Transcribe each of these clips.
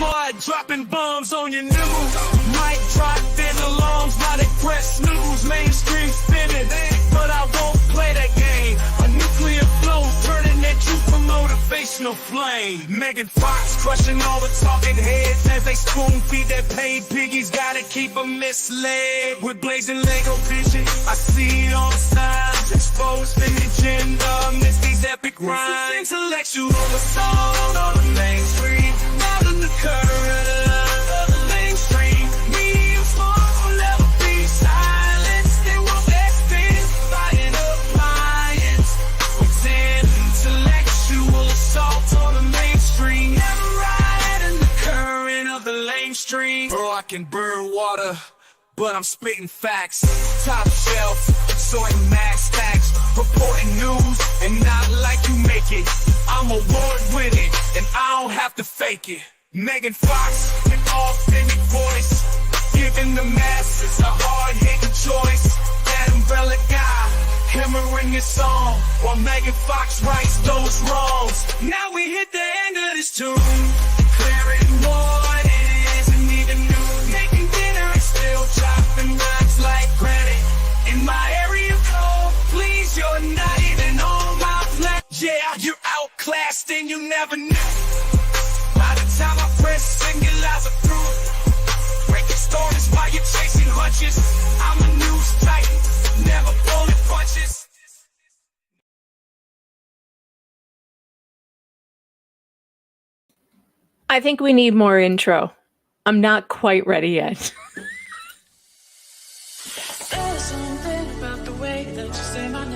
smart, dropping bombs on your nibble. Mic drop, then alarms, now they press snooze. Mainstream spinning, but I won't play that game. A nuclear flow, turning at you for motivational flame. Megan Fox crushing all the talking heads as they spoon feed their paid piggies. Gotta keep them misled with blazing Lego vision. I see all the signs exposed in the agenda. Miss these epic rhymes. Intellectual assault on the mainstream. Not in the current of the mainstream. Me and smart will never be silenced. They won't extend fighting appliance. Intellectual assault on the mainstream. Never ride in the current of the lame stream. Bro, I can burn water, but I'm spitting facts. Top shelf, sorting max stacks, reporting news, and not like you make it. I'm award-winning, and I don't have to fake it. Megan Fox, an authentic voice, giving the masses a hard-hitting choice. That umbrella guy, hammering his song, while Megan Fox rights those wrongs. Now we hit the end of this tune, declaring what it isn't even new. Making dinner and still chopping rhymes like granite. In my area code, please, you're not even on my plan. Yeah, you're outclassed and you never knew. By the time I press singulars of proof, breaking stories while you're chasing hunches. I'm a news titan, never pulling punches. I think we need more intro. I'm not quite ready yet.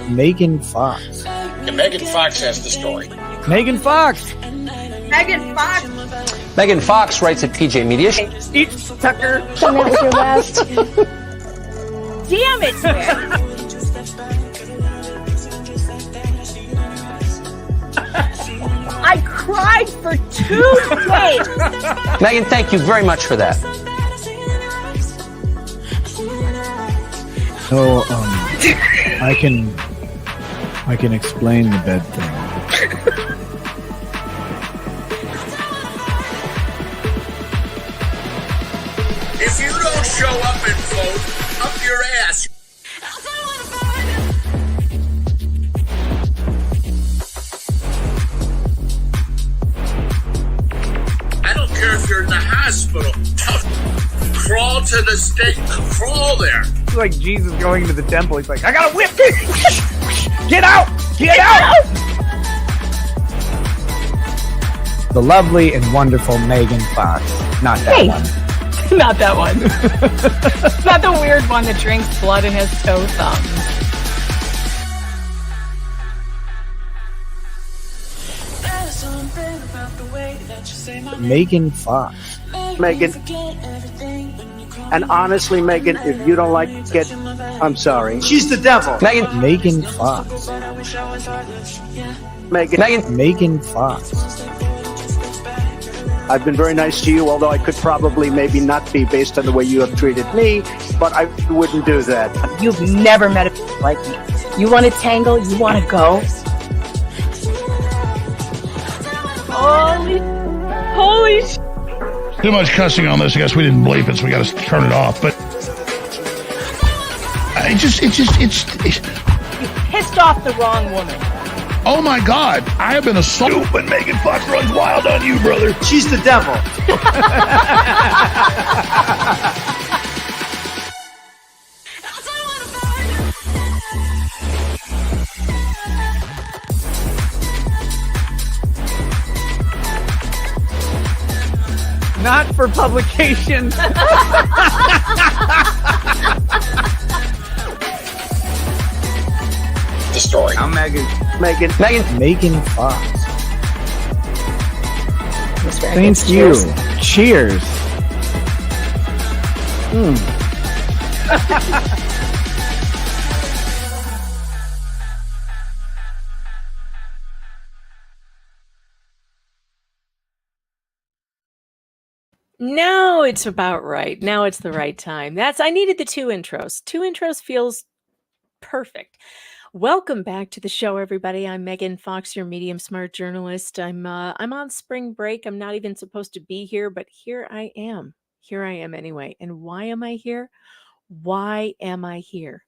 Megan Fox. And Megan Fox has the story. Megan Fox. Megan Fox. Megan Fox writes at PJ Media. Eat Tucker. And that was your last. Damn it, man. I cried for 2 days. Megan, thank you very much for that. So, I can explain the bed thing. If you don't show up and vote, up your ass. I don't care if you're in the hospital. Crawl to the stake. Crawl there. It's like Jesus going to the temple. He's like, I got a whip! Get out! Get out! The lovely and wonderful Megan Fox. Not that one. Not that one. Not the weird one that drinks blood in his toe thumbs. Megan Fox. Megan. And honestly, Megan, if you don't like it, I'm sorry. She's the devil. Megan. Megan Fox. Megan. Megan Fox. I've been very nice to you, although I could probably maybe not be based on the way you have treated me, but I wouldn't do that. You've never met a like me. You want to tangle? You want to go? Holy sh! Too much cussing on this. I guess we didn't bleep it, so we got to turn it off. But it's. You pissed off the wrong woman. Oh my God! I have been assaulted when Megan Fox runs wild on you, brother. She's the devil. Not for publication. The story. I'm Megan. Megan Fox. Thank you. Cheers. Now it's about right. Now it's the right time. I needed the 2 intros. 2 intros feels perfect. Welcome back to the show, everybody. I'm Megan Fox, your medium smart journalist. I'm on spring break. I'm not even supposed to be here, but here I am. Here I am anyway. And why am I here? Why am I here?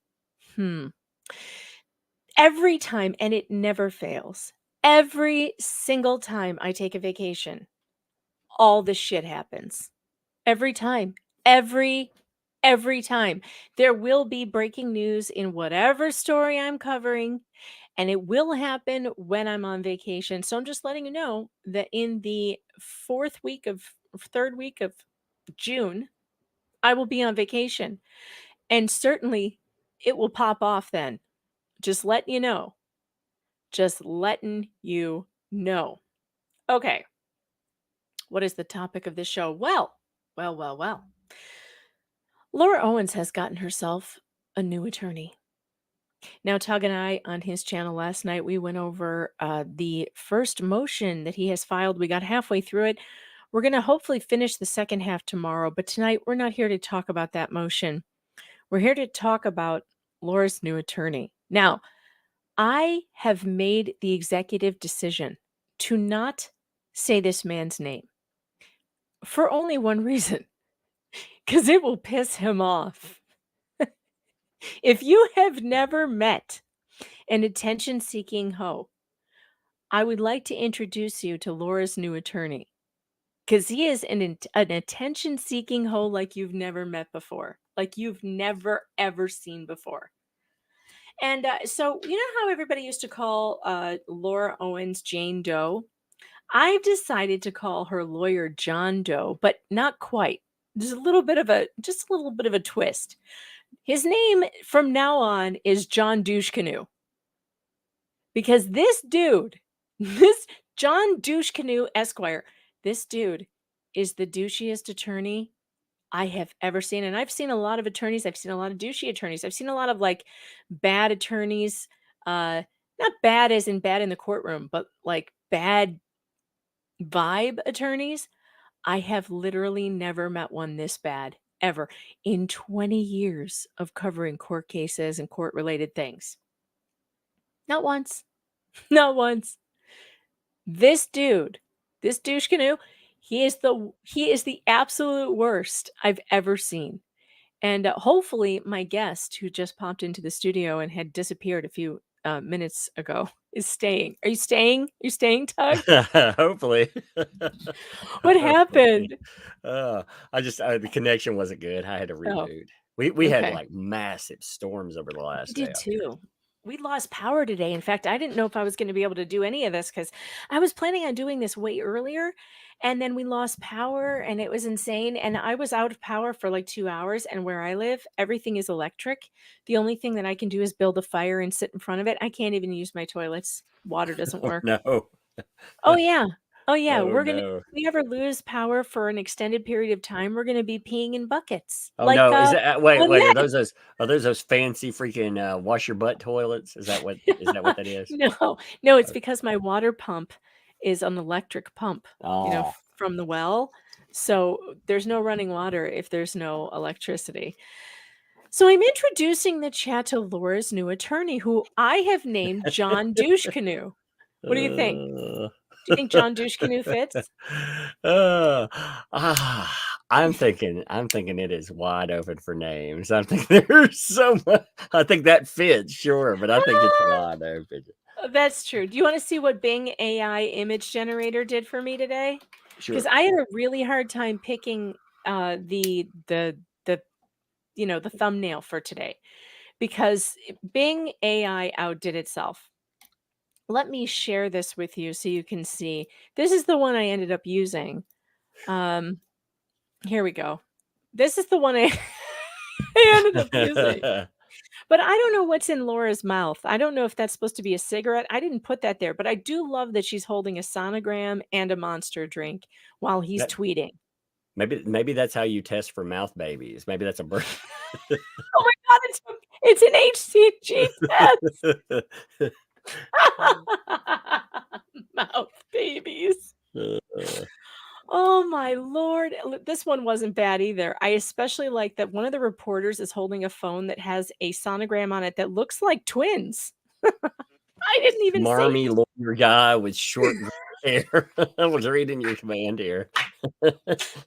Every time, and it never fails. Every single time I take a vacation, all this shit happens. Every time. Every time. There will be breaking news in whatever story I'm covering, and it will happen when I'm on vacation. So I'm just letting you know that in the third week of June, I will be on vacation. And certainly it will pop off then. Just letting you know. Just letting you know. Okay. What is the topic of this show? Well. Laura Owens has gotten herself a new attorney. Now, Tug and I, on his channel last night, we went over the first motion that he has filed. We got halfway through it. We're going to hopefully finish the second half tomorrow, but tonight we're not here to talk about that motion. We're here to talk about Laura's new attorney. Now, I have made the executive decision to not say this man's name for only one reason, because it will piss him off. If you have never met an attention-seeking hoe, I would like to introduce you to Laura's new attorney, because he is an attention-seeking hoe like you've never met before, like you've never, ever seen before. And so you know how everybody used to call Laura Owens Jane Doe? I've decided to call her lawyer John Doe, but not quite. There's a little bit of a twist. His name from now on is John Douche Canoe. Because this dude, this John Douche Canoe Esquire, this dude is the douchiest attorney I have ever seen. And I've seen a lot of attorneys. I've seen a lot of douchey attorneys. I've seen a lot of like bad attorneys, not bad as in bad in the courtroom, but like bad vibe attorneys. I have literally never met one this bad ever in 20 years of covering court cases and court related things. Not once. Not once. This dude, this douche canoe, he is the absolute worst I've ever seen. And hopefully my guest who just popped into the studio and had disappeared a few minutes ago is staying. Are you staying? Are you staying, Tug? Hopefully. What happened? The connection wasn't good. I had to reboot. We had like massive storms over the last day. We did too. We lost power today. In fact, I didn't know if I was going to be able to do any of this because I was planning on doing this way earlier. And then we lost power and it was insane. And I was out of power for like 2 hours. And where I live, everything is electric. The only thing that I can do is build a fire and sit in front of it. I can't even use my toilets. Water doesn't work. No. Oh, yeah. Oh, yeah. Oh, If we ever lose power for an extended period of time, we're going to be peeing in buckets. Oh, no. Is that, wait, are those fancy freaking wash your butt toilets? Is that what that is? No, it's because my water pump is an electric pump, Oh. from the well. So there's no running water if there's no electricity. So I'm introducing the chat to Laura's new attorney, who I have named John Douche Canoe. What do you think? Do you think John Douche Canoe fits? I'm thinking it is wide open for names. I think there's so much. I think that fits, sure, but I think it's wide open. That's true. Do you want to see what Bing AI image generator did for me today? Sure. Because I had a really hard time picking the thumbnail for today because Bing AI outdid itself. Let me share this with you so you can see. This is the one I ended up using. Here we go. This is the one I ended up using. But I don't know what's in Laura's mouth. I don't know if that's supposed to be a cigarette. I didn't put that there, but I do love that she's holding a sonogram and a Monster drink while he's tweeting. Maybe that's how you test for mouth babies. Maybe that's a birth. Oh my God, it's an HCG test. Mouth babies. Oh my Lord. This one wasn't bad either. I especially like that one of the reporters is holding a phone that has a sonogram on it that looks like twins. I didn't even say Marmy lawyer guy with short hair. I was reading your command here.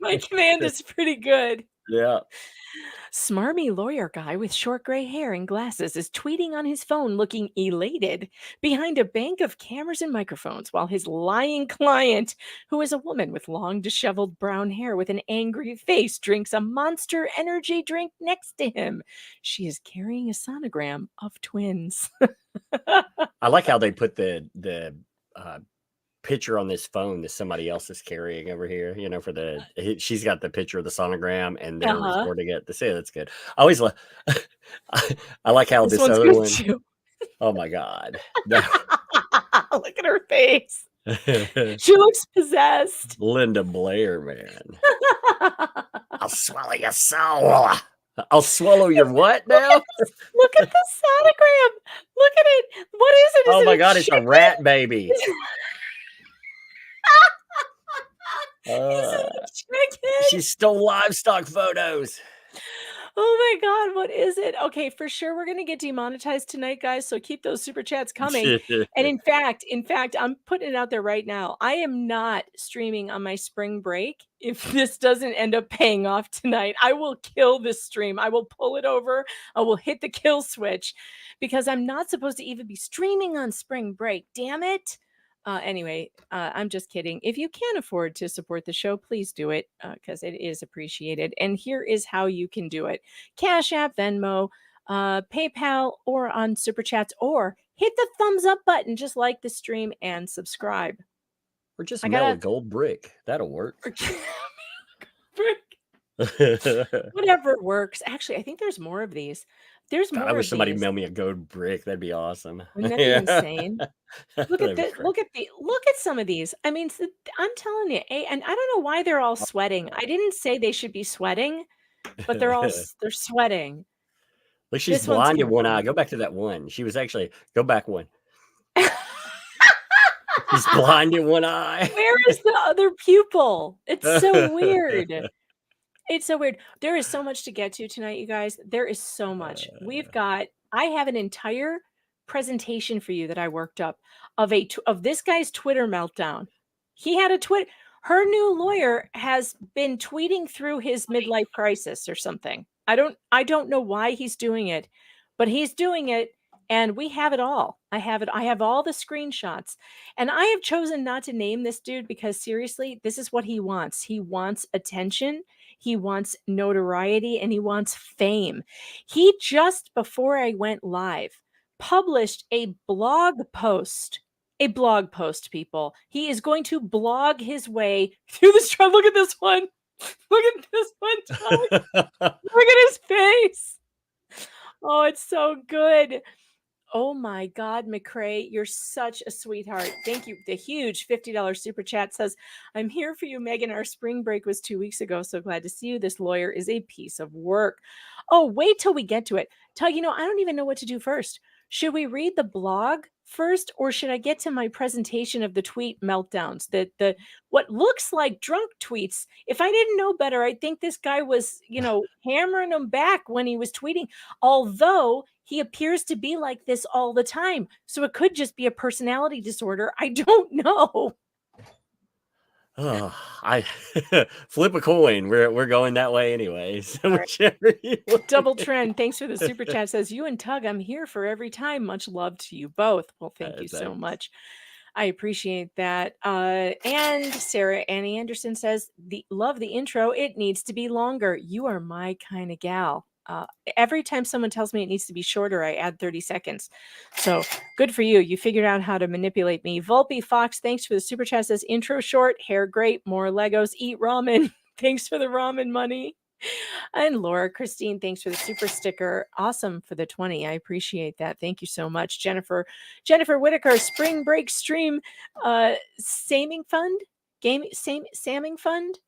my command is pretty good. Yeah. Smarmy lawyer guy with short gray hair and glasses is tweeting on his phone looking elated behind a bank of cameras and microphones while his lying client, who is a woman with long disheveled brown hair with an angry face, drinks a Monster Energy drink next to him. She is carrying a sonogram of twins. I like how they put the picture on this phone that somebody else is carrying over here, for she's got the picture of the sonogram and they're recording it. That's good. I always I like how this other one. Too. Oh my God. Look at her face. She looks possessed. Linda Blair, man. I'll swallow your soul. I'll swallow your what now? Look at the sonogram. Look at it. What is it? Oh my God, it's a rat baby. She stole livestock photos. Oh my God, what is it? Okay, for sure we're gonna get demonetized tonight, guys. So keep those super chats coming. And in fact, I'm putting it out there right now. I am not streaming on my spring break. If this doesn't end up paying off tonight, I will kill this stream. I will pull it over. I will hit the kill switch because I'm not supposed to even be streaming on spring break. Damn it. Anyway, I'm just kidding. If you can afford to support the show, please do it because it is appreciated. And here is how you can do it. Cash App, Venmo, PayPal, or on Super Chats, or hit the thumbs up button, just like the stream, and subscribe. Or just mail a gold brick. That'll work. Whatever works. Actually, I think there's more of these. There's more. I wish somebody mailed me a gold brick. That'd be awesome. Wouldn't that be insane? Look at some of these. I mean, I'm telling you, and I don't know why they're all sweating. I didn't say they should be sweating, but they're sweating. Look, she's blind in one eye. Go back to that one. She was actually go back one. She's blind in one eye. Where is the other pupil? It's so weird. It's so weird. There is so much to get to tonight, you guys. There is so much. I have an entire presentation for you that I worked up of this guy's Twitter meltdown. He had a tweet. Her new lawyer has been tweeting through his midlife crisis or something. I don't know why he's doing it, but he's doing it. And we have it all. I have all the screenshots. And I have chosen not to name this dude because seriously, this is what he wants. He wants attention. He wants notoriety and he wants fame. He just before I went live published a blog post, people. He is going to blog his way through this trial. Look at this one. Look at this one. Look at his face. Oh, it's so good. Oh my God, McCrae, you're such a sweetheart. Thank you. The huge $50 super chat says, I'm here for you, Megan. Our spring break was 2 weeks ago. So glad to see you. This lawyer is a piece of work. Oh, wait till we get to it. Tug, I don't even know what to do first. Should we read the blog first, or should I get to my presentation of the tweet meltdowns? The what looks like drunk tweets. If I didn't know better, I'd think this guy was, hammering them back when he was tweeting. Although he appears to be like this all the time, so it could just be a personality disorder. I don't know. Oh, I flip a coin. We're going that way anyway. So right. Double Trend, thanks for the super chat. Says, you and Tug, I'm here for every time. Much love to you both. Well, thank you so much. I appreciate that. And Sarah Annie Anderson says, love the intro. It needs to be longer. You are my kind of gal. Every time someone tells me it needs to be shorter, I add 30 seconds. So good for you. You figured out how to manipulate me. Volpe Fox, thanks for the super chat. Says intro short, hair great, more Legos, eat ramen. Thanks for the ramen money. And Laura Christine, thanks for the super sticker. Awesome for the 20. I appreciate that. Thank you so much. Jennifer Whitaker, spring break stream, saming fund, saming fund,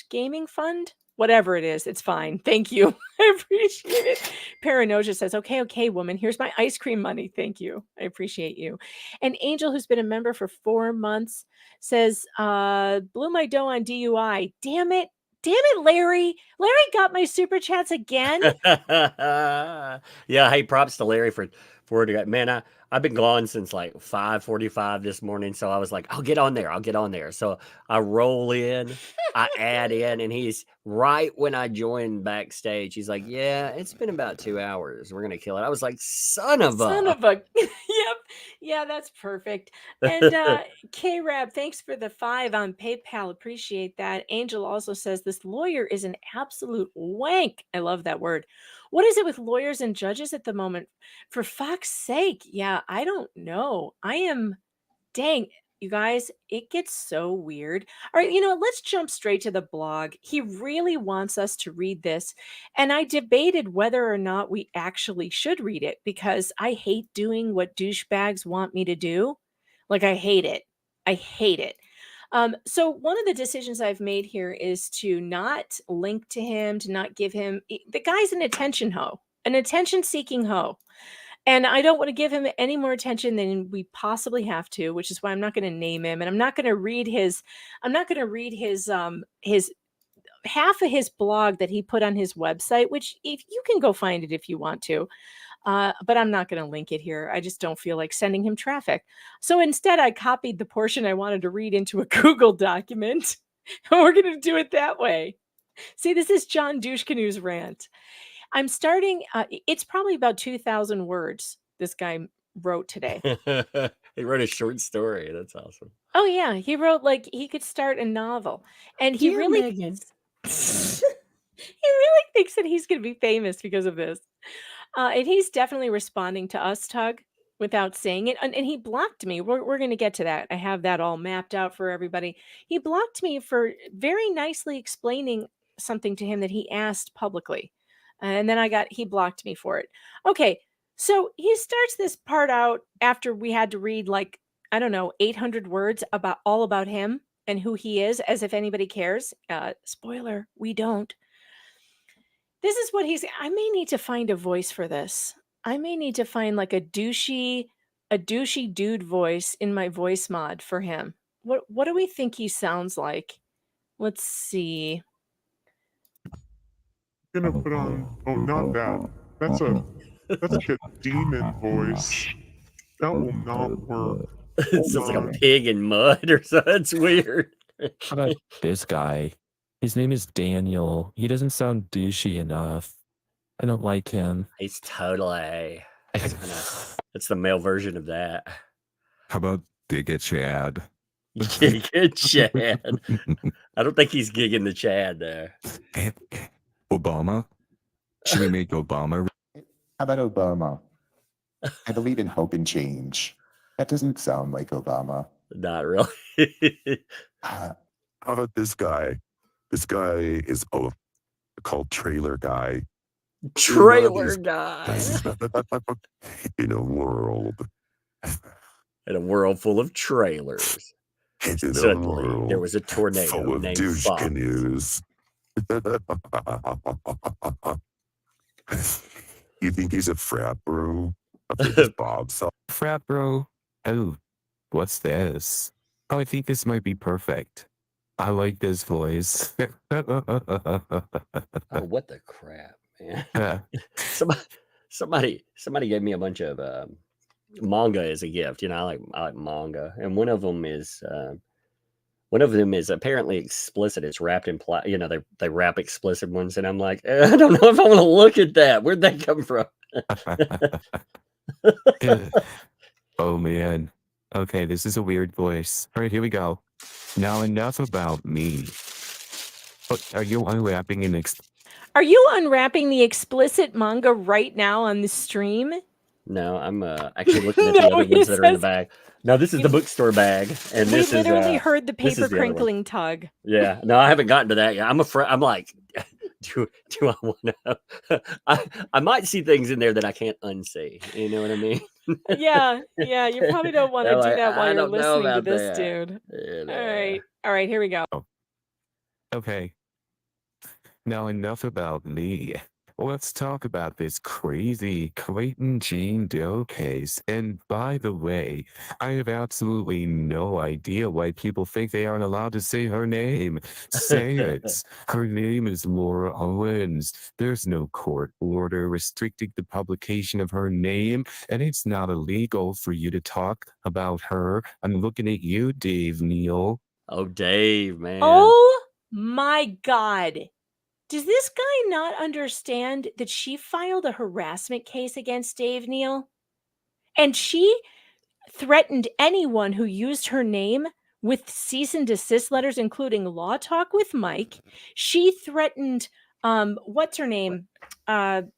gaming fund. Whatever it is, it's fine. Thank you. I appreciate it. Paranoia says, okay, woman, here's my ice cream money. Thank you. I appreciate you. And Angel, who's been a member for 4 months, says, blew my dough on DUI. Damn it. Damn it, Larry. Larry got my super chats again. Yeah, hey, props to Larry for it. Man, I've been gone since like 5:45 this morning, so I was like, I'll get on there. So I roll in, I add in, and he's right when I joined backstage. He's like, yeah, it's been about 2 hours. We're gonna kill it. I was like, son of a. Yep. Yeah, that's perfect. And K-Rab, thanks for the 5 on PayPal. Appreciate that. Angel also says this lawyer is an absolute wank. I love that word. What is it with lawyers and judges at the moment? For fuck's sake. Yeah, I don't know. Dang, you guys, it gets so weird. All right, let's jump straight to the blog. He really wants us to read this. And I debated whether or not we actually should read it because I hate doing what douchebags want me to do. Like, I hate it. I hate it. So one of the decisions I've made here is to not link to him, to not give him, the guy's an attention hoe, an attention-seeking hoe. And I don't want to give him any more attention than we possibly have to, which is why I'm not going to name him. And I'm not going to read his half of his blog that he put on his website, which if you can go find it if you want to. But I'm not going to link it here. I just don't feel like sending him traffic. So instead, I copied the portion I wanted to read into a Google document. And we're going to do it that way. See, this is John Douchecanoe's rant. I'm starting, it's probably about 2,000 words this guy wrote today. He wrote a short story. That's awesome. Oh, yeah. He wrote like he could start a novel. And he really he really thinks that he's going to be famous because of this. And he's definitely responding to us, Tug, without saying it. And he blocked me. We're going to get to that. I have that all mapped out for everybody. He blocked me for very nicely explaining something to him that he asked publicly. And then he blocked me for it. Okay, so he starts this part out after we had to read 800 words all about him and who he is, as if anybody cares. Spoiler, we don't. This is what I may need to find a voice for this. I may need to find like a douchey dude voice in my voice mod for him. What do we think he sounds like? Let's see. Gonna put on not that. That's like a demon voice. That will not work. It sounds like a pig in mud or something. It's weird. How about this guy? His name is Daniel. He doesn't sound douchey enough. I don't like him. He's totally. That's the male version of that. How about Giga Chad? Giga Chad. I don't think he's gigging the Chad there. Obama? Should we make Obama? How about Obama? I believe in hope and change. That doesn't sound like Obama. Not really. How about this guy? This guy is called Trailer Guy. Trailer Guy. In a world. In a world full of trailers. Suddenly, there was a tornado full of named douche Fox. canoes. You think he's a frat bro? Bob's frat bro? Oh, what's this? Oh, I think this might be perfect. I like this voice. Oh, what the crap, man! somebody gave me a bunch of manga as a gift. I like manga, and one of them is apparently explicit. It's wrapped in they wrap explicit ones, and I'm like, I don't know if I want to look at that. Where'd that come from? Oh man. Okay, this is a weird voice. All right, here we go. Now enough about me. Oh, are you unwrapping Are you unwrapping the explicit manga right now on the stream? No, I'm actually looking at the other ones that are in the bag. No, this is the bookstore bag, and this is. We literally heard the paper crinkling tug. Yeah, no, I haven't gotten to that yet. I'm afraid. I'm like, do I want to? I might see things in there that I can't unsee. You know what I mean? Yeah. You probably don't want to do that while you're listening to this dude. All right, here we go. Okay. Now enough about me. let's talk about this crazy Clayton Jean Doe case. And by the way, I have absolutely no idea why people think they aren't allowed to say her name. Say it. Her name is Laura Owens. There's no court order restricting the publication of her name, and it's not illegal for you to talk about her. I'm looking at you, Dave Neal. Oh, Dave, man. Oh my God. Does this guy not understand that she filed a harassment case against Dave Neal? And she threatened anyone who used her name with cease and desist letters, including Law Talk with Mike. She threatened, what's her name, on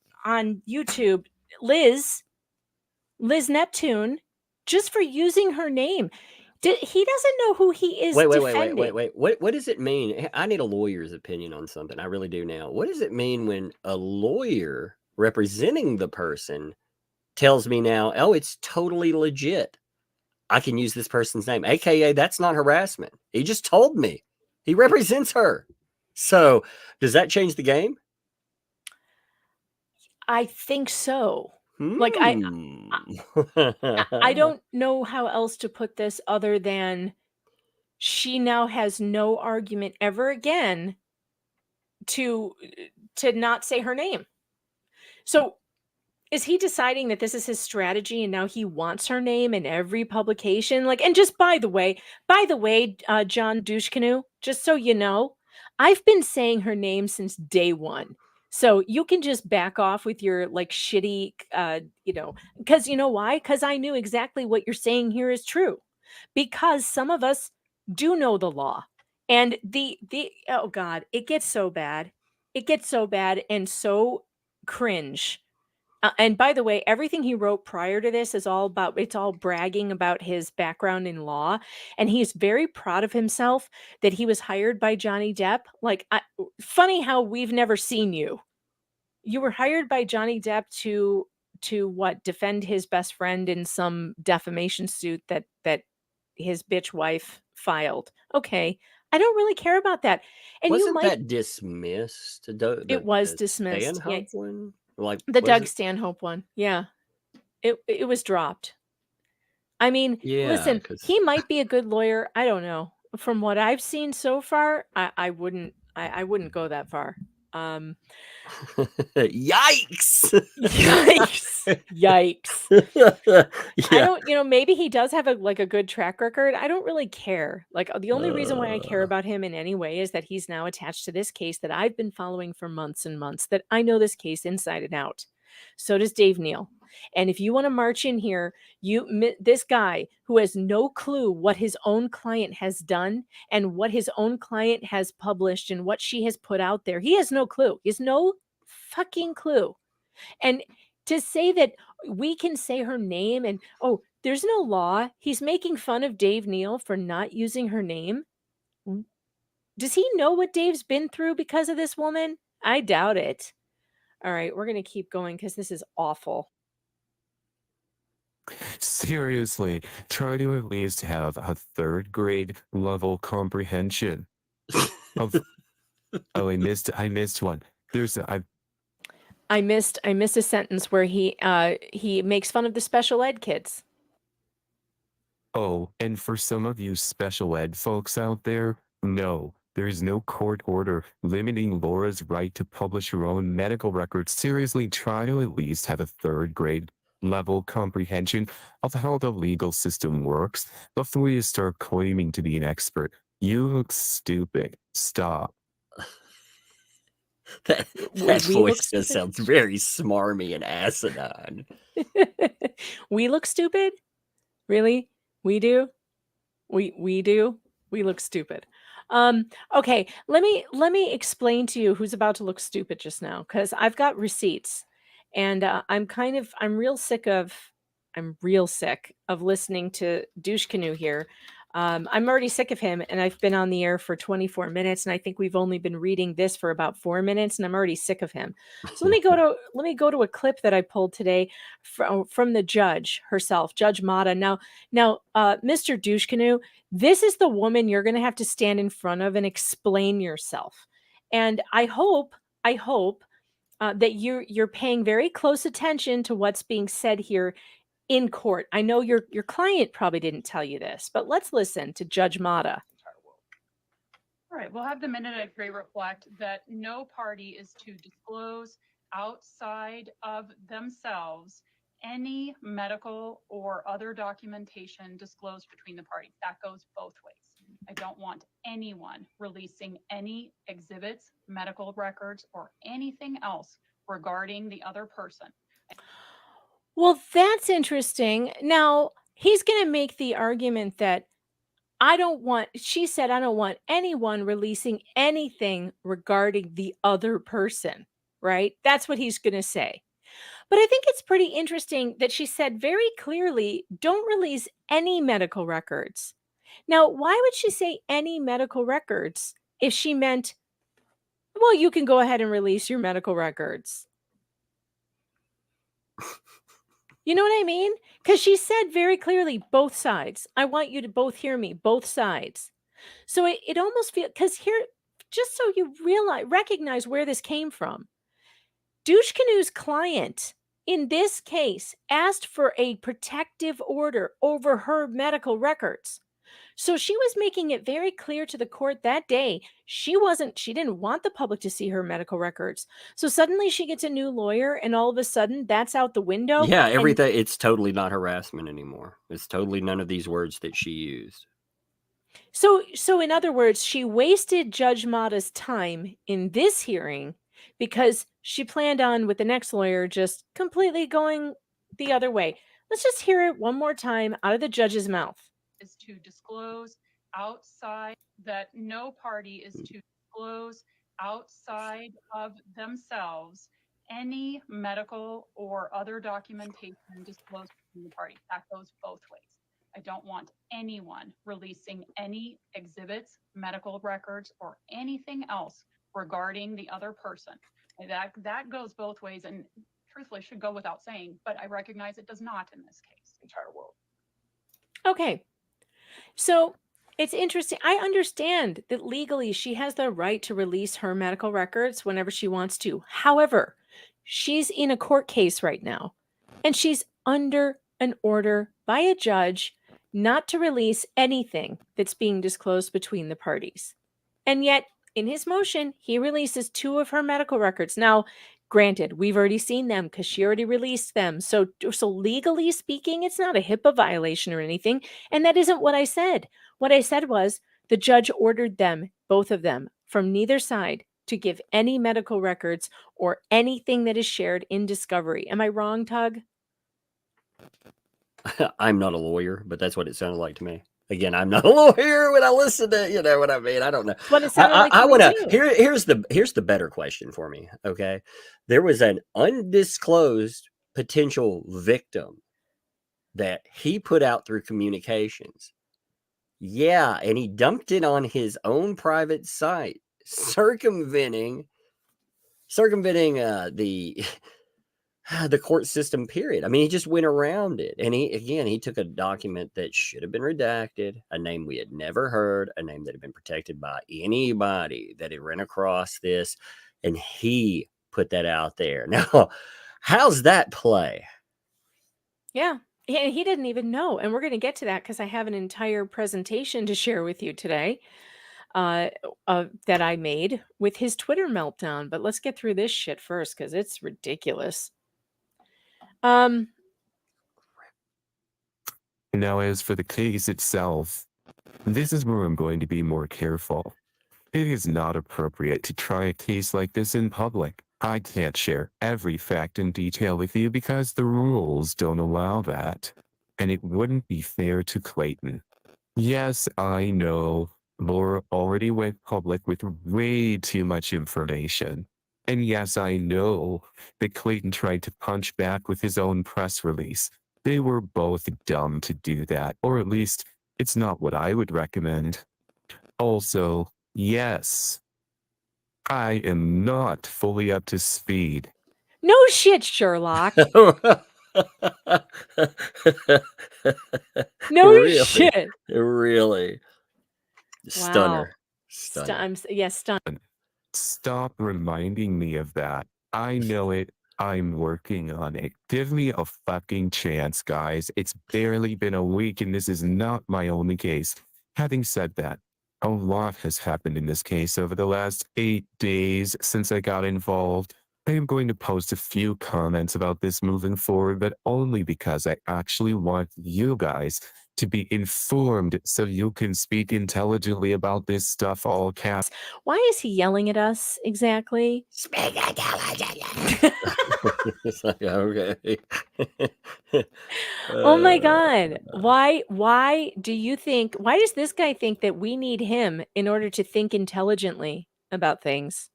YouTube, Liz Neptune, just for using her name. He doesn't know who he is defending. Wait. What does it mean? I need a lawyer's opinion on something. I really do now. What does it mean when a lawyer representing the person tells me now, oh, it's totally legit, I can use this person's name, aka that's not harassment. He just told me he represents her. So does that change the game? I think so. Like I don't know how else to put this other than she now has no argument ever again to not say her name. So is he deciding that this is his strategy and now he wants her name in every publication? Like, and just by the way, John Douchecanoe, just so you know, I've been saying her name since day one. So you can just back off with your like shitty, because you know why? Because I knew exactly what you're saying here is true. Because some of us do know the law. And oh God, it gets so bad. It gets so bad and so cringe. And by the way, everything he wrote prior to this is all bragging about his background in law. And he's very proud of himself that he was hired by Johnny Depp. Like, funny how we've never seen you. You were hired by Johnny Depp to what? Defend his best friend in some defamation suit that his bitch wife filed. Okay. I don't really care about that. And wasn't that dismissed? It was dismissed. Yeah. One? Like the Doug Stanhope one. Yeah. It was dropped. I mean, listen, he might be a good lawyer. I don't know. From what I've seen so far, I wouldn't go that far. Yikes. Yikes. I don't, maybe he does have a good track record. I don't really care. Like, the only reason why I care about him in any way is that he's now attached to this case that I've been following for months and months, that I know this case inside and out. So does Dave Neal. And if you want to march in here, this guy who has no clue what his own client has done and what his own client has published and what she has put out there, he has no clue. He has no fucking clue. And to say that we can say her name and, oh, there's no law. He's making fun of Dave Neal for not using her name. Does he know what Dave's been through because of this woman? I doubt it. All right, we're going to keep going because this is awful. Seriously, try to at least have a third grade level comprehension of. Oh, I missed one. I missed a sentence where he makes fun of the special ed kids. Oh, and for some of you special ed folks out there, no, there's no court order limiting Laura's right to publish her own medical records. Seriously, try to at least have a third grade level comprehension of how the legal system works before you start claiming to be an expert. You look stupid. Stop. That voice just sounds very smarmy and asinine. We look stupid? Really? We do? We do? We look stupid. Okay, let me explain to you who's about to look stupid just now, because I've got receipts. And I'm real sick of listening to Douchecanoe here. I'm already sick of him, and I've been on the air for 24 minutes, and I think we've only been reading this for about 4 minutes, and I'm already sick of him. So let me go to a clip that I pulled today from the judge herself, Judge Mata. Now, Mr. Douchecanoe, this is the woman you're going to have to stand in front of and explain yourself. And I hope that you're paying very close attention to what's being said here in court. I know your client probably didn't tell you this, but let's listen to Judge Mata. All right, we'll have the minute I agree reflect that no party is to disclose outside of themselves any medical or other documentation disclosed between the parties. That goes both ways. I don't want anyone releasing any exhibits, medical records, or anything else regarding the other person. Well, that's interesting. Now, he's going to make the argument that she said, I don't want anyone releasing anything regarding the other person, right? That's what he's going to say. But I think it's pretty interesting that she said very clearly, don't release any medical records. Now, why would she say any medical records if she meant, well, you can go ahead and release your medical records? You know what I mean? Because she said very clearly, both sides. I want you to both hear me, both sides. So it almost feels, because here, just so you recognize where this came from, Douche Canoe's client in this case asked for a protective order over her medical records. So she was making it very clear to the court that day she didn't want the public to see her medical records. So suddenly she gets a new lawyer and all of a sudden that's out the window. Yeah, everything. It's totally not harassment anymore. It's totally none of these words that she used. So in other words, she wasted Judge Mata's time in this hearing because she planned on, with the next lawyer, just completely going the other way. Let's just hear it one more time out of the judge's mouth. Is to disclose outside, that no party is to disclose outside of themselves any medical or other documentation disclosed from the party. That goes both ways. I don't want anyone releasing any exhibits, medical records, or anything else regarding the other person. That goes both ways, and truthfully should go without saying, but I recognize it does not in this case. Entire world. Okay. So it's interesting. I understand that legally she has the right to release her medical records whenever she wants to. However, she's in a court case right now, and she's under an order by a judge not to release anything that's being disclosed between the parties. And yet, in his motion, he releases 2 of her medical records. Now, granted, we've already seen them because she already released them. So legally speaking, it's not a HIPAA violation or anything. And that isn't what I said. What I said was the judge ordered them, both of them, from neither side to give any medical records or anything that is shared in discovery. Am I wrong, Tug? I'm not a lawyer, but that's what it sounded like to me. Again, I'm not a lawyer when I listen to, you know what I mean? I don't know. What it sounded like I to want me to, too. here's the better question for me. Okay. There was an undisclosed potential victim that he put out through communications. Yeah. And he dumped it on his own private site, circumventing the court system, period. I mean, he just went around it. And he took a document that should have been redacted, a name we had never heard, a name that had been protected by anybody that had ran across this, and he put that out there. Now, how's that play? Yeah. He didn't even know. And we're going to get to that because I have an entire presentation to share with you today that I made with his Twitter meltdown. But let's get through this shit first because it's ridiculous. Now, as for the case itself, this is where I'm going to be more careful. It is not appropriate to try a case like this in public. I can't share every fact in detail with you because the rules don't allow that. And it wouldn't be fair to Clayton. Yes, I know Laura already went public with way too much information. And yes, I know that Clayton tried to punch back with his own press release. They were both dumb to do that, or at least it's not what I would recommend. Also, yes, I am not fully up to speed. No shit, Sherlock. No Really? shit. Really? Stunner. Wow. Stunned. Stop reminding me of that. I know it. I'm working on it. Give me a fucking chance, guys. It's barely been a week and this is not my only case. Having said that, a lot has happened in this case over the last 8 days since I got involved. I am going to post a few comments about this moving forward, but only because I actually want you guys to be informed so you can speak intelligently about this stuff, all caps. Why is he yelling at us exactly? Speak intelligently. It's like, okay. Oh my God. Why do you think, why does this guy think that we need him in order to think intelligently about things?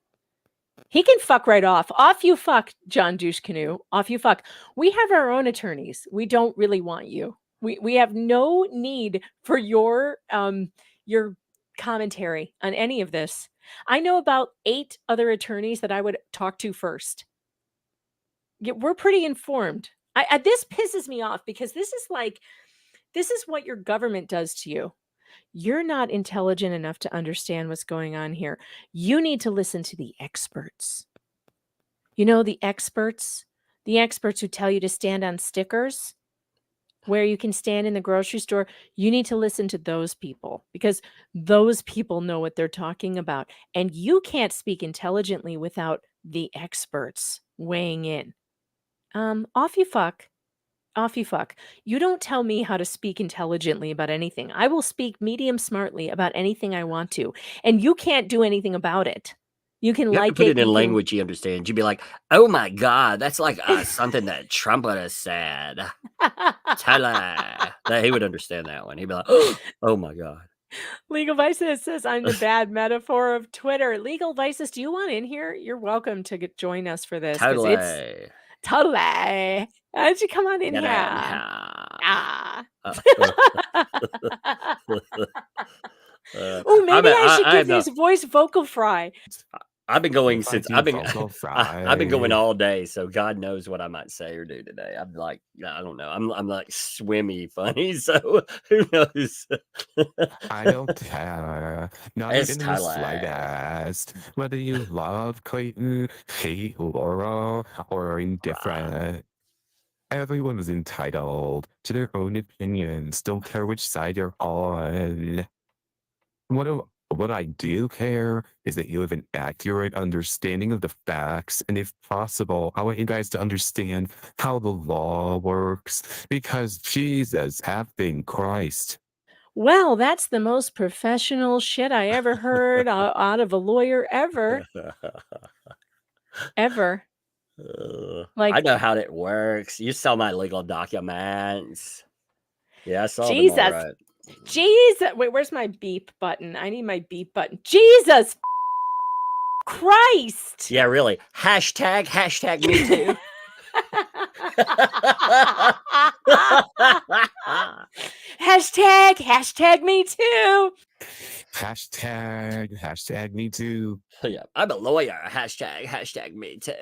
He can fuck right off. Off you fuck, John Douche Canoe. Off you fuck. We have our own attorneys. We don't really want you. We have no need for your commentary on any of this. I know about 8 other attorneys that I would talk to first. Yeah, we're pretty informed. This pisses me off because this is what your government does to you. You're not intelligent enough to understand what's going on here. You need to listen to the experts. You know, the experts who tell you to stand on stickers where you can stand in the grocery store. You need to listen to those people because those people know what they're talking about. And you can't speak intelligently without the experts weighing in. Off you fuck. Off you fuck. You don't tell me how to speak intelligently about anything. I will speak medium smartly about anything I want to, and you can't do anything about it. You can You have to like put it. it in you can- language he understands. You'd be like, "Oh my God, that's like something that Trump would have said." Ta-la. He would understand that one. He'd be like, "Oh my God." Legal Vices says I'm the bad metaphor of Twitter. Legal Vices, do you want in here? You're welcome to join us for this. 'Cause Totally. it's totally. Why don't you come on in Get here? in Ah. Uh, Oh, maybe I should give know. this voice vocal fry. I've been going If I since do I've been vocal I've been going fry. all day, so God knows what I might say or do today. I'm like, I don't know. I'm like swimmy funny, so who knows? I don't care. Not It's even the Thailand. slightest. Whether you love Clayton, hate Laura, or are indifferent. Everyone is entitled to their own opinions. Don't care which side you're on. What I do care is that you have an accurate understanding of the facts, and if possible, I want you guys to understand how the law works, because Jesus effing Christ. Well, that's the most professional shit I ever heard out of a lawyer ever. Ever. I know how it works. You saw my legal documents. Yeah, I saw them all Jesus. right. Jesus. Wait, where's my beep button? I need my beep button. Jesus Christ. Yeah, really. Hashtag me too. Hashtag me too. Hashtag me too. Yeah, I'm a lawyer. Hashtag me too.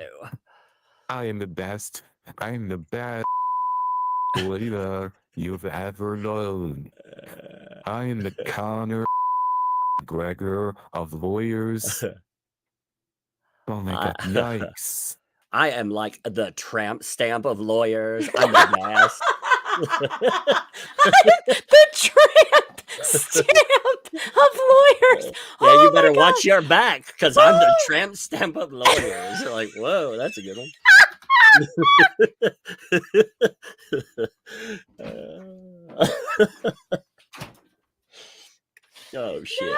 I am the best. I am the best lawyer you've ever known. I am the Conor Gregor of lawyers. Oh my God, yikes. I am like the tramp stamp of lawyers. I'm the best. The tramp stamp of lawyers. Yeah, you better watch your back because I'm the tramp stamp of lawyers. You're like, whoa, that's a good one. Oh shit.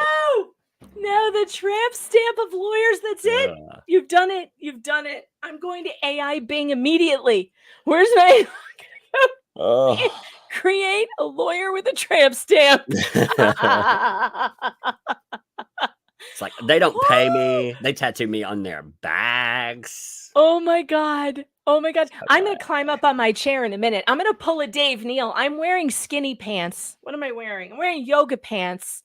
No, the tramp stamp of lawyers. That's it. Yeah. You've done it. You've done it. I'm going to AI Bing immediately. Where's my Oh. create a lawyer with a tramp stamp? It's like they don't pay me. They tattoo me on their bags. Oh my God. Oh my God. I'm going to climb up on my chair in a minute. I'm going to pull a Dave Neal. I'm wearing skinny pants. What am I wearing? I'm wearing yoga pants.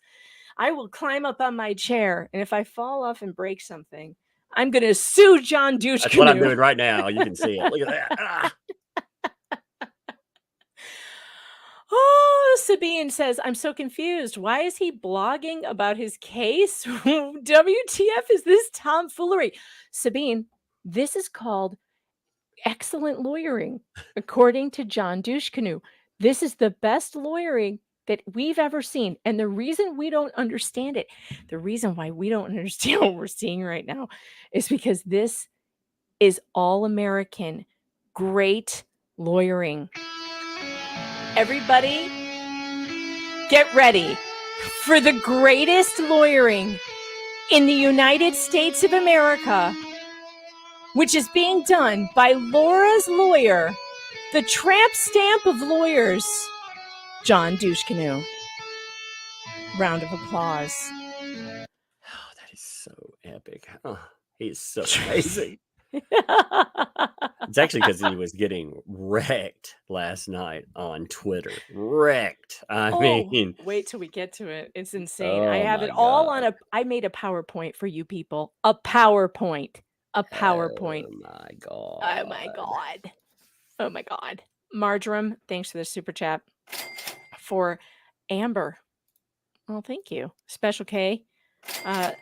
I will climb up on my chair. And if I fall off and break something, I'm going to sue John Douche That's Canoe. what I'm doing right now. You can see it. Look at that. Ah. Oh, Sabine says, I'm so confused. Why is he blogging about his case? WTF is this tomfoolery? Sabine, This is called excellent lawyering, according to John Douchecanoe. This is the best lawyering that we've ever seen. And the reason we don't understand it, the reason why we don't understand what we're seeing right now is because this is all American, great lawyering. Everybody, get ready for the greatest lawyering in the United States of America, which is being done by Laura's lawyer, the tramp stamp of lawyers, John Douchecanoe. Round of applause. Oh, that is so epic. Oh, he's so amazing. It's actually because he was getting wrecked last night on Twitter. Wrecked. I mean, wait till we get to it. It's insane. Oh I have my it all God. on I made a PowerPoint for you people. A PowerPoint. A PowerPoint. Oh my God. Oh my God. Oh my God. Marjoram, thanks for the super chat. For Amber. Well, thank you. Special K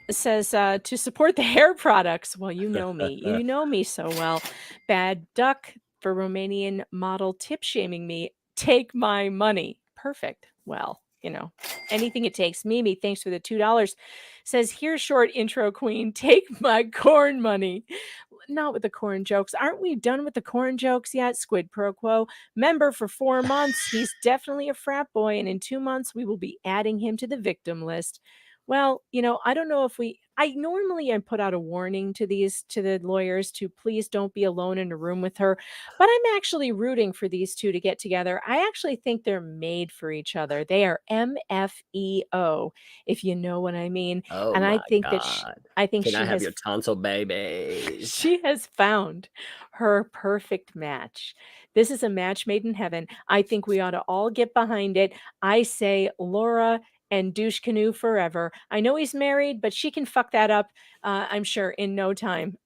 says to support the hair products. Well, you know me. You know me so well. Bad Duck for Romanian model tip shaming me. Take my money. Perfect. Well, you know, anything it takes. Mimi, thanks for the $2. Says, here, short intro queen. Take my corn money. Not with the corn jokes. Aren't we done with the corn jokes yet? Squid Pro Quo. Member for 4 months. He's definitely a frat boy. And in 2 months, we will be adding him to the victim list. Well, you know, I don't know if I normally put out a warning to the lawyers to please don't be alone in a room with her, but I'm actually rooting for these two to get together. I actually think they're made for each other. They are MFEO, if you know what I mean. Oh And my I think God. Can I have your tonsil babies? She has found her perfect match. This is a match made in heaven. I think we ought to all get behind it. I say Laura and Douchecanoe forever. I know he's married, but she can fuck that up, I'm sure, in no time.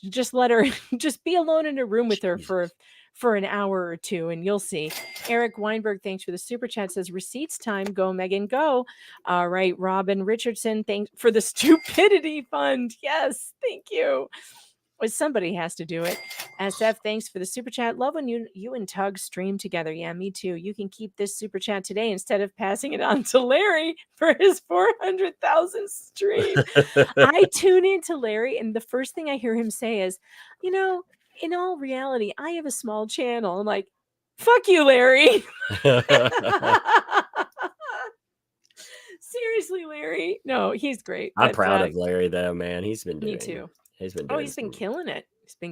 Just let her, just be alone in a room with her for an hour or two, and you'll see. Eric Weinberg, thanks for the super chat, says, receipts time. Go, Megan, go. All right, Robin Richardson, thanks for the stupidity fund. Yes, thank you. Well, somebody has to do it. SF, thanks for the super chat. Love when you and Tug stream together. Yeah, me too. You can keep this super chat today instead of passing it on to Larry for his 400,000 stream. I tune into Larry, and the first thing I hear him say is, you know, in all reality, I have a small channel. I'm like, fuck you, Larry. Seriously, Larry. No, he's great. I'm proud of Larry, though, man. He's been doing Me too. He's been doing he's been killing it.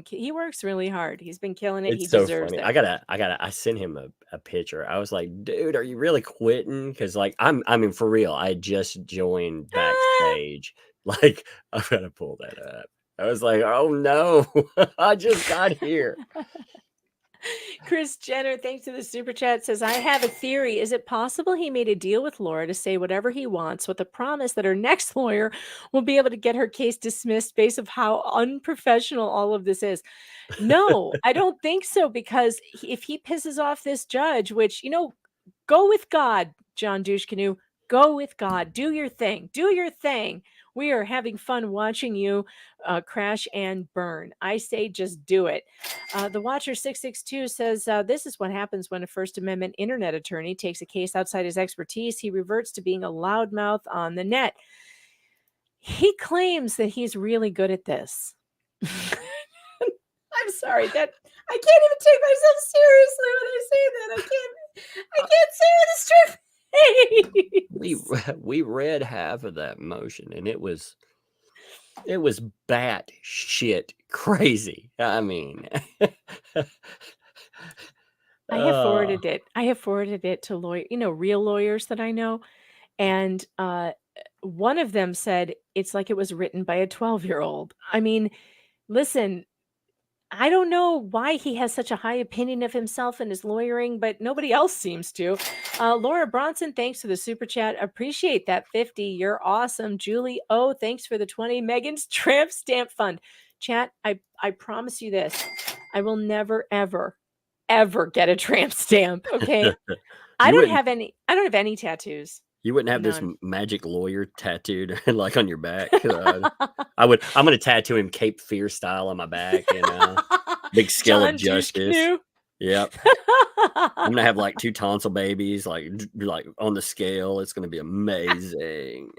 He works really hard. He's been killing it. It's He so deserves funny. it. I sent him a picture. I was like, dude, are you really quitting? Because like I mean, for real, I just joined backstage. Like, I've got to pull that up. I was like, oh no, I just got here. Chris Jenner, thanks to the super chat, says, I have a theory. Is it possible he made a deal with Laura to say whatever he wants with the promise that her next lawyer will be able to get her case dismissed based on how unprofessional all of this is? No, I don't think so, because if he pisses off this judge, which, you know, go with God, John Douchecanoe, go with God. Do your thing. Do your thing. We are having fun watching you crash and burn. I say just do it. The Watcher 662 says, this is what happens when a First Amendment internet attorney takes a case outside his expertise. He reverts to being a loudmouth on the net. He claims that he's really good at this. I'm sorry, that I can't even take myself seriously when I say that. I can't say it with a straight face. We read half of that motion, and it was bat shit crazy. I mean, I have forwarded it. I have forwarded it to real lawyers that I know, and one of them said it's like it was written by a 12-year-old. I mean, listen, I don't know why he has such a high opinion of himself and his lawyering, but nobody else seems to. Laura Bronson, thanks for the super chat. Appreciate that 50. You're awesome. Julie O, thanks for the 20. Megan's tramp stamp fund. Chat, I promise you this. I will never, ever, ever get a tramp stamp. Okay. I don't have any tattoos. You wouldn't have this None. magic lawyer tattooed like on your back. I'm gonna tattoo him Cape Fear style on my back, big scale of John Juice justice. Canoe. Yep. I'm gonna have like 2 tonsil babies, like on the scale. It's gonna be amazing.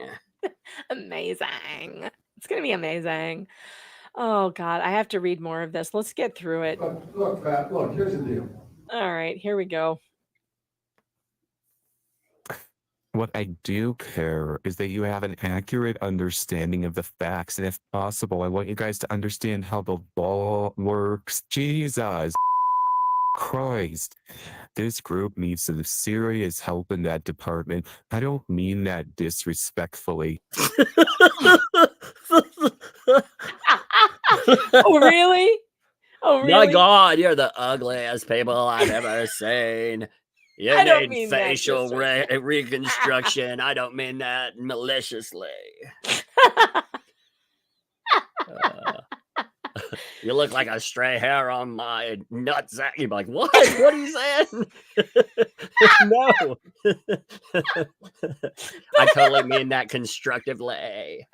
Amazing. It's gonna be amazing. Oh God, I have to read more of this. Let's get through it. Look, Pat, look, here's the deal. All right, here we go. What I do care is that you have an accurate understanding of the facts, and if possible, I want you guys to understand how the law works. Jesus Christ. This group needs some serious help in that department. I don't mean that disrespectfully. Oh, really? Oh, really? My God, you're the ugliest people I've ever seen. You I don't need mean that facial reconstruction. I don't mean that maliciously. You look like a stray hair on my nutsack. You'd be like, what? What are you saying? No. I totally mean that constructively.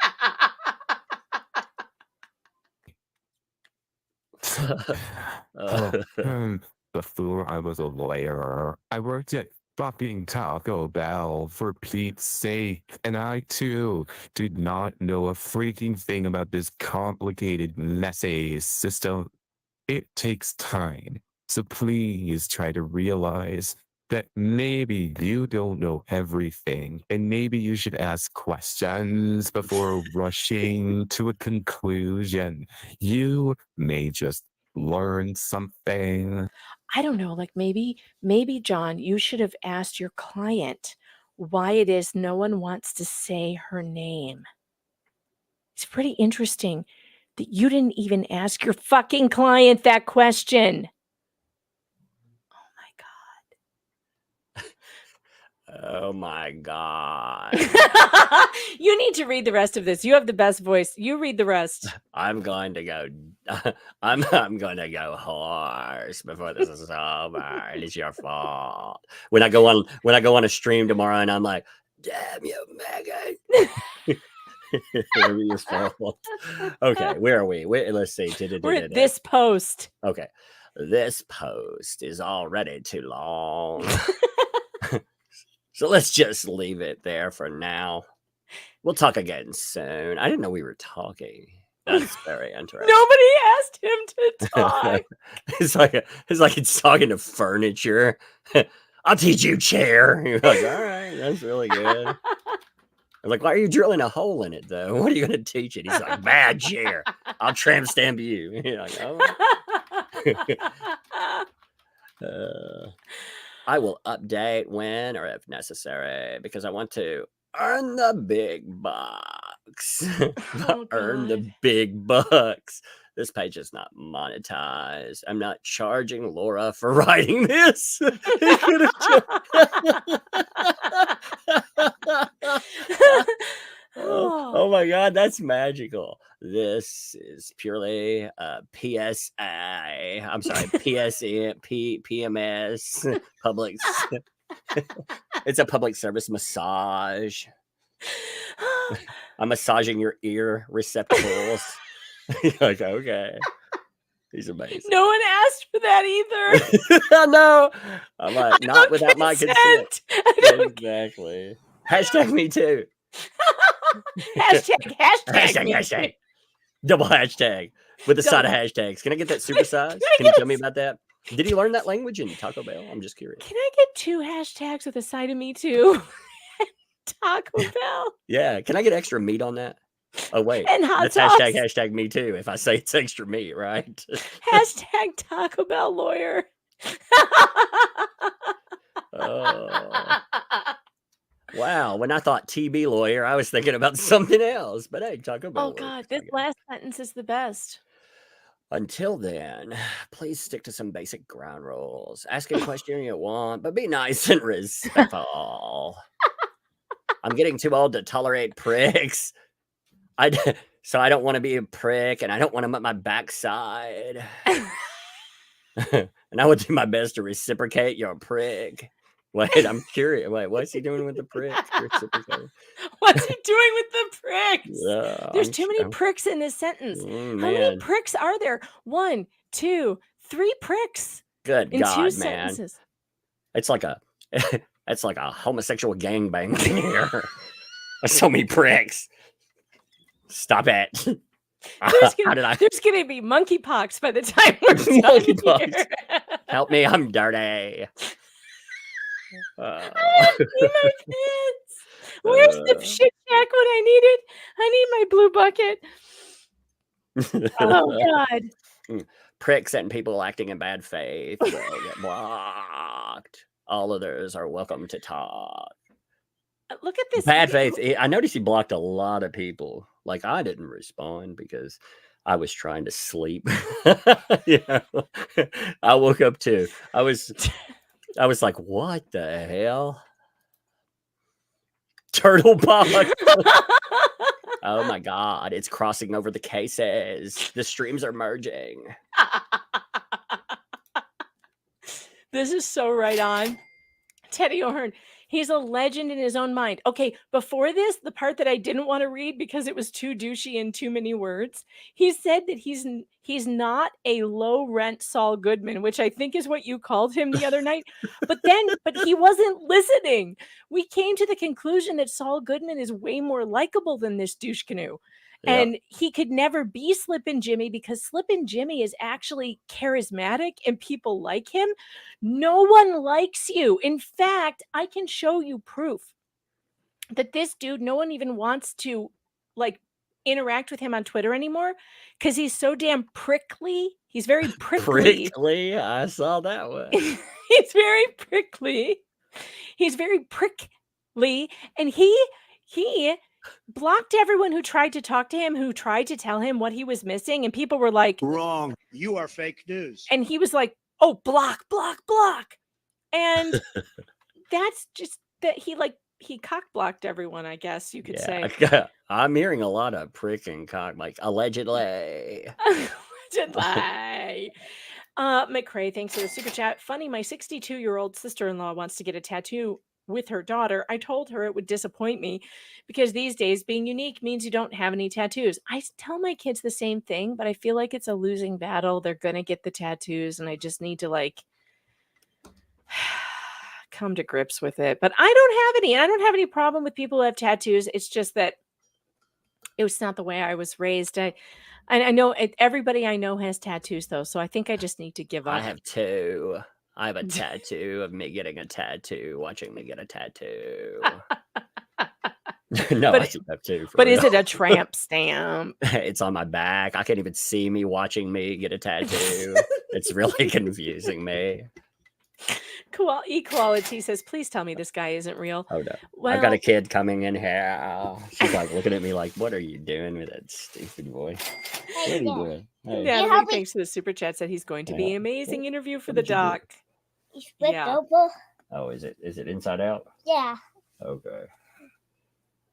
Before I was a lawyer, I worked at fucking Taco Bell, for Pete's sake, and I too did not know a freaking thing about this complicated, messy system. It takes time, so please try to realize that maybe you don't know everything, and maybe you should ask questions before rushing to a conclusion. You may just learn something. I don't know, like maybe John, you should have asked your client why it is no one wants to say her name. It's pretty interesting that you didn't even ask your fucking client that question. Oh my God. You need to read the rest of this. You have the best voice. You read the rest. I'm going to go. I'm going to go hoarse before this is over. It's your fault. When I go on a stream tomorrow, and I'm like, "Damn you, Megan!" It'll be your fault. Okay, where are we? Let's see. We're at this post. Okay, this post is already too long. So let's just leave it there for now. We'll talk again soon. I didn't know we were talking. That's very interesting. Nobody asked him to talk. It's like it's talking to furniture. I'll teach you, chair. You're like, all right, that's really good. I'm like, why are you drilling a hole in it though? What are you going to teach it? He's like, bad chair. I'll tramp stamp you. You're like, oh. I will update when or if necessary because I want to earn the big bucks. Earn the big bucks. This page is not monetized. I'm not charging Laura for writing this. Oh my God, that's magical. This is purely PSA. I'm sorry, PMS public. It's a public service massage. I'm massaging your ear receptacles. Like, okay. He's amazing. No one asked for that either. No. I'm like, not without my consent. Exactly. Hashtag me too. Hashtag. Double hashtag with a side of hashtags. Can I get that supersized? Can you tell me about that? Did you learn that language in Taco Bell? I'm just curious. Can I get 2 hashtags with a side of me too? Taco Bell. Yeah. Can I get extra meat on that? Oh, wait. And hot That's sauce. hashtag me too. If I say it's extra meat, right? Hashtag Taco Bell lawyer. Oh. Wow. When I thought TB lawyer, I was thinking about something else. But hey, Taco Bell. Oh God, this last sentence is the best. Until then, please stick to some basic ground rules. Ask a question you want, but be nice and respectful. I'm getting too old to tolerate pricks. So I don't want to be a prick, and I don't want them at my backside. And I would do my best to reciprocate your prick. Wait, I'm curious. Wait, what's he doing with the pricks? What's he doing with the pricks? Yeah, There's too many pricks in this sentence. How many man. pricks are there? 1, 2, 3 pricks Good in God, 2 man. sentences. It's like a homosexual gangbang in here. There's so many pricks. Stop it. There's gonna be monkeypox by the time we're done here. Help me, I'm dirty. I need my kids. Where's the shit shack when I need it? I need my blue bucket. Oh God. Pricks and people acting in bad faith will get blocked. All others are welcome to talk. Look at this. Bad faith. I noticed he blocked a lot of people. Like, I didn't respond because I was trying to sleep. Yeah. I woke up too. I was like, what the hell? Turtle bug. Oh my God. It's crossing over the cases. The streams are merging. This is so right on. Teddy O'Hearn. He's a legend in his own mind. Okay, before this, the part that I didn't want to read because it was too douchey and too many words, he said that he's not a low rent Saul Goodman, which I think is what you called him the other night. But he wasn't listening. We came to the conclusion that Saul Goodman is way more likable than this douche canoe. Yeah. And he could never be Slippin' Jimmy because Slippin' Jimmy is actually charismatic and people like him. No one likes you. In fact, I can show you proof that this dude, no one even wants to like interact with him on Twitter anymore because he's so damn prickly. He's very prickly. Prickly? I saw that one. He's very prickly. He's very prickly. And he blocked everyone who tried to talk to him, who tried to tell him what he was missing. And people were like, Wrong. You are fake news. and he was like, oh, block. And that's just that he cock blocked everyone, I guess you could say. I'm hearing a lot of pricking cock, like allegedly. Allegedly. McCrae, thanks for the super chat. Funny, my 62-year-old sister-in-law wants to get a tattoo with her daughter. I told her it would disappoint me because these days being unique means you don't have any tattoos. I tell my kids the same thing, but I feel like it's a losing battle. They're going to get the tattoos and I just need to like come to grips with it. But I don't have any. I don't have any problem with people who have tattoos. It's just that it was not the way I was raised. I know everybody I know has tattoos though, so I think I just need to give up. I have 2. I have a tattoo of me getting a tattoo, watching me get a tattoo. No, I do have 2. But is it a tramp stamp? It's on my back. I can't even see me watching me get a tattoo. It's really confusing me. Equality says, please tell me this guy isn't real. Oh no. Well, I've got a kid coming in here. She's like looking at me like, what are you doing with that stupid boy? What are you doing? Hey. Natalie, thanks for the super chat, said he's going to be an amazing interview for the doc. Yeah. Oh, is it inside out? Yeah. Okay.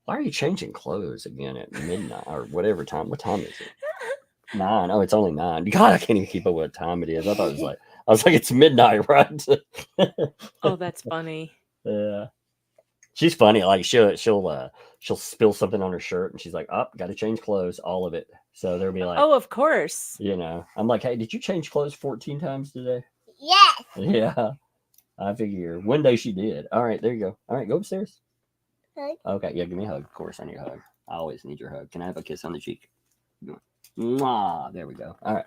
Why are you changing clothes again at midnight or whatever time? What time is it? 9. Oh, it's only 9. God, I can't even keep up with what time it is. I was like, it's midnight, right? Oh, that's funny. Yeah. She's funny. Like she'll spill something on her shirt and she's like, oh, got to change clothes, all of it. So they'll be like, oh, of course. You know, I'm like, hey, did you change clothes 14 times today? Yes. Yeah. I figure one day she did. All right, there you go. All right, go upstairs. Okay, yeah, give me a hug. Of course, I need a hug. I always need your hug. Can I have a kiss on the cheek? Mwah, there we go. All right.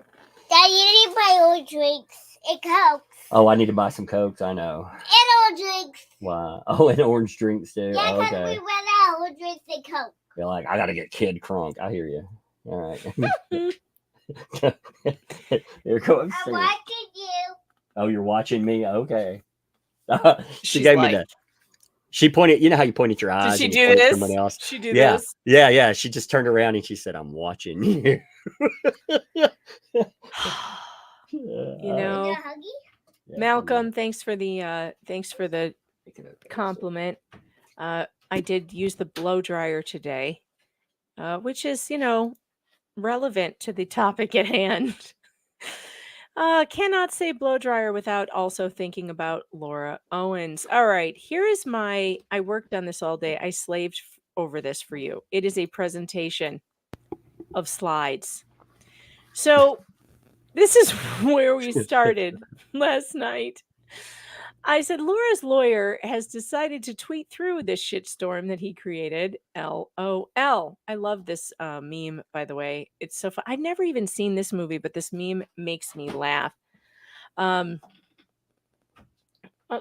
Daddy, you need my old drinks and Coke. Oh, I need to buy some Cokes. I know. And old drinks. Wow. Oh, and orange drinks too. Yeah, because okay. we ran out of old drinks and Coke. You're like, I gotta get kid crunk. I hear you. All right. Here goes. I'm watching you. Oh, you're watching me? Okay. She She's gave like, me that. She pointed, you know how you point at your eyes? Did she and do you point at this? somebody else? She do Yeah. this? Yeah. She just turned around and she said, I'm watching you. You know, Malcolm, thanks for the compliment. I did use the blow dryer today, which is, relevant to the topic at hand. Cannot say blow dryer without also thinking about Laura Owens. All right, here is my. I worked on this all day. I slaved over this for you. It is a presentation of slides. So this is where we started last night. I said Laura's lawyer has decided to tweet through this shitstorm that he created. LOL. I love this meme, by the way. It's so fun. I've never even seen this movie, but this meme makes me laugh. Oh,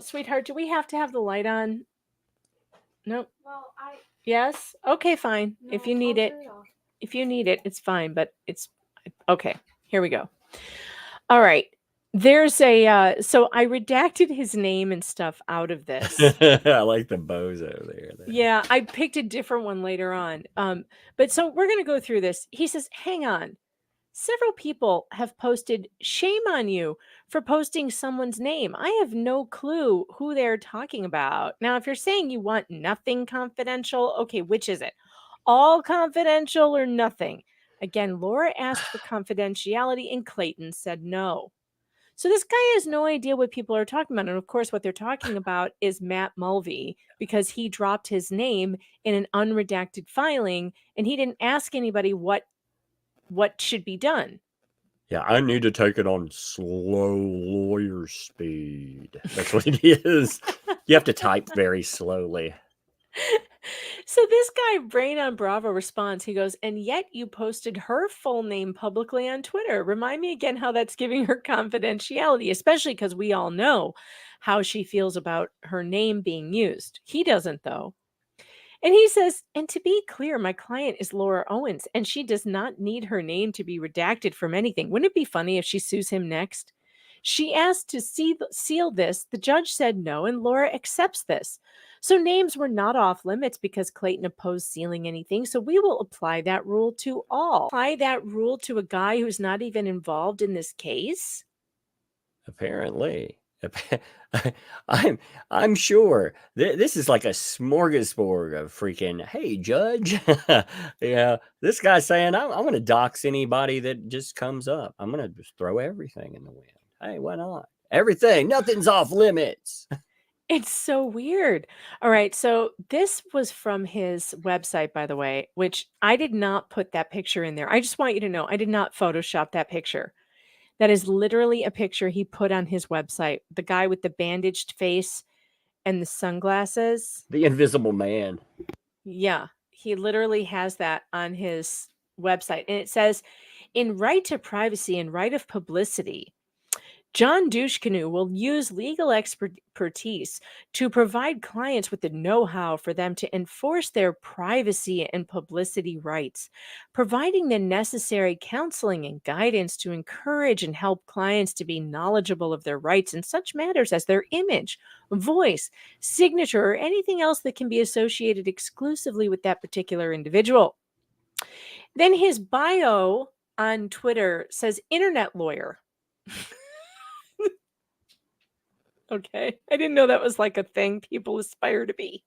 sweetheart, do we have to have the light on? Nope. Well, Yes? Okay, fine. If you need it. If you need it, it's fine, but it's okay. Here we go. All right. There's a so I redacted his name and stuff out of this. I like the bozo there. Yeah, I picked a different one later on. But so we're gonna go through this. He says, hang on. Several people have posted, shame on you for posting someone's name. I have no clue who they're talking about. Now, if you're saying you want nothing confidential, okay, which is it? All confidential or nothing? Again, Laura asked for confidentiality and Clayton said no. So this guy has no idea what people are talking about. And of course, what they're talking about is Matt Mulvey, because he dropped his name in an unredacted filing and he didn't ask anybody what should be done. Yeah, I need to take it on slow lawyer speed. That's what it is. You have to type very slowly. So this guy, Brain on Bravo, responds. He goes, and yet you posted her full name publicly on Twitter. Remind me again how that's giving her confidentiality, especially because we all know how she feels about her name being used. He doesn't, though. And he says, and to be clear, my client is Laura Owens, and she does not need her name to be redacted from anything. Wouldn't it be funny if she sues him next? She asked to seal this. The judge said no, and Laura accepts this. So names were not off limits because Clayton opposed sealing anything. So we will apply that rule to all. Apply that rule to a guy who's not even involved in this case? Apparently. I'm sure this is like a smorgasbord of freaking, hey, judge. Yeah, this guy's saying, I'm going to dox anybody that just comes up. I'm going to just throw everything in the wind. Hey, why not? Everything. Nothing's off limits. It's so weird. All right. So this was from his website, by the way, which I did not put that picture in there. I just want you to know I did not Photoshop that picture. That is literally a picture he put on his website. The guy with the bandaged face and the sunglasses. The Invisible Man. Yeah. He literally has that on his website. And it says, in right to privacy and right of publicity, John Douchecanoe will use legal expertise to provide clients with the know-how for them to enforce their privacy and publicity rights, providing the necessary counseling and guidance to encourage and help clients to be knowledgeable of their rights in such matters as their image, voice, signature, or anything else that can be associated exclusively with that particular individual. Then his bio on Twitter says internet lawyer. Okay. I didn't know that was like a thing people aspire to be.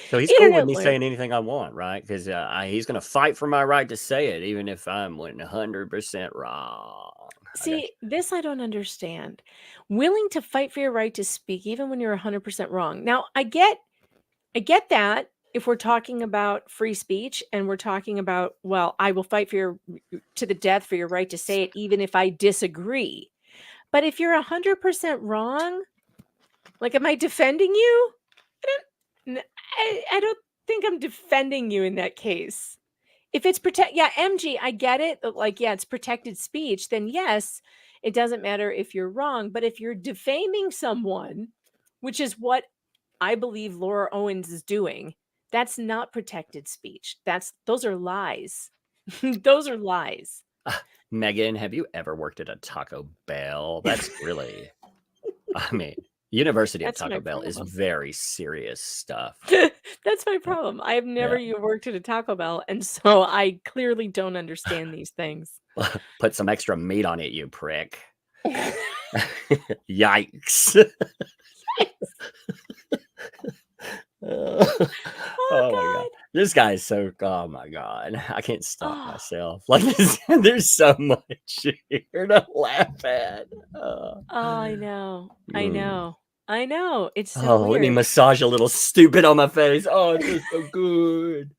So he's cool with me saying anything I want, right? Because he's going to fight for my right to say it, even if I'm 100% wrong. See, this I don't understand. Willing to fight for your right to speak, even when you're 100% wrong. Now, I get that if we're talking about free speech and we're talking about, well, I will fight for to the death for your right to say it, even if I disagree. But if you're 100% wrong, like, am I defending you? I don't think I'm defending you in that case. If it's MG, I get it. Like, yeah, it's protected speech. Then yes, it doesn't matter if you're wrong. But if you're defaming someone, which is what I believe Laura Owens is doing, that's not protected speech. Those are lies. Those are lies. Megan, have you ever worked at a Taco Bell? That's really, I mean, University of Taco Bell is very serious stuff. That's my problem. I have never worked at a Taco Bell, and so I clearly don't understand these things. Put some extra meat on it, you prick. Yikes. Oh my god. This guy is so oh my god. I can't stop myself. Like there's so much here to laugh at. Oh, I know. I Mm. know. I know. It's so Oh, let me weird. massage a little stupid on my face. Oh, it feels so good.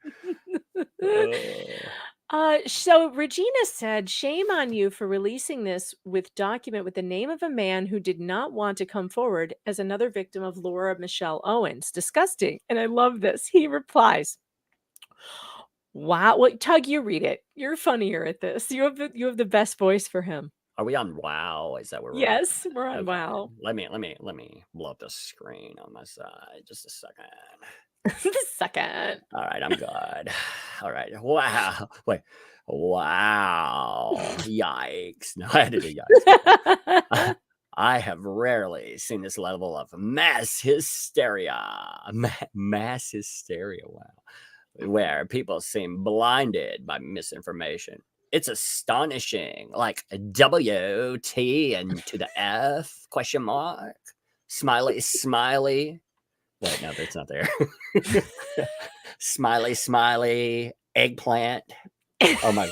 So Regina said, shame on you for releasing this with document with the name of a man who did not want to come forward as another victim of Laura Michelle Owens. Disgusting. And I love this. He replies, wow. Well, Tug, you read it. You're funnier at this. You have the best voice for him. Are we on WoW? Is that where we're Yes, we're on Okay. WoW. Let me blow up the screen on my side. Just a second. Second. All right, I'm good. All right. Wow. Wait. Wow. Yikes. No, I had to do yikes. I have rarely seen this level of mass hysteria. Mass hysteria. Wow. Where people seem blinded by misinformation. It's astonishing. Like W, T, and to the F, question mark. Smiley, smiley. Wait, no, that's not there. Smiley, smiley, eggplant. Oh my.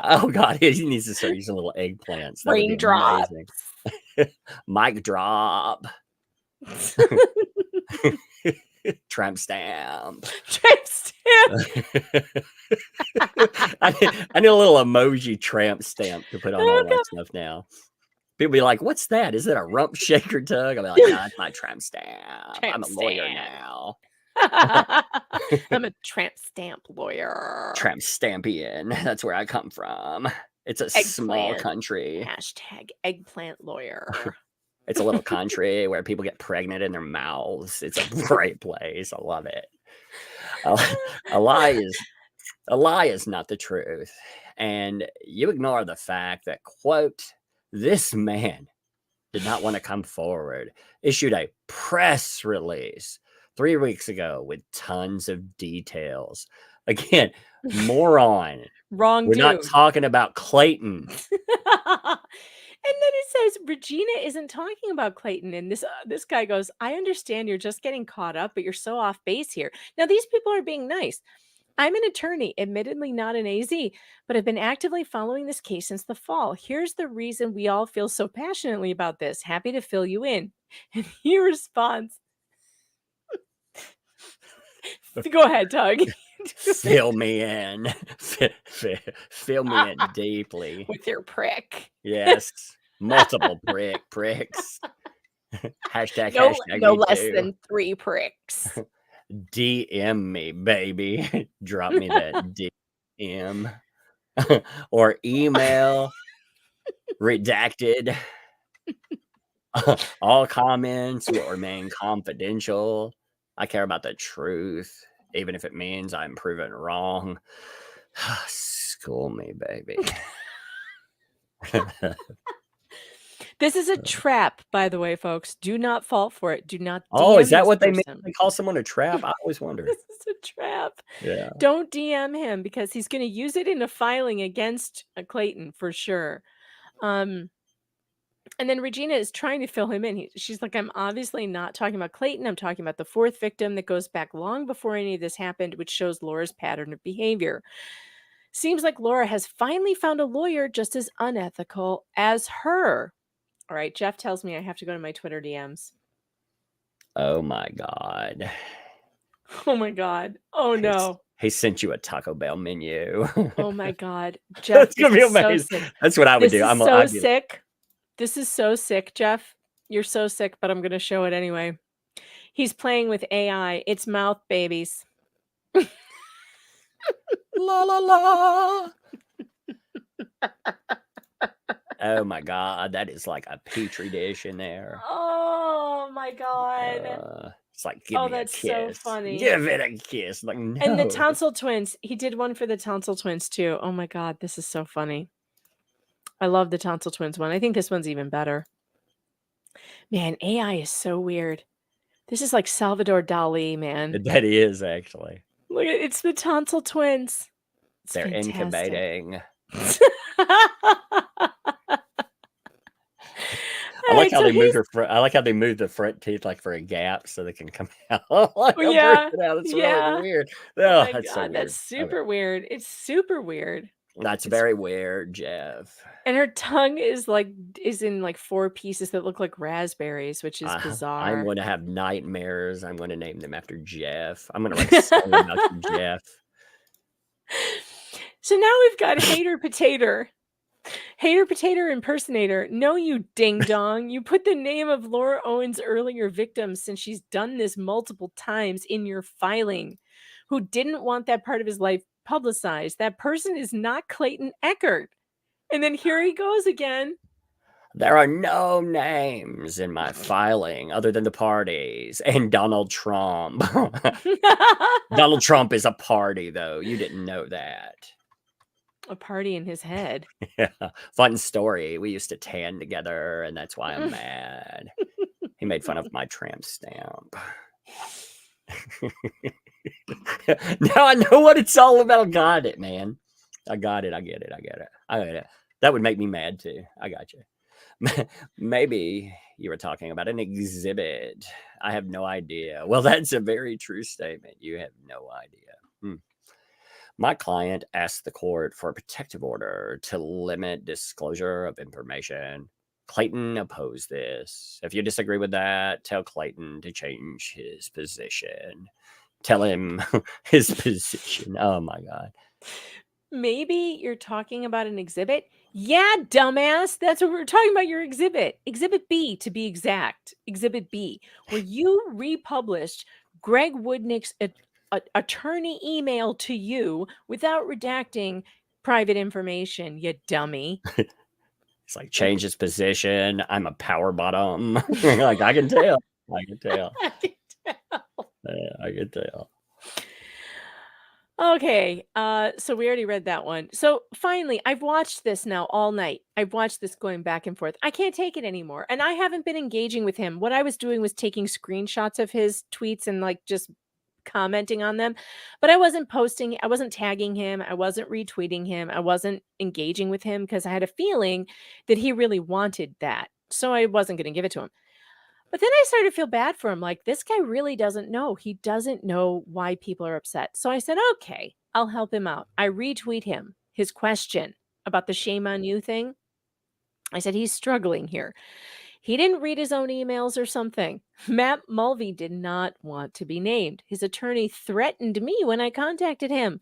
Oh God, he needs to start using little eggplants. That would be Raindrops. amazing. Mic drop. Tramp stamp. Tramp stamp. I need a little emoji tramp stamp to put on all that stuff now. People be like, "What's that? Is it a rump shaker tug?" I'll be like, "No, it's my tramp stamp. I'm a lawyer now. I'm a tramp stamp lawyer. Tramp stampian. That's where I come from. It's a small Eggplant. country. Hashtag eggplant lawyer. It's a little country where people get pregnant in their mouths. It's a great place. I love it. A lie is not the truth, and you ignore the fact that quote this man did not want to come forward. Issued a press release 3 weeks ago with tons of details. Again, moron. Wrong We're dude. not talking about Clayton. And then it says Regina isn't talking about Clayton, and this guy goes, "I understand you're just getting caught up, but you're so off base here." Now these people are being nice. I'm an attorney, admittedly not an AZ, but I've been actively following this case since the fall. Here's the reason we all feel so passionately about this. Happy to fill you in. And he responds, go ahead, Tug. Fill me in. Fill me in deeply. With your prick. Yes. Multiple pricks. Hashtag, No, hashtag no me less too. than 3 pricks. DM me, baby. Drop me that DM. Or email. Redacted. All comments will remain confidential. I care about the truth, even if it means I'm proven wrong. School me, baby. This is a trap, by the way, folks. Do not fall for it. Do not DM Oh, is that this what they mean? person. They call someone a trap? I always wonder. This is a trap. Yeah. Don't DM him because he's going to use it in a filing against Clayton for sure. And then Regina is trying to fill him in. She's like, I'm obviously not talking about Clayton. I'm talking about the 4th victim that goes back long before any of this happened, which shows Laura's pattern of behavior. Seems like Laura has finally found a lawyer just as unethical as her. All right, Jeff tells me I have to go to my Twitter DMs. Oh my God. Oh my God. Oh no. He sent you a Taco Bell menu. Oh my God. Jeff, That's gonna be this is so amazing. sick. That's what I would This do. is I'd so be- sick. This is so sick, Jeff. You're so sick, but I'm going to show it anyway. He's playing with AI. It's mouth babies. La la la. Oh my God, that is like a petri dish in there. Oh my God. It's like, give me a that's kiss. so funny. Give it a kiss. Like, no. And the tonsil twins. He did one for the tonsil twins too. Oh my God, this is so funny. I love the tonsil twins one. I think this one's even better. Man, AI is so weird. This is like Salvador Dali, man. That is actually. Look at it's the tonsil twins. It's They're fantastic. incubating. like right, how so they move he's their front. I like how they move the front teeth like for a gap so they can come out. Like oh, a yeah, person out. It's really yeah. weird. Oh Oh, my that's so god, that's weird. Okay, super weird. It's super weird. that's It's very weird, Jeff. and her tongue is in like 4 pieces that look like raspberries, which is I'm bizarre. going to have nightmares. I'm going to name them after Jeff. I'm going to write a song about you, Jeff. So now we've got Hater Potato. Hater Potato impersonator. No, you ding dong. You put the name of Laura Owens' earlier victim, since she's done this multiple times, in your filing, who didn't want that part of his life publicized. That person is not Clayton Eckert. And then here he goes again. There are no names in my filing other than the parties and Donald Trump. Donald Trump is a party, though. You didn't know that. A party in his head. Yeah. Fun story. We used to tan together, and that's why I'm mad. He made fun of my tramp stamp. Now I know what it's all about. Got it, man. I got it. I get it. I get it. I get it. That would make me mad, too. I got you. Maybe you were talking about an exhibit. I have no idea. Well, that's a very true statement. You have no idea. My client asked the court for a protective order to limit disclosure of information. Clayton opposed this. If you disagree with that, tell Clayton to change his position. Tell him his position. Oh, my God. Maybe you're talking about an exhibit. Yeah, dumbass. That's what we're talking about, your exhibit. Exhibit B, to be exact. Exhibit B, where you republished Greg Woodnick's attorney email to you without redacting private information, you dummy. It's like, change his position. I'm a power bottom. Like, I can tell. I can tell. I can tell. Yeah, I can tell. Okay, so we already read that one. So finally, I've watched this now all night. I've watched this going back and forth. I can't take it anymore. And I haven't been engaging with him. What I was doing was taking screenshots of his tweets and like just commenting on them. But I wasn't posting, I wasn't tagging him, I wasn't retweeting him, I wasn't engaging with him because I had a feeling that he really wanted that. So I wasn't going to give it to him. But then I started to feel bad for him. Like, this guy really doesn't know. He doesn't know why people are upset. So I said, okay, I'll help him out. I retweet him his question about the shame on you thing. I said, he's struggling here. He didn't read his own emails or something. Matt Mulvey did not want to be named. His attorney threatened me when I contacted him.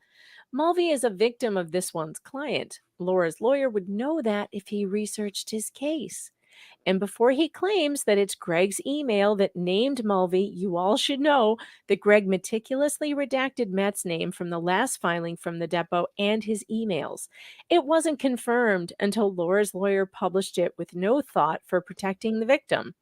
Mulvey is a victim of this one's client. Laura's lawyer would know that if he researched his case. And before he claims that it's Greg's email that named Mulvey, you all should know that Greg meticulously redacted Matt's name from the last filing from the depot and his emails. It wasn't confirmed until Laura's lawyer published it with no thought for protecting the victim.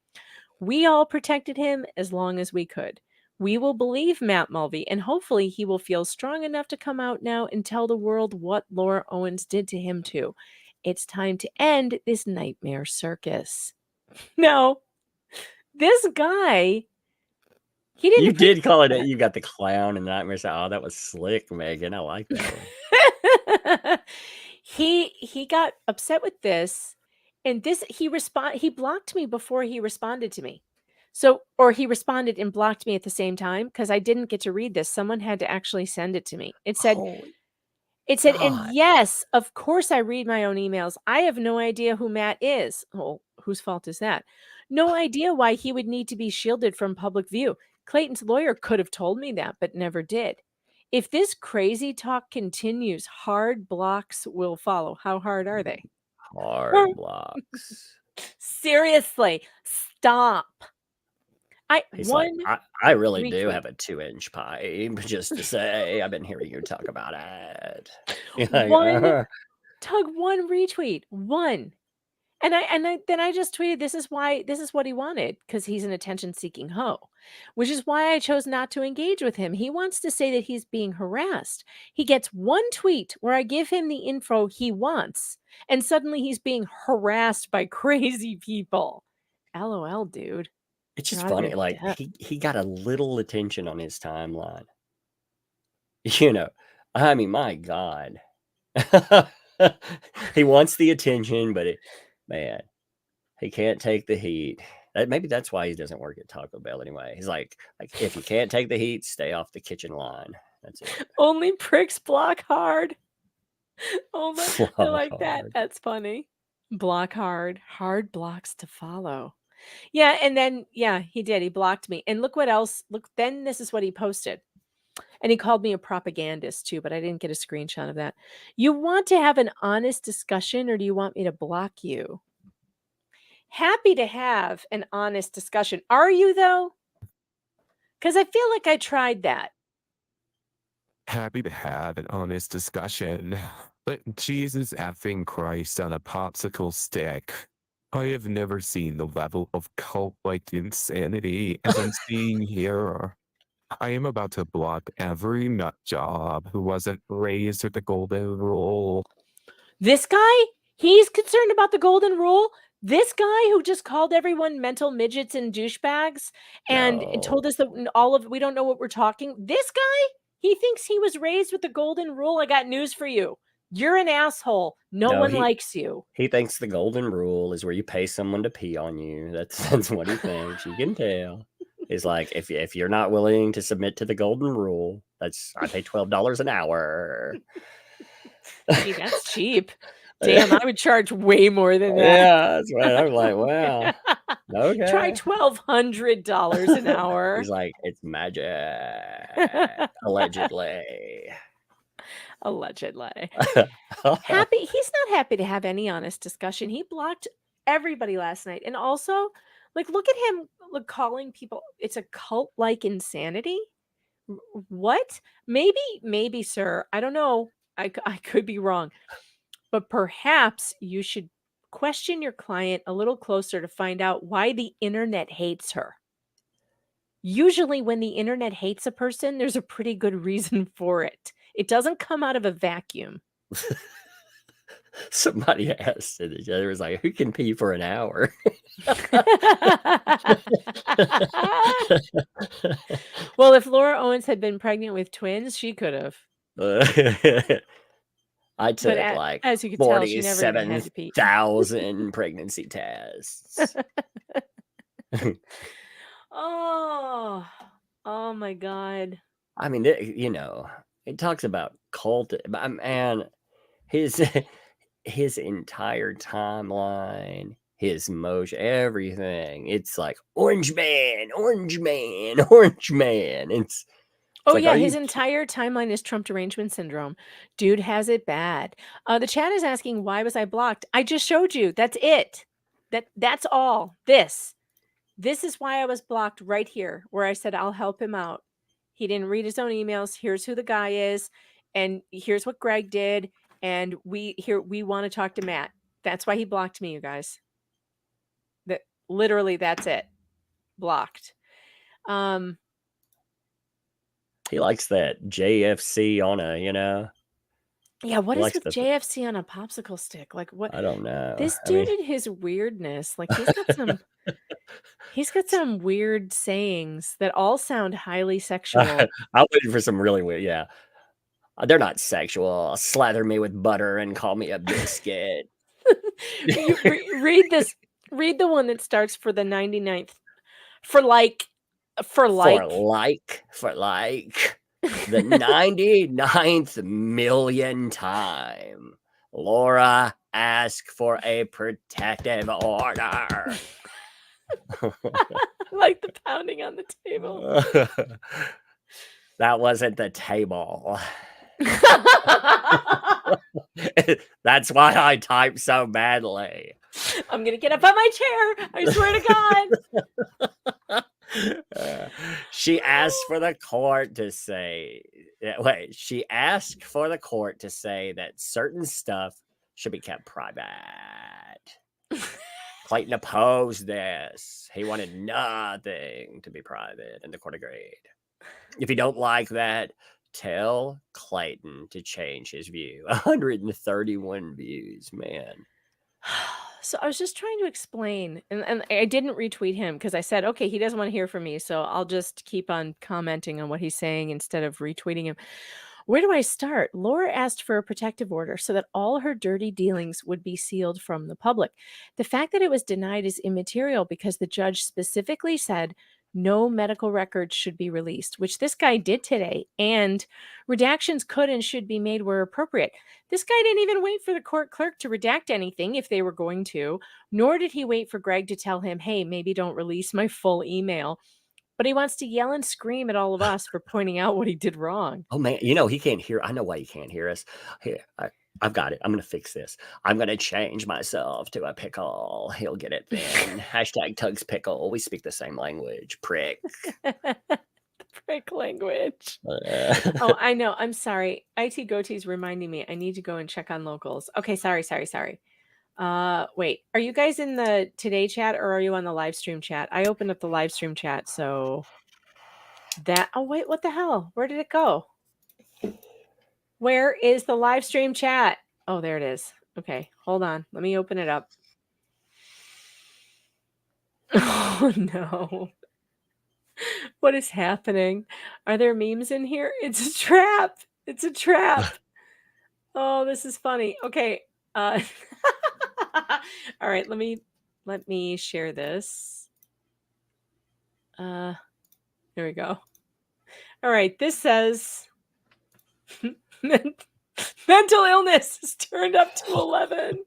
We all protected him as long as we could. We will believe Matt Mulvey, and hopefully he will feel strong enough to come out now and tell the world what Laura Owens did to him too. It's time to end this nightmare circus. No, this guy, he didn't. You did call it. You got the clown and the nightmare. Oh, that was slick, Megan. I like that one. He got upset with this, and this he blocked me before he responded to me. So, or he responded and blocked me at the same time because I didn't get to read this. Someone had to actually send it to me. It said. And yes, of course I read my own emails. I have no idea who Matt is. Well, whose fault is that? No idea why he would need to be shielded from public view. Clayton's lawyer could have told me that, but never did. If this crazy talk continues, hard blocks will follow. How hard are they? Hard blocks. Seriously, stop. He's like, I really do have a 2-inch pipe, just to say. I've been hearing you talk about it. Tug, one retweet, one. And then I just tweeted, this is what he wanted, because he's an attention-seeking hoe, which is why I chose not to engage with him. He wants to say that he's being harassed. He gets one tweet where I give him the info he wants, and suddenly he's being harassed by crazy people. LOL, dude. It's just funny. Like, he got a little attention on his timeline. You know, I mean, my God. He wants the attention, but man, He can't take the heat. Maybe that's why he doesn't work at Taco Bell anyway. He's like if you can't take the heat, stay off the kitchen line. That's it. Only pricks block hard. Oh my, I Block like that. hard. That's funny. Block hard. Hard blocks to follow. Yeah, and then he did. He blocked me. And look what else. Look, then this is what he posted. And he called me a propagandist too, but I didn't get a screenshot of that. You want to have an honest discussion, or do you want me to block you? Happy to have an honest discussion. Are you though? Because I feel like I tried that. Happy to have an honest discussion. But Jesus effing Christ on a popsicle stick. I have never seen the level of cult-like insanity as I'm seeing here. I am about to block every nut job who wasn't raised with the golden rule. This guy, he's concerned about the golden rule. This guy who just called everyone mental midgets and douchebags and told us that we don't know what we're talking. This guy, he thinks he was raised with the golden rule. I got news for you. You're an asshole. No one likes you. He thinks the golden rule is where you pay someone to pee on you. That's what he thinks. You can tell. He's like, if you're not willing to submit to the golden rule, I pay $12 an hour. Gee, that's cheap. Damn, I would charge way more than that. Yeah, that's right. I'm like, wow. Okay. Try $1,200 an hour. He's like, it's magic. Allegedly. Allegedly. Happy. He's not happy to have any honest discussion. He blocked everybody last night. And also, like, look at him calling people. It's a cult-like insanity. What? Maybe, sir. I don't know. I could be wrong. But perhaps you should question your client a little closer to find out why the internet hates her. Usually when the internet hates a person, there's a pretty good reason for it. It doesn't come out of a vacuum. Somebody asked it. It was like, who can pee for an hour? Well, if Laura Owens had been pregnant with twins, she could have. I took like as you could tell, she never even had to pee. 47,000 pregnancy tests. Oh my God. I mean, it talks about cult, man. His entire timeline, his motion, everything. It's like Orange Man. It's like, yeah, his entire timeline is Trump derangement syndrome. Dude has it bad. The chat is asking, why was I blocked? I just showed you. That's it. That's all. This is why I was blocked right here, where I said I'll help him out. He didn't read his own emails. Here's who the guy is, and here's what Greg did, and we want to talk to Matt. That's why he blocked me, you guys. Literally, that's it. Blocked. He likes that JFC on a, Yeah, what is with JFC on a popsicle stick? Like, what? I don't know. This dude and his weirdness. Like, he's got some weird sayings that all sound highly sexual. I'm waiting for some really weird. Yeah, they're not sexual. Slather me with butter and call me a biscuit. Read this. Read the one that starts for the 99th. For like the 99th million time. Laura, ask for a protective order. Like the pounding on the table. That wasn't the table. That's why I type so badly. I'm gonna get up on my chair. I swear to God. She asked for the court to say. She asked for the court to say that certain stuff should be kept private. Clayton opposed this. He wanted nothing to be private, and the court agreed. If you don't like that, tell Clayton to change his view. 131 views, man. So I was just trying to explain, and I didn't retweet him because I said, okay, he doesn't want to hear from me, so I'll just keep on commenting on what he's saying instead of retweeting him. Where do I start? Laura asked for a protective order so that all her dirty dealings would be sealed from the public. The fact that it was denied is immaterial because the judge specifically said no medical records should be released, which this guy did today, and redactions could and should be made where appropriate. This guy didn't even wait for the court clerk to redact anything if they were going to, nor did he wait for Greg to tell him, hey, maybe don't release my full email. But he wants to yell and scream at all of us for pointing out what he did wrong. Oh man, you know he can't hear. I know why he can't hear us. Here, I've got it. I'm gonna fix this. I'm gonna change myself to a pickle. He'll get it then. Hashtag Tugs Pickle. We speak the same language. Prick. Prick language. Oh, I know. I'm sorry. IT Goatee's reminding me. I need to go and check on locals. Okay, sorry. Wait, are you guys in the Today chat or are you on the live stream chat? I opened up the live stream chat, so that. Oh wait, what the hell? Where did it go? Where is the live stream chat? Oh, there it is. Okay, hold on. Let me open it up. Oh no. What is happening? Are there memes in here? It's a trap. It's a trap. Oh, this is funny. Okay. All right, let me share this. There we go. All right, this says mental illness is turned up to 11.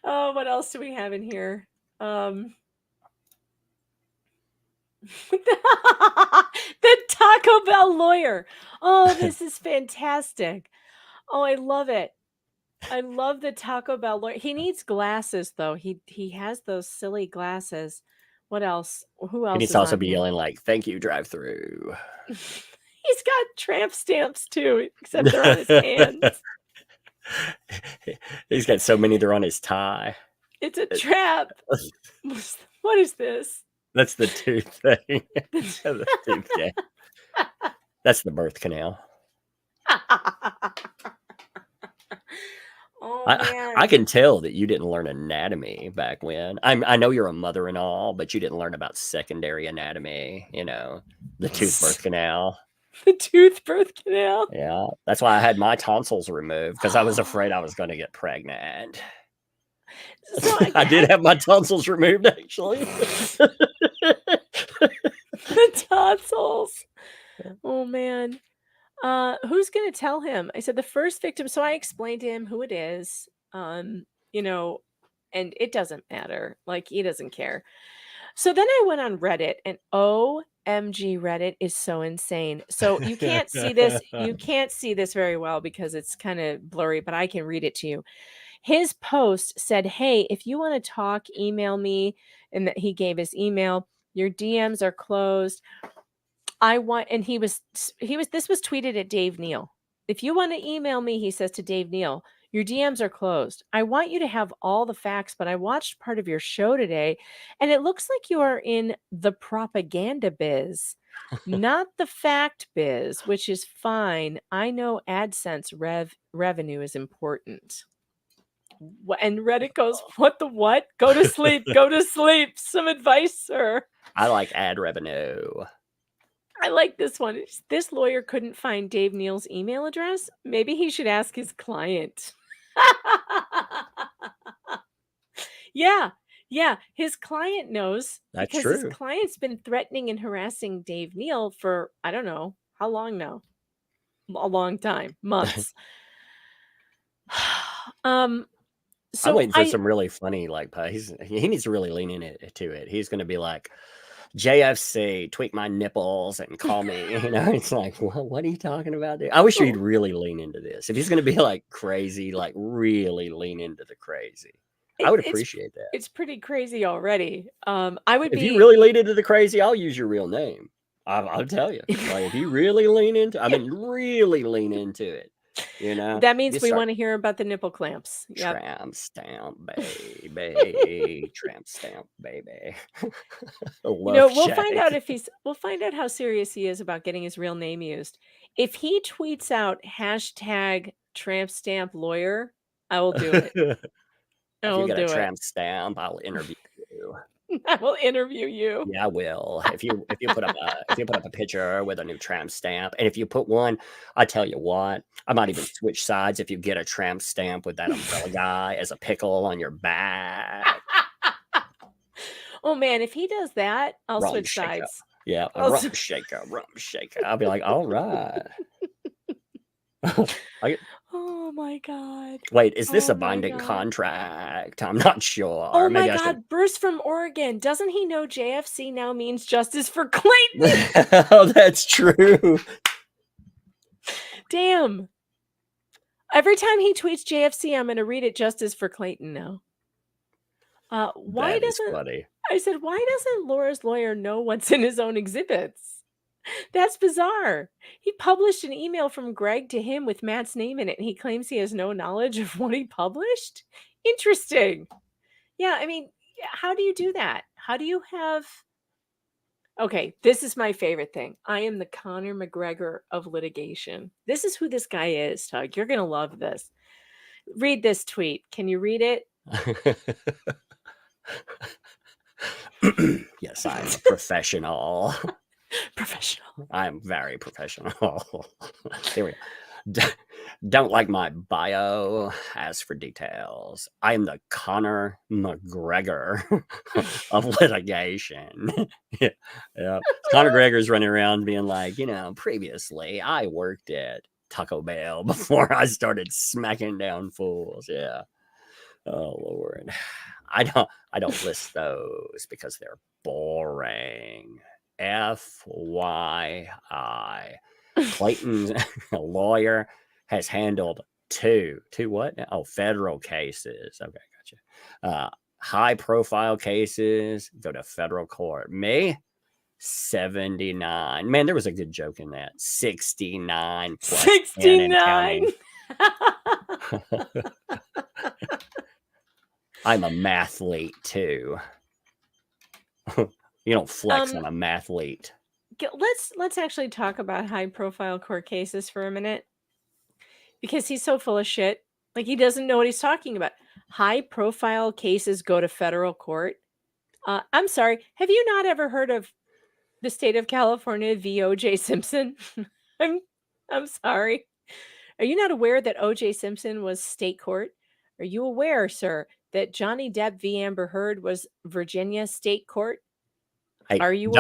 Oh, what else do we have in here? The Taco Bell lawyer. Oh, this is fantastic. Oh, I love it. I love the Taco Bell lawyer. He needs glasses though. He has those silly glasses. What else? Who else? He needs to also be yelling like, "Thank you, drive-through." He's got tramp stamps too, except they're on his hands. He's got so many they're on his tie. It's a trap. What is this? That's the tooth thing. The tooth thing. That's the birth canal. Oh, man. I can tell that you didn't learn anatomy back when. I know you're a mother and all, but you didn't learn about secondary anatomy, you know, the tooth birth canal. The tooth birth canal. Yeah. That's why I had my tonsils removed because I was afraid I was going to get pregnant. So I did have my tonsils removed, actually. The tonsils. Oh, man. Who's going to tell him? I said the first victim. So I explained to him who it is, you know, and it doesn't matter. Like, he doesn't care. So then I went on Reddit, and OMG, Reddit is so insane. So you can't see this. You can't see this very well because it's kind of blurry, but I can read it to you. His post said, hey, if you want to talk, email me. And that he gave his email. Your DMs are closed. I want, and this was tweeted at Dave Neal. If you want to email me, he says to Dave Neal, your DMs are closed. I want you to have all the facts, but I watched part of your show today and it looks like you are in the propaganda biz, not the fact biz, which is fine. I know AdSense revenue is important. And Reddit goes, what the what? Go to sleep. Go to sleep. Some advice, sir. I like ad revenue. I like this one. This lawyer couldn't find Dave Neal's email address. Maybe he should ask his client. Yeah. His client knows. That's because true. His client's been threatening and harassing Dave Neal for, I don't know, how long now? A long time. Months. So I'm waiting for some really funny, like, he needs to really lean into it. He's going to be like, JFC, tweak my nipples and call me. You know, it's like, what are you talking about, dude? I wish he'd really lean into this. If he's going to be like crazy, like really lean into the crazy. I would appreciate that. It's pretty crazy already. I would if you really lean into the crazy, I'll use your real name. I'll tell you. Like, if you really lean into, really lean into it. You know, that means we want to hear about the nipple clamps. Yep. Tramp stamp, baby. Tramp stamp, baby. We'll find out we'll find out how serious he is about getting his real name used. If he tweets out hashtag tramp stamp lawyer, I will do it. If you get a tramp stamp, I'll interview you. I will interview you. Yeah, I will. If you put up a picture with a new tramp stamp, and if you put one, I tell you what, I might even switch sides if you get a tramp stamp with that umbrella guy as a pickle on your back. Oh man, if he does that, I'll Rum switch shaker. sides. Yeah, a I'll rum shaker. I'll be like, all right. Oh my god. Wait, is this Oh a my binding God. contract? I'm not sure. Oh my Maybe I god, Bruce from Oregon. Doesn't he know JFC now means justice for Clayton? should. Oh, that's true. Damn. Every time he tweets JFC, I'm going to read it justice for Clayton now. Why That is doesn't funny. I said, why doesn't Laura's lawyer know what's in his own exhibits? That's bizarre. He published an email from Greg to him with Matt's name in it, and he claims he has no knowledge of what he published. Interesting. Yeah, I mean, how do you do that? How do you have... Okay, this is my favorite thing. I am the Conor McGregor of litigation. This is who this guy is, Tug. You're going to love this. Read this tweet. Can you read it? Yes, I'm a professional. Professional. I'm very professional. Here we go. Don't like my bio. As for details, I am the Conor McGregor of litigation. Yeah. Conor McGregor's running around being like, previously I worked at Taco Bell before I started smacking down fools. Yeah. Oh Lord. I don't list those because they're boring. FYI. Clayton's lawyer has handled two what? Oh, federal cases. Okay, gotcha. High profile cases go to federal court. Me, 79. Man, there was a good joke in that. 69 plus 69. I'm a mathlete too. You don't flex on a mathlete. Let's actually talk about high profile court cases for a minute, because he's so full of shit. Like, he doesn't know what he's talking about. High profile cases go to federal court. I'm sorry. Have you not ever heard of the state of California v. O.J. Simpson? I'm sorry. Are you not aware that O.J. Simpson was state court? Are you aware, sir, that Johnny Depp v. Amber Heard was Virginia state court? Hey, Are you?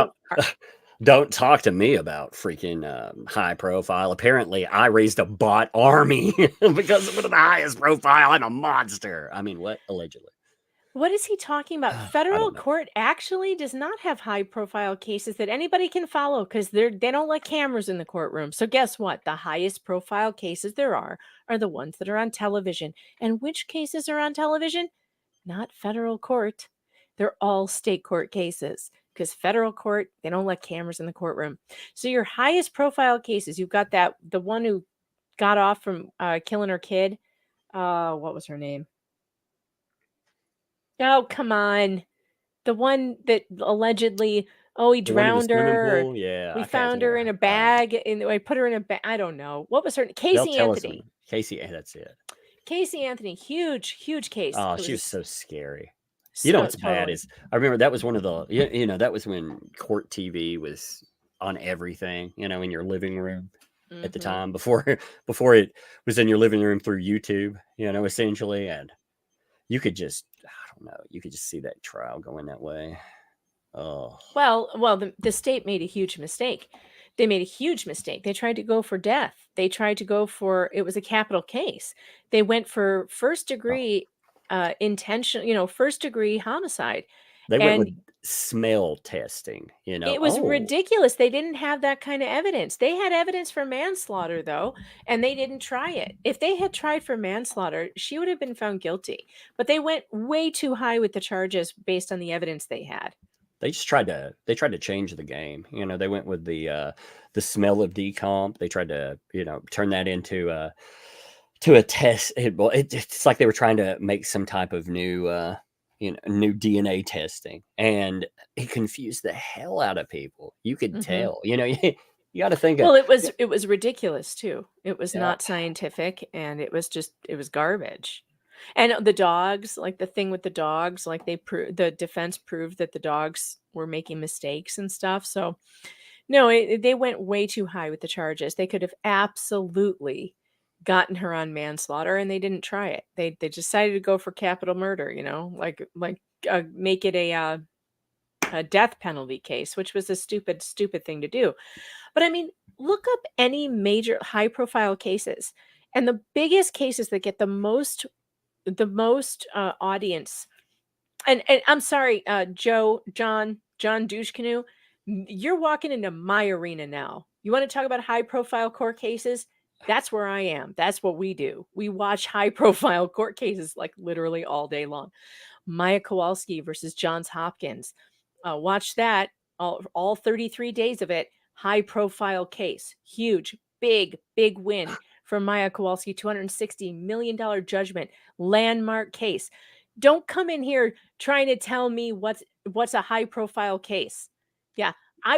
Don't talk to me about freaking high profile. Apparently, I raised a bot army because of the highest profile. I'm a monster. I mean, what? Allegedly. What is he talking about? Federal court actually does not have high profile cases that anybody can follow because they don't let cameras in the courtroom. So guess what? The highest profile cases there are the ones that are on television. And which cases are on television? Not federal court. They're all state court cases, because federal court, they don't let cameras in the courtroom. So your highest profile cases, you've got the one who got off from killing her kid. What was her name? Oh, come on. The one that allegedly, he drowned her. Yeah. We found her in a bag, and I put her in a bag. I don't know. What was her name? Casey Anthony. Casey, that's it. Casey Anthony, huge case. Oh, she was so scary. You know what's bad is, I remember that was one of the, that was when court TV was on everything, in your living room at the time, before it was in your living room through YouTube, essentially. And you could just, you could just see that trial going that way. Oh. Well, the state made a huge mistake. They made a huge mistake. They tried to go for death. They tried to go for, it was a capital case. They went for first degree first degree homicide. They went with smell testing, It was ridiculous. They didn't have that kind of evidence. They had evidence for manslaughter, though, and they didn't try it. If they had tried for manslaughter, she would have been found guilty. But they went way too high with the charges based on the evidence they had. They just tried to change the game. They went with the smell of decomp. They tried to, turn that into a test. It's like they were trying to make some type of new DNA testing, and it confused the hell out of people. You could tell, you got to think. Well, it was ridiculous too. It was not scientific, and it was garbage. And the dogs, like the thing with the dogs, like the defense proved that the dogs were making mistakes and stuff. So no, they went way too high with the charges. They could have absolutely gotten her on manslaughter, and they didn't try it. They decided to go for capital murder, make it a death penalty case, which was a stupid thing to do. But I mean, look up any major high profile cases, and the biggest cases that get the most audience. And I'm sorry, John Douche Canoe, you're walking into my arena now. You want to talk about high profile court cases? That's where I am. That's what we do. We watch high profile court cases like literally all day long. Maya Kowalski versus Johns Hopkins. Watch that. All 33 days of it. High profile case. Huge, big win for Maya Kowalski. $260 million judgment. Landmark case. Don't come in here trying to tell me what's a high profile case. Yeah,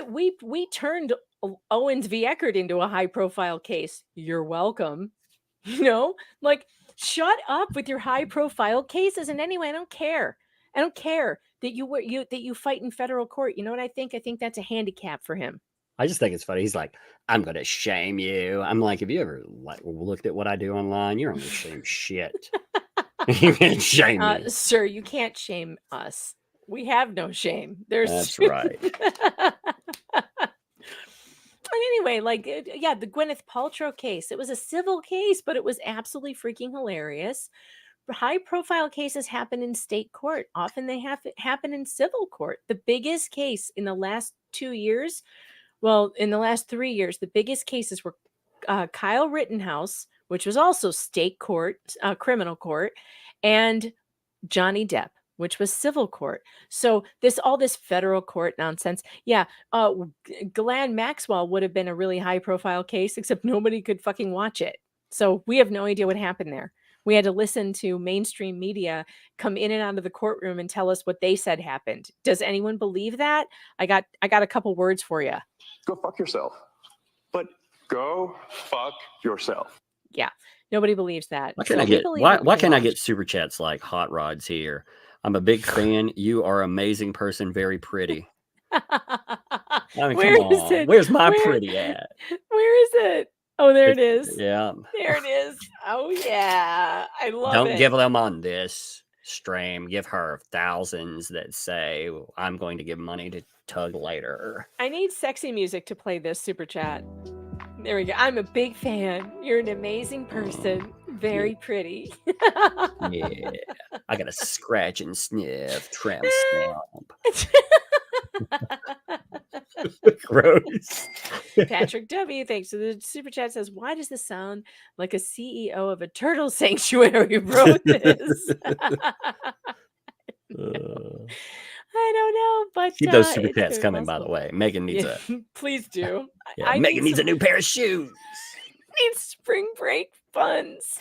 we turned Owens v. Eckert into a high profile case. You're welcome. Like, shut up with your high profile cases. And anyway, I don't care that you fight in federal court. You know what I think? I think that's a handicap for him. I just think it's funny. He's like, I'm going to shame you. I'm like, have you ever looked at what I do online? You're on the same shit. You can't shame me. Sir, you can't shame us. We have no shame. That's right. Anyway, the Gwyneth Paltrow case. It was a civil case, but it was absolutely freaking hilarious. High-profile cases happen in state court. Often they happen in civil court. The biggest case in the last 2 years, in the last 3 years, the biggest cases were Kyle Rittenhouse, which was also state court, criminal court, and Johnny Depp, which was civil court. So all this federal court nonsense. Yeah, Ghislaine Maxwell would have been a really high profile case, except nobody could fucking watch it. So we have no idea what happened there. We had to listen to mainstream media come in and out of the courtroom and tell us what they said happened. Does anyone believe that? I got a couple words for you. Go fuck yourself. But go fuck yourself. Yeah, nobody believes that. Why can't I get super chats like Hot Rod's here? I'm a big fan. You are an amazing person. Very pretty. I mean, Where come is on. it? Where's my pretty at? Where is it? Oh, there it is. Yeah. There it is. Oh, yeah. I love it. Don't give them on this stream. Give her thousands that say, I'm going to give money to Tug later. I need sexy music to play this super chat. There we go. I'm a big fan. You're an amazing person. Very pretty. Yeah. I got a scratch and sniff, tramp stomp. Gross. Patrick W, thanks for the super chat, says, why does this sound like a CEO of a turtle sanctuary wrote this? I don't know, but keep those super it's chats very coming, possible. by the way. Megan needs a please do. yeah, I Megan needs a new pair of shoes. Needs spring break funds.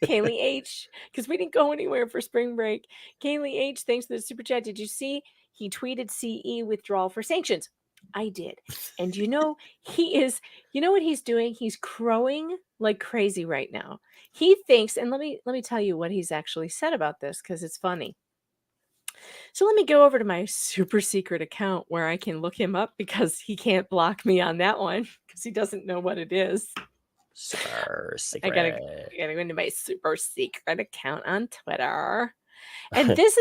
Kaylee H, because we didn't go anywhere for spring break. Kaylee H, thanks for the super chat. Did you see he tweeted CE withdrawal for sanctions? I did. And you know what he's doing? He's crowing like crazy right now. He thinks, and let me tell you what he's actually said about this, because it's funny. So let me go over to my super secret account where I can look him up, because he can't block me on that one because he doesn't know what it is. Super secret. I gotta go into my super secret account on Twitter. And this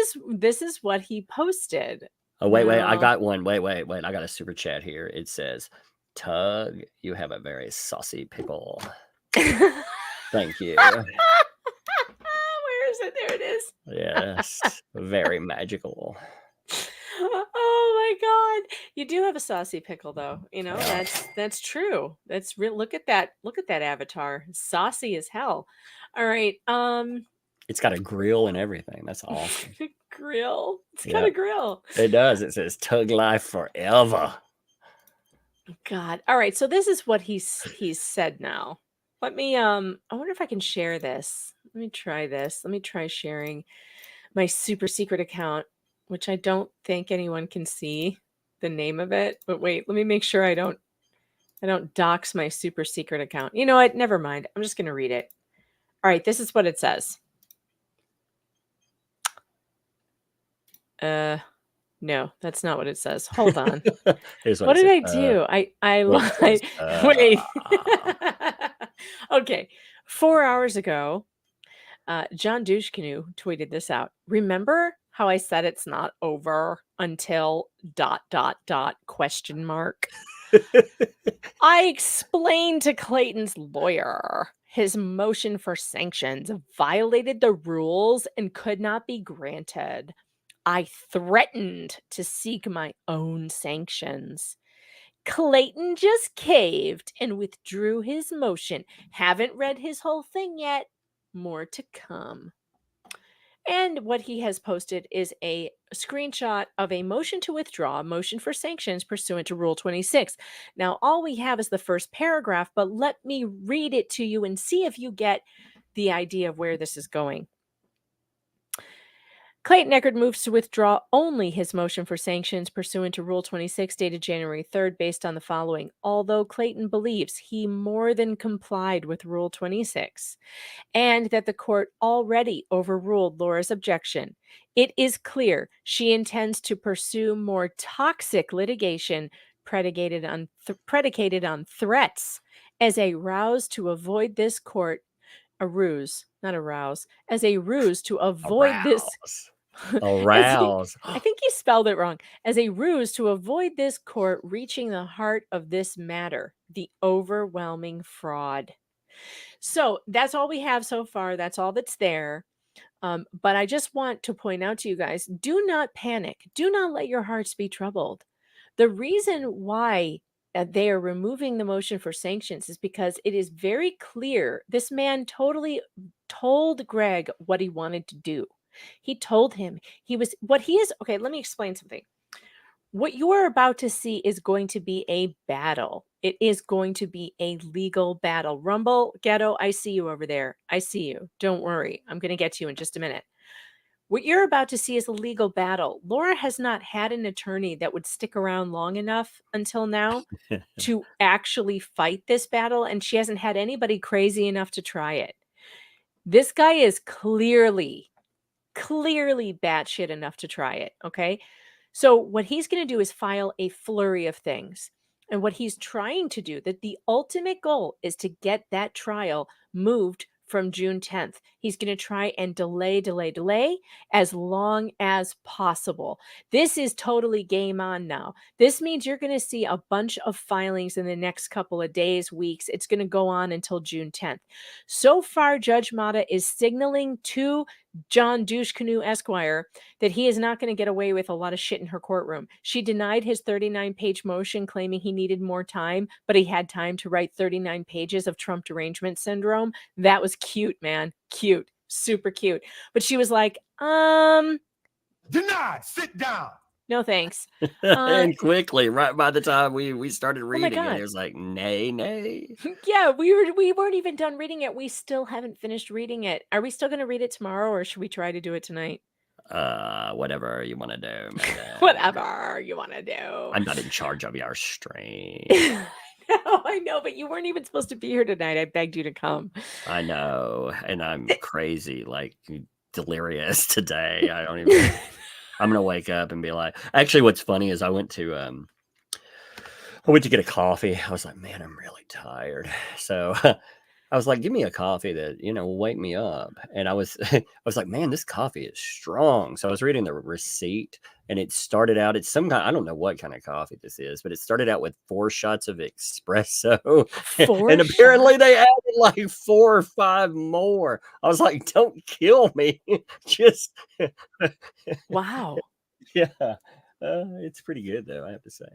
is what he posted. Oh, wait. I got one. Wait. I got a super chat here. It says, Tug, you have a very saucy pickle. Thank you. Where is it? There it is. Yes. Very magical. Oh my God. You do have a saucy pickle though. That's true. That's real. Look at that avatar. Saucy as hell. All right. It's got a grill and everything. That's awesome. Grill. It's got a grill. It does. It says Tug Life Forever. God. All right. So this is what he's said now. Let me I wonder if I can share this. Let me try this. Let me try sharing my super secret account, which I don't think anyone can see the name of it. But wait, let me make sure I don't dox my super secret account. You know what? Never mind. I'm just going to read it. All right. This is what it says. No, that's not what it says. Hold on. Here's What it did I says. do? I It says, lied. Wait. Okay. 4 hours ago, John Douchecanoe tweeted this out. Remember how I said it's not over until ... question mark? I explained to Clayton's lawyer his motion for sanctions violated the rules and could not be granted. I threatened to seek my own sanctions. Clayton just caved and withdrew his motion. Haven't read his whole thing yet. More to come. And what he has posted is a screenshot of a motion to withdraw, motion for sanctions pursuant to Rule 26. Now, all we have is the first paragraph, but let me read it to you and see if you get the idea of where this is going. Clayton Echard moves to withdraw only his motion for sanctions pursuant to Rule 26 dated January 3rd based on the following. Although Clayton believes he more than complied with Rule 26 and that the court already overruled Laura's objection, it is clear she intends to pursue more toxic litigation predicated on threats as a ruse to avoid this court. A ruse, not a rouse, as a ruse to avoid this. Arouse. I think he spelled it wrong. As a ruse to avoid this court reaching the heart of this matter, the overwhelming fraud. So that's all we have so far. That's all that's there. But I just want to point out to you guys, do not panic. Do not let your hearts be troubled. The reason why they are removing the motion for sanctions is because it is very clear this man totally told Greg what he wanted to do. He told him okay, let me explain something. What you are about to see is going to be a battle. It is going to be a legal battle. Rumble, Ghetto, I see you over there. I see you. Don't worry. I'm going to get to you in just a minute. What you're about to see is a legal battle. Laura has not had an attorney that would stick around long enough until now to actually fight this battle, and she hasn't had anybody crazy enough to try it. This guy is clearly batshit enough to try it, okay? So what he's going to do is file a flurry of things. And what he's trying to do, that the ultimate goal is to get that trial moved from June 10th. He's going to try and delay as long as possible. This is totally game on now. This means you're going to see a bunch of filings in the next couple of days, weeks. It's going to go on until June 10th. So far, Judge Mata is signaling to John Douchecanoe Esquire that he is not going to get away with a lot of shit in her courtroom. She denied his 39-page motion, claiming he needed more time, but he had time to write 39 pages of Trump derangement syndrome. That was cute, man. Cute. Super cute. But she was like, Denied. Sit down. no thanks. And quickly, right by the time we started reading God. it was like, nay. Yeah, we weren't even done reading it. We still haven't finished reading it. Are we still going to read it tomorrow, or should we try to do it tonight? Whatever you want to do, man. Whatever you want to do. I'm not in charge of your stream. No, I know, but you weren't even supposed to be here tonight. I begged you to come. I know, and I'm crazy, like delirious today. I don't even. I'm gonna wake up and be like. Actually, what's funny is I went to get a coffee. I was like, man, I'm really tired. So I was like, give me a coffee that will wake me up. And I was like, man, this coffee is strong. So I was reading the receipt, and it started out. It's some kind. I don't know what kind of coffee this is, but it started out with 4 shots of espresso, and apparently they added like 4 or 5 more. I was like, don't kill me, just wow. Yeah, it's pretty good though, I have to say.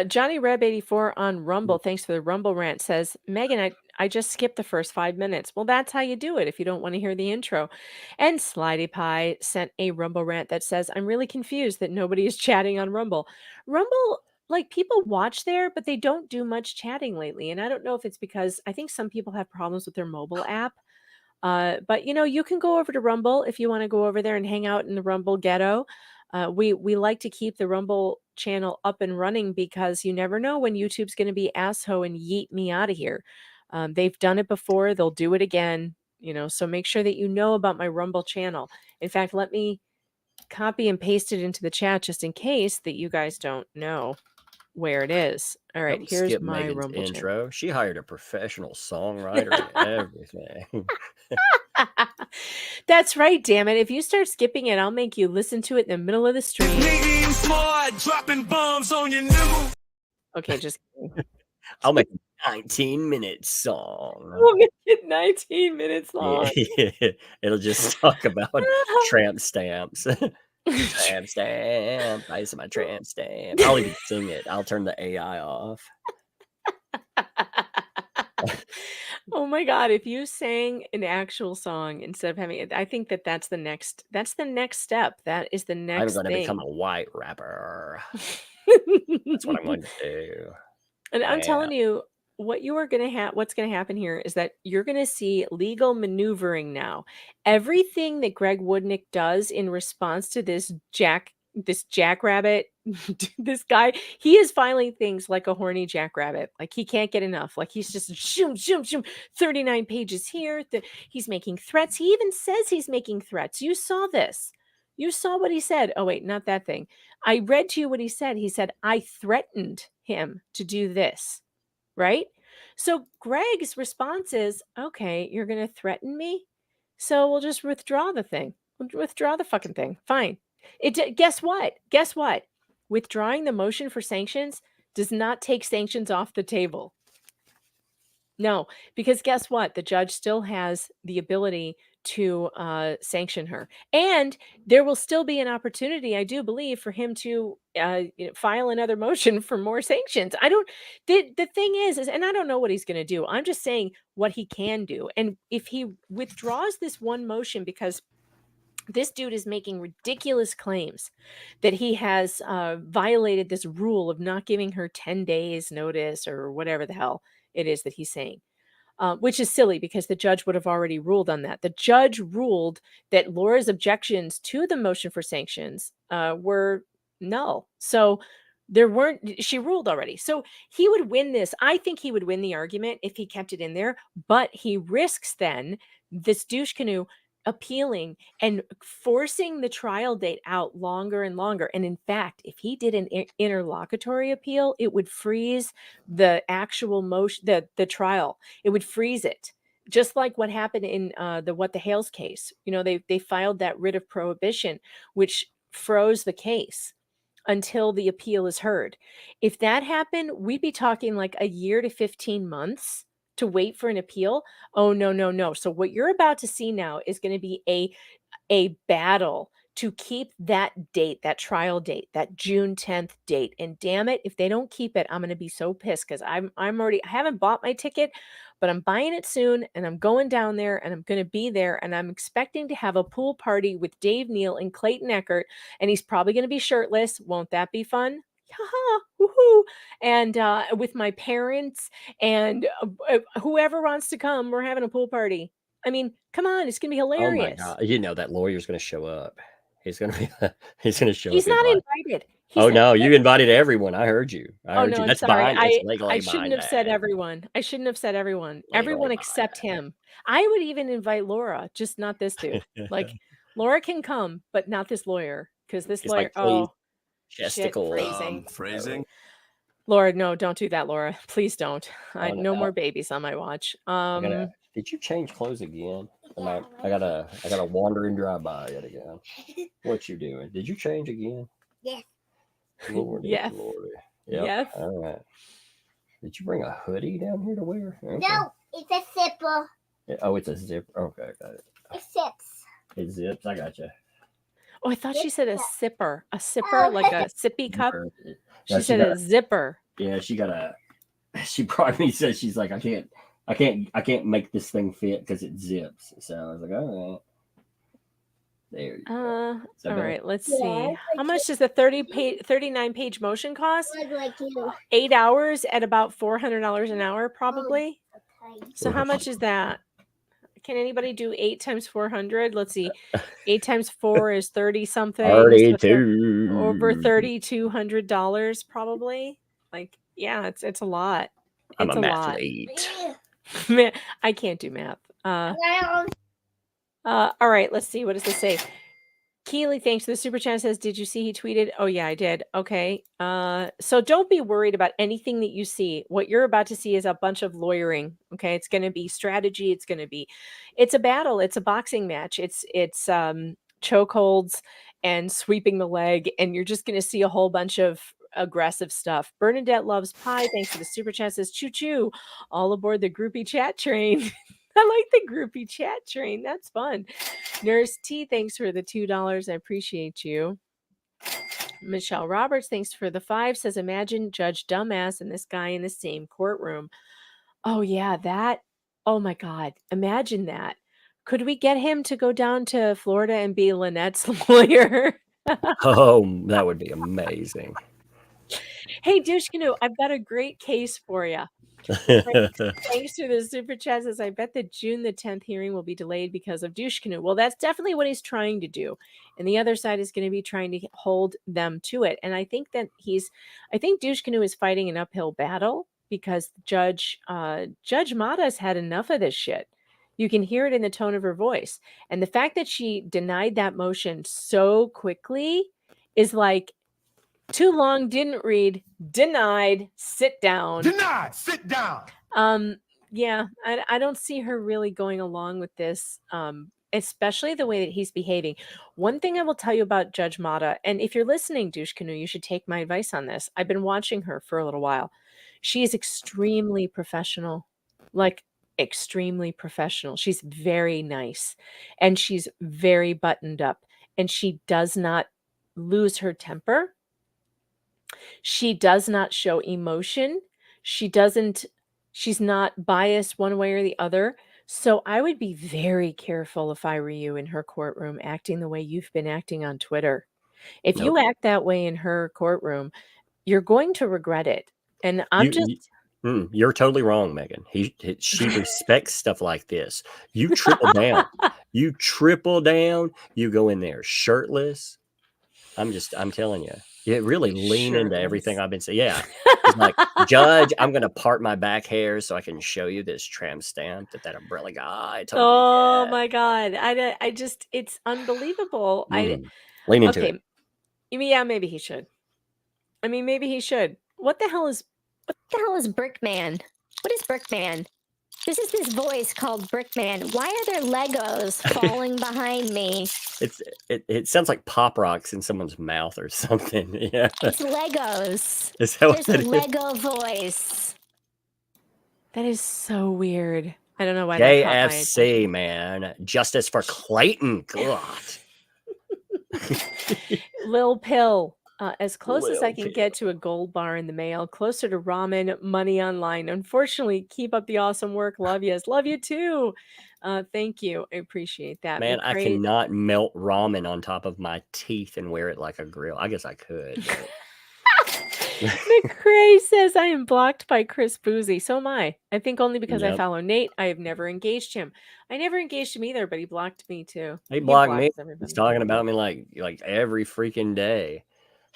Johnny Reb 84 on Rumble, thanks for the Rumble rant, says, Megan, I just skipped the first 5 minutes. Well, that's how you do it if you don't want to hear the intro. And Slidey Pie sent a Rumble rant that says, I'm really confused that nobody is chatting on Rumble. Rumble, like, people watch there, but they don't do much chatting lately. And I don't know if it's because I think some people have problems with their mobile app. But, you can go over to Rumble if you want to go over there and hang out in the Rumble ghetto. We like to keep the Rumble channel up and running because you never know when YouTube's going to be asshole and yeet me out of here. They've done it before. They'll do it again, so make sure that you know about my Rumble channel. In fact, let me copy and paste it into the chat just in case that you guys don't know where it is. All right, Don't here's skip my Megan's Rumble chat. intro. She hired a professional songwriter and everything. That's right, damn it. If you start skipping it, I'll make you listen to it in the middle of the stream. Nigga even smart, dropping bombs on your nipple. Okay, just kidding. I'll make a 19-minute song. We'll make it 19 minutes long. Yeah, it'll just talk about tramp stamps. Tramp stamp. I use my tramp stamp. I'll even sing it. I'll turn the AI off. Oh my god, if you sang an actual song instead of having it, I think that's the next step. That is the I'm next going to thing. become a white rapper. That's what I'm going to do. And I'm Yeah. telling you, what's going to happen here is that you're going to see legal maneuvering now. Everything that Greg Woodnick does in response to this jackrabbit, this guy, he is filing things like a horny jackrabbit. Like he can't get enough. Like he's just shoom, shoom, shoom, 39 pages here. He's making threats. He even says he's making threats. You saw this. You saw what he said. Oh, wait, not that thing. I read to you what he said. He said, I threatened him to do this. Right? So Greg's response is, okay, you're going to threaten me? So we'll just withdraw the thing. We'll withdraw the fucking thing. Fine. Guess what? Guess what? Withdrawing the motion for sanctions does not take sanctions off the table. No, because guess what? The judge still has the ability to sanction her. And there will still be an opportunity, I do believe, for him to file another motion for more sanctions. The thing is, and I don't know what he's going to do. I'm just saying what he can do. And if he withdraws this one motion because this dude is making ridiculous claims that he has violated this rule of not giving her 10 days notice or whatever the hell it is that he's saying, which is silly because the judge would have already ruled on that. The judge ruled that Laura's objections to the motion for sanctions were null. So she ruled already. So he would win this. I think he would win the argument if he kept it in there, but he risks then this douche canoe appealing and forcing the trial date out longer and longer. And in fact, if he did an interlocutory appeal, it would freeze the actual motion, the trial. It would freeze it. Just like what happened in the Hales case. You know, they filed that writ of prohibition, which froze the case until the appeal is heard. If that happened, we'd be talking like a year to 15 months to wait for an appeal. Oh, no. So what you're about to see now is going to be a battle to keep that date, that trial date, that June 10th date. And damn it, if they don't keep it, I'm going to be so pissed because I haven't bought my ticket, but I'm buying it soon and I'm going down there and I'm going to be there and I'm expecting to have a pool party with Dave Neal and Clayton Eckert, and he's probably going to be shirtless. Won't that be fun? Haha, woohoo. And with my parents and whoever wants to come, we're having a pool party. I mean, come on, it's gonna be hilarious. Oh my god! You know that lawyer's going to show up. He's going to be. He's going to show up. He's not invited. Oh no, you invited everyone. I heard you. I heard no, you. That's sorry. behind. That's legally I shouldn't have said everyone. I shouldn't have said everyone. Everyone except him. I would even invite Laura, just not this dude. Like Laura can come, but not this lawyer, because this He's lawyer. like, Shit, phrasing. Lord, no, don't do that, Laura. Please don't. Oh, No more babies on my watch. Did you change clothes again? I gotta wander and drive by it again. What you doing? Did you change again? Yes. Lordy, Yes. Lordy. Yes. All right. Did you bring a hoodie down here to wear? Okay. No, it's a zipper. Oh, it's a zip. Okay, got it. It zips. It zips. I got you. Oh, I thought she said a sipper. A sipper, like a sippy cup. Yeah, She said a zipper. Yeah, she probably said, she's like, I can't make this thing fit because it zips. So I was like, all right. There you go. All right, let's see. How much does the 39-page motion cost? 8 hours at about $400 an hour, probably. So how much is that? Can anybody do 8 times 400? Let's see. 8 times 4 is 30 something. 32. Over $3,200 probably. Like, yeah, it's a lot. I'm It's a a math lot. late. I can't do math. All right, let's see. What does this say? Keely, thanks for the super chat. Says, did you see he tweeted? Oh yeah, I did. Okay. So don't be worried about anything that you see. What you're about to see is a bunch of lawyering. Okay, it's going to be strategy. It's a battle. It's a boxing match. It's chokeholds and sweeping the leg, and you're just going to see a whole bunch of aggressive stuff. Bernadette loves pie. Thanks for the super chat. Says, choo choo, all aboard the groupie chat train. I like the groupie chat train. That's fun. Nurse T, thanks for the $2. I appreciate you. Michelle Roberts, thanks for the 5. Says, imagine Judge Dumbass and this guy in the same courtroom. Oh, yeah, that. Oh, my God. Imagine that. Could we get him to go down to Florida and be Lynette's lawyer? Oh, that would be amazing. Hey, Douche Canoe, I've got a great case for you. Thanks to the super chat. Says, I bet the June the 10th hearing will be delayed because of Douche Canoe. Well, that's definitely what he's trying to do. And the other side is going to be trying to hold them to it. And I think that I think Douche Canoe is fighting an uphill battle because Judge Mata's had enough of this shit. You can hear it in the tone of her voice. And the fact that she denied that motion so quickly is like, too long, didn't read, denied, sit down. Denied, sit down. Yeah, I don't see her really going along with this, especially the way that he's behaving. One thing I will tell you about Judge Mata, and if you're listening, Douche Canoe, you should take my advice on this. I've been watching her for a little while. She is extremely professional, like extremely professional. She's very nice, and she's very buttoned up, and she does not lose her temper. She does not show emotion. She's not biased one way or the other. So I would be very careful if I were you in her courtroom acting the way you've been acting on Twitter. If you act that way in her courtroom, you're going to regret it. And You're totally wrong, Megan. She respects stuff like this. You triple down. You triple down. You go in there shirtless. I'm telling you. Yeah, really lean into everything I've been saying. Yeah. It's like, Judge, I'm going to part my back hair so I can show you this tramp stamp that umbrella guy told me. Oh my God. I just, it's unbelievable. Lean into it. Yeah, maybe he should. I mean, maybe he should. What the hell is Brickman? What is Brickman? This is this voice called Brickman. Why are there Legos falling behind me? It sounds like pop rocks in someone's mouth or something. Yeah. It's Legos. Is that what There's that a is? Lego voice. That is so weird. I don't know why that caught my attention. JFC, man. Justice for Clayton. God. Lil Pill. As close as I can get to a gold bar in the mail, closer to ramen, money online. Unfortunately, keep up the awesome work. Love yous. Love you too. Thank you. I appreciate that. Man, I cannot melt ramen on top of my teeth and wear it like a grill. I guess I could. But... McCrae says, I am blocked by Chris Boozy. So am I. I think only because I Yep. follow Nate. I have never engaged him. I never engaged him either, but he blocked me too. He blocked me. blocks everybody. He's talking about me like every freaking day.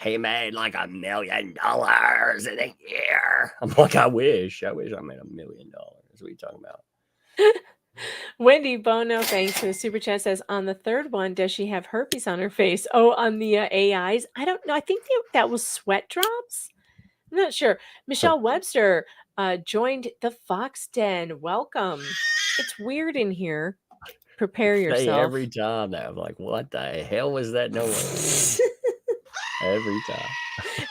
He made like $1 million in a year. I'm like, I wish I made $1 million. What are you talking about? Wendy Bono, thanks for the super chat, says, on the third one, does she have herpes on her face? Oh, on the AIs? I don't know. I think that was sweat drops. I'm not sure. Michelle Webster joined the Fox Den. Welcome. It's weird in here. Prepare yourself. Hey, every time now, I'm like, what the hell was that noise? Every time.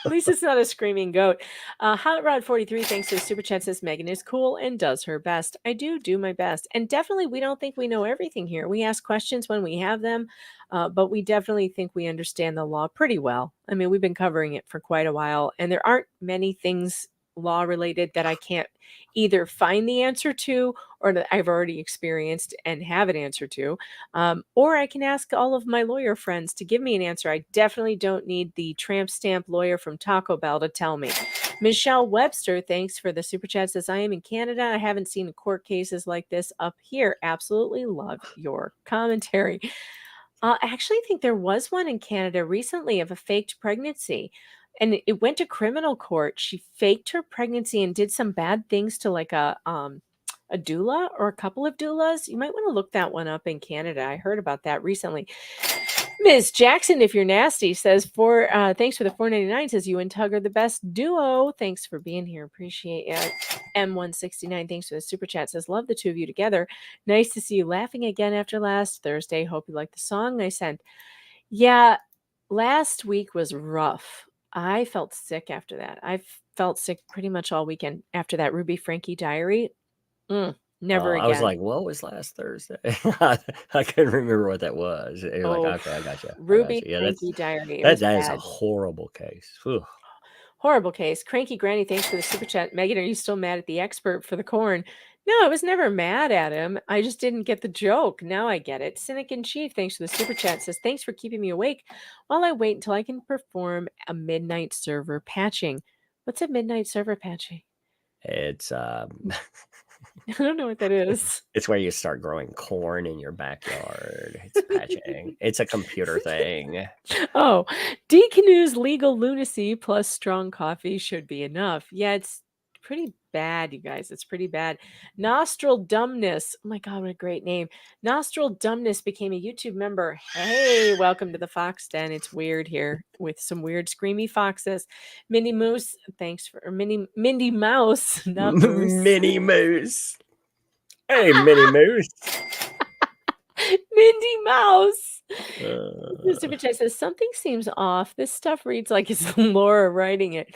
At least it's not a screaming goat. Hot Rod 43, thanks to the super chat, says Megan is cool and does her best. I do my best. And definitely, we don't think we know everything here. We ask questions when we have them, but we definitely think we understand the law pretty well. I mean, we've been covering it for quite a while, and there aren't many things law related that I can't either find the answer to or that I've already experienced and have an answer to, or I can ask all of my lawyer friends to give me an answer. I definitely don't need the tramp stamp lawyer from Taco Bell to tell me. Michelle Webster, thanks for the super chat, says, I am in Canada. I haven't seen court cases like this up here. Absolutely love your commentary. I actually think there was one in Canada recently of a faked pregnancy. And it went to criminal court. She faked her pregnancy and did some bad things to like a doula or a couple of doulas. You might want to look that one up in Canada. I heard about that recently. Ms. Jackson, if you're nasty, says thanks for the $4.99. Says you and Tug are the best duo. Thanks for being here. Appreciate it. M169, thanks for the super chat. Says love the two of you together. Nice to see you laughing again after last Thursday. Hope you like the song I sent. Yeah, last week was rough. I felt sick after that. I felt sick pretty much all weekend after that Ruby Frankie diary. Never again. I was like, what was last Thursday? I couldn't remember what that was. You're like, okay, I got you. Ruby Frankie diary. That is a horrible case. Whew. Horrible case. Cranky Granny, thanks for the super chat. Megan, are you still mad at the expert for the corn? No, I was never mad at him. I just didn't get the joke. Now I get it. Cynic in Chief, thanks for the super chat. Says, thanks for keeping me awake while I wait until I can perform a midnight server patching. What's a midnight server patching? It's I don't know what that is. It's where you start growing corn in your backyard. It's patching. It's a computer thing. Oh, D-Canoe's legal lunacy plus strong coffee should be enough. Yeah, it's pretty bad, you guys. It's pretty bad. Nostril Dumbness. Oh my God, what a great name. Nostril Dumbness became a YouTube member. Hey, welcome to the Fox Den. It's weird here with some weird screamy foxes. Mindy Moose, thanks for Mindy Mouse, not Moose. Minnie Moose. Hey, Minnie Moose. Mindy Mouse. The super chat says something seems off. This stuff reads like it's Laura writing it.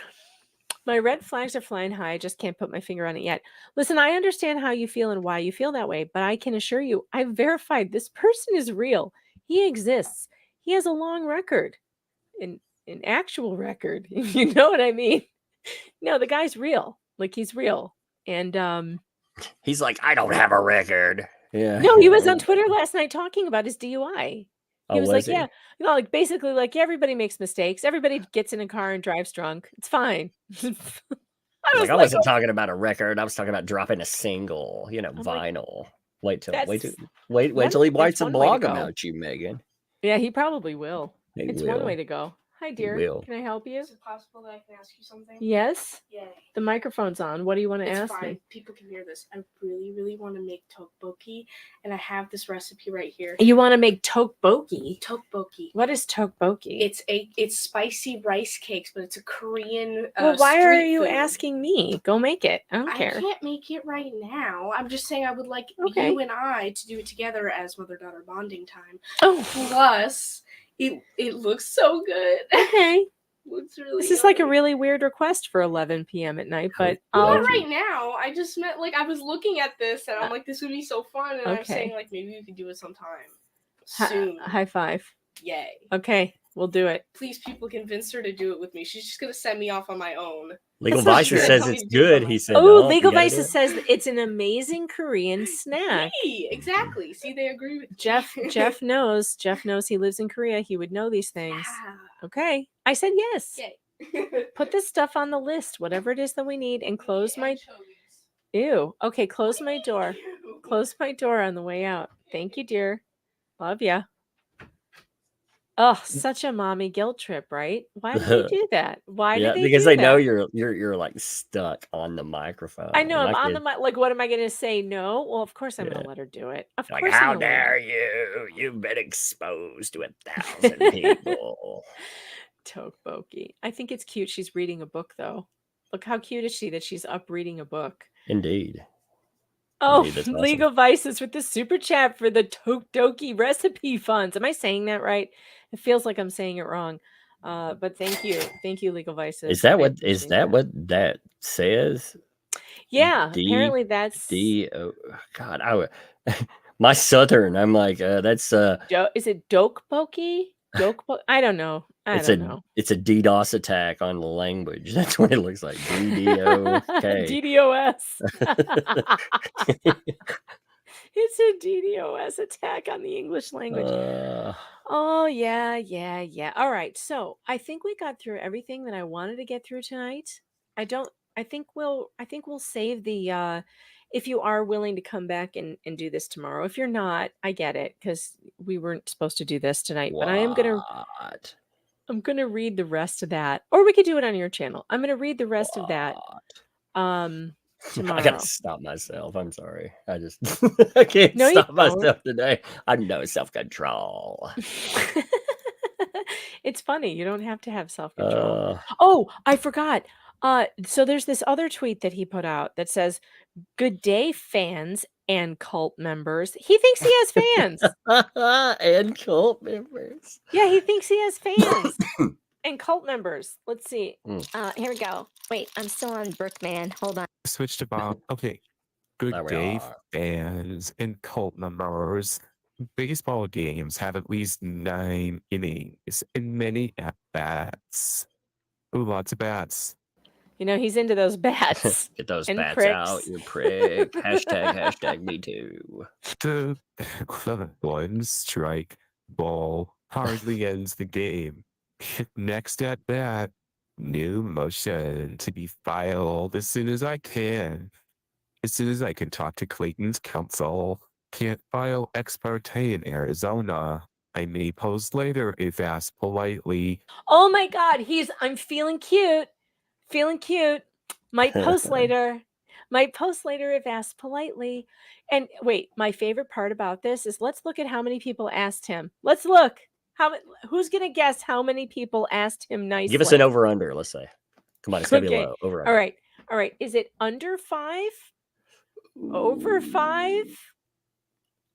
My red flags are flying high. I just can't put my finger on it yet. Listen, I understand how you feel and why you feel that way, but I can assure you, I've verified this person is real. He exists. He has a long record, an actual record, if you know what I mean. No, the guy's real. Like, he's real. And he's like, I don't have a record. Yeah. No, he was on Twitter last night talking about his DUI. He was like, yeah, you know, like basically like everybody makes mistakes. Everybody gets in a car and drives drunk. It's fine. I wasn't talking about a record. I was talking about dropping a single, vinyl. Wait till he writes a blog about you, Megan. Yeah, he probably will. It's one way to go. Hi, dear. Can I help you? Is it possible that I can ask you something? Yes. Yay. The microphone's on. What do you want to ask me? People can hear this. I really, really want to make tteokbokki, and I have this recipe right here. You want to make tteokbokki? Tteokbokki. What is tteokbokki? It's spicy rice cakes, but it's a Korean. Well, why are you food. asking me? Go make it. I don't care. I can't make it right now. I'm just saying I would like you and I to do it together as mother-daughter bonding time. Oh, plus it looks so good. Okay. Looks really this is like a really weird request for 11 p.m. at night, but not right now. I just meant like I was looking at this and I'm like, this would be so fun, and I'm saying like maybe we could do it sometime soon. High five. Yay. Okay, we'll do it. Please, people, convince her to do it with me. She's just gonna send me off on my own. Legal Vices says it's good. He said, "Oh, Legal Vices says it's an amazing Korean snack." Hey, exactly. See, they agree with Jeff. Jeff knows. Jeff knows he lives in Korea. He would know these things. Yeah. Okay, I said yes. Yay. Put this stuff on the list, whatever it is that we need, and close my. Ew. Okay, close my door. Close my door on the way out. Thank you, dear. Love ya. Oh, such a mommy guilt trip, right? Why did they do that? Why did they because do they that? know you're like stuck on the microphone. I know I'm on the mic. Like, what am I going to say? No. Well, of course I'm going to let her do it. Of like, course. how dare you? You've been exposed to 1,000 people. Tteokbokki. I think it's cute. She's reading a book, though. Look how cute is she that she's up reading a book. Indeed. Oh, Indeed, awesome. Legal Vices with the super chat for the Tteokbokki recipe funds. Am I saying that right? It feels like I'm saying it wrong. But thank you, Legal Vices. Is that what that says? Yeah, apparently that's God. My Southern. I'm like that's is it Dokboki? I don't know. I don't know. It's a DDoS attack on the language. That's what it looks like. DDoS. It's a DDoS attack on the English language. Oh yeah. All right. So I think we got through everything that I wanted to get through tonight. I think we'll save the if you are willing to come back and do this tomorrow. If you're not, I get it, because we weren't supposed to do this tonight. But I am gonna read the rest of that. Or we could do it on your channel. I'm gonna read the rest of that. Tomorrow. I gotta stop myself. I'm sorry. I can't stop myself today. I have no self-control. It's funny. You don't have to have self-control. Oh, I forgot. So there's this other tweet that he put out that says, "Good day, fans and cult members." He thinks he has fans. And cult members. Yeah, he thinks he has fans and cult members. Let's see. Here we go. Wait, I'm still on Brickman. Hold on. Switch to Bob. Okay. Good There we day, are. fans and cult members. Baseball games have at least 9 innings and many at-bats. Ooh, lots of bats. You know, he's into those bats. Get those and bats pricks. out, you prick. Hashtag me too. The one strike ball hardly ends the game. Next at bat, new motion to be filed as soon as I can. As soon as I can talk to Clayton's counsel. Can't file ex parte in Arizona. I may post later if asked politely. Oh my God, I'm feeling cute. Feeling cute. Might post later. Might post later if asked politely. And wait, my favorite part about this is let's look at how many people asked him. Let's look. Who's gonna guess how many people asked him nicely? Give us an over under, let's say. Come on, it's gonna be Okay. low. Over under. All right. Is it under 5? Over 5?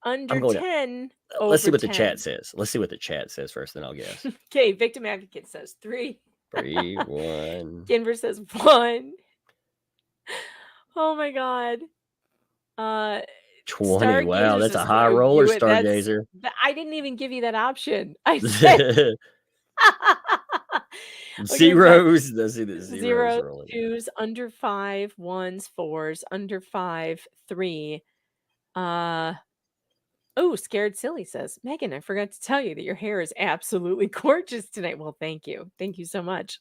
Under 10? Let's see over what the 10? chat says. Let's see what the chat says first, then I'll guess. Okay, Victim Advocate says 3. 3, 1. Denver says 1. Oh my God. 20. Wow, Stargazer that's a says, high "Oh, roller, you- that's- Stargazer. I didn't even give you that option. I said Zeros. Let's see the zeros 0, rolling. 2s, under 5, 1s, 4s, under 5, 3. Oh, Scared Silly says, "Megan, I forgot to tell you that your hair is absolutely gorgeous tonight." Well, thank you. Thank you so much.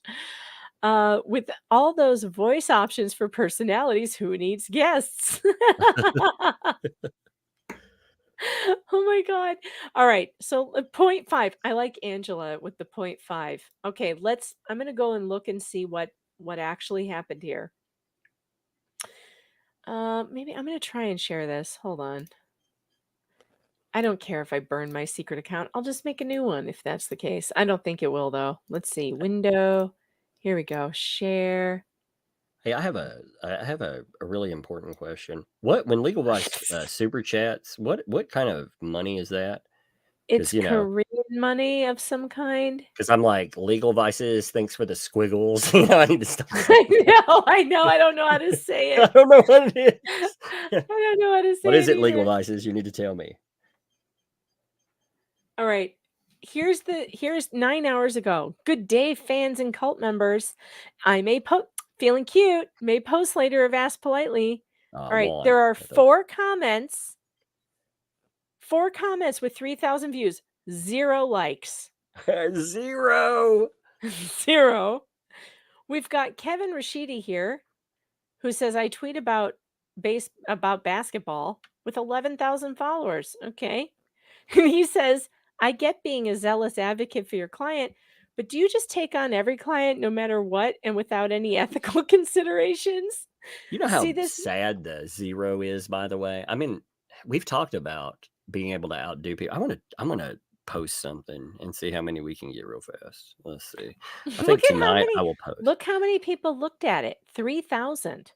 With all those voice options for personalities, who needs guests? Oh my God. All right. So 0.5. I like Angela with the 0.5. Okay, I'm going to go and look and see what actually happened here. Maybe I'm going to try and share this. Hold on. I don't care if I burn my secret account. I'll just make a new one if that's the case. I don't think it will though. Let's see. Window. Here we go. Share. Hey, I have a really important question. When Legal Vice super chats, what kind of money is that? It's You know, Korean money of some kind. because I'm like Legal Vices. Thanks for the squiggles. I need to stop. I know. I don't know how to say I it. don't know what it is. I don't know how to say What is it, Legal either. Vices? You need to tell me. All right. Here's 9 hours ago. Good day, fans and cult members. I may feeling cute. May post later if asked politely. All right. One. There are 4 comments. 4 comments with 3,000 views. 0 likes. 0. 0. We've got Kevin Rashidi here, who says, "I tweet about basketball with 11,000 followers." Okay. And he says, "I get being a zealous advocate for your client, but do you just take on every client no matter what and without any ethical considerations?" You know how See this? sad the 0 is, by the way. I mean, we've talked about being able to outdo people. I'm gonna post something and see how many we can get real fast. Let's see. I think Look at how tonight many. I will post. Look how many people looked at it. 3,000.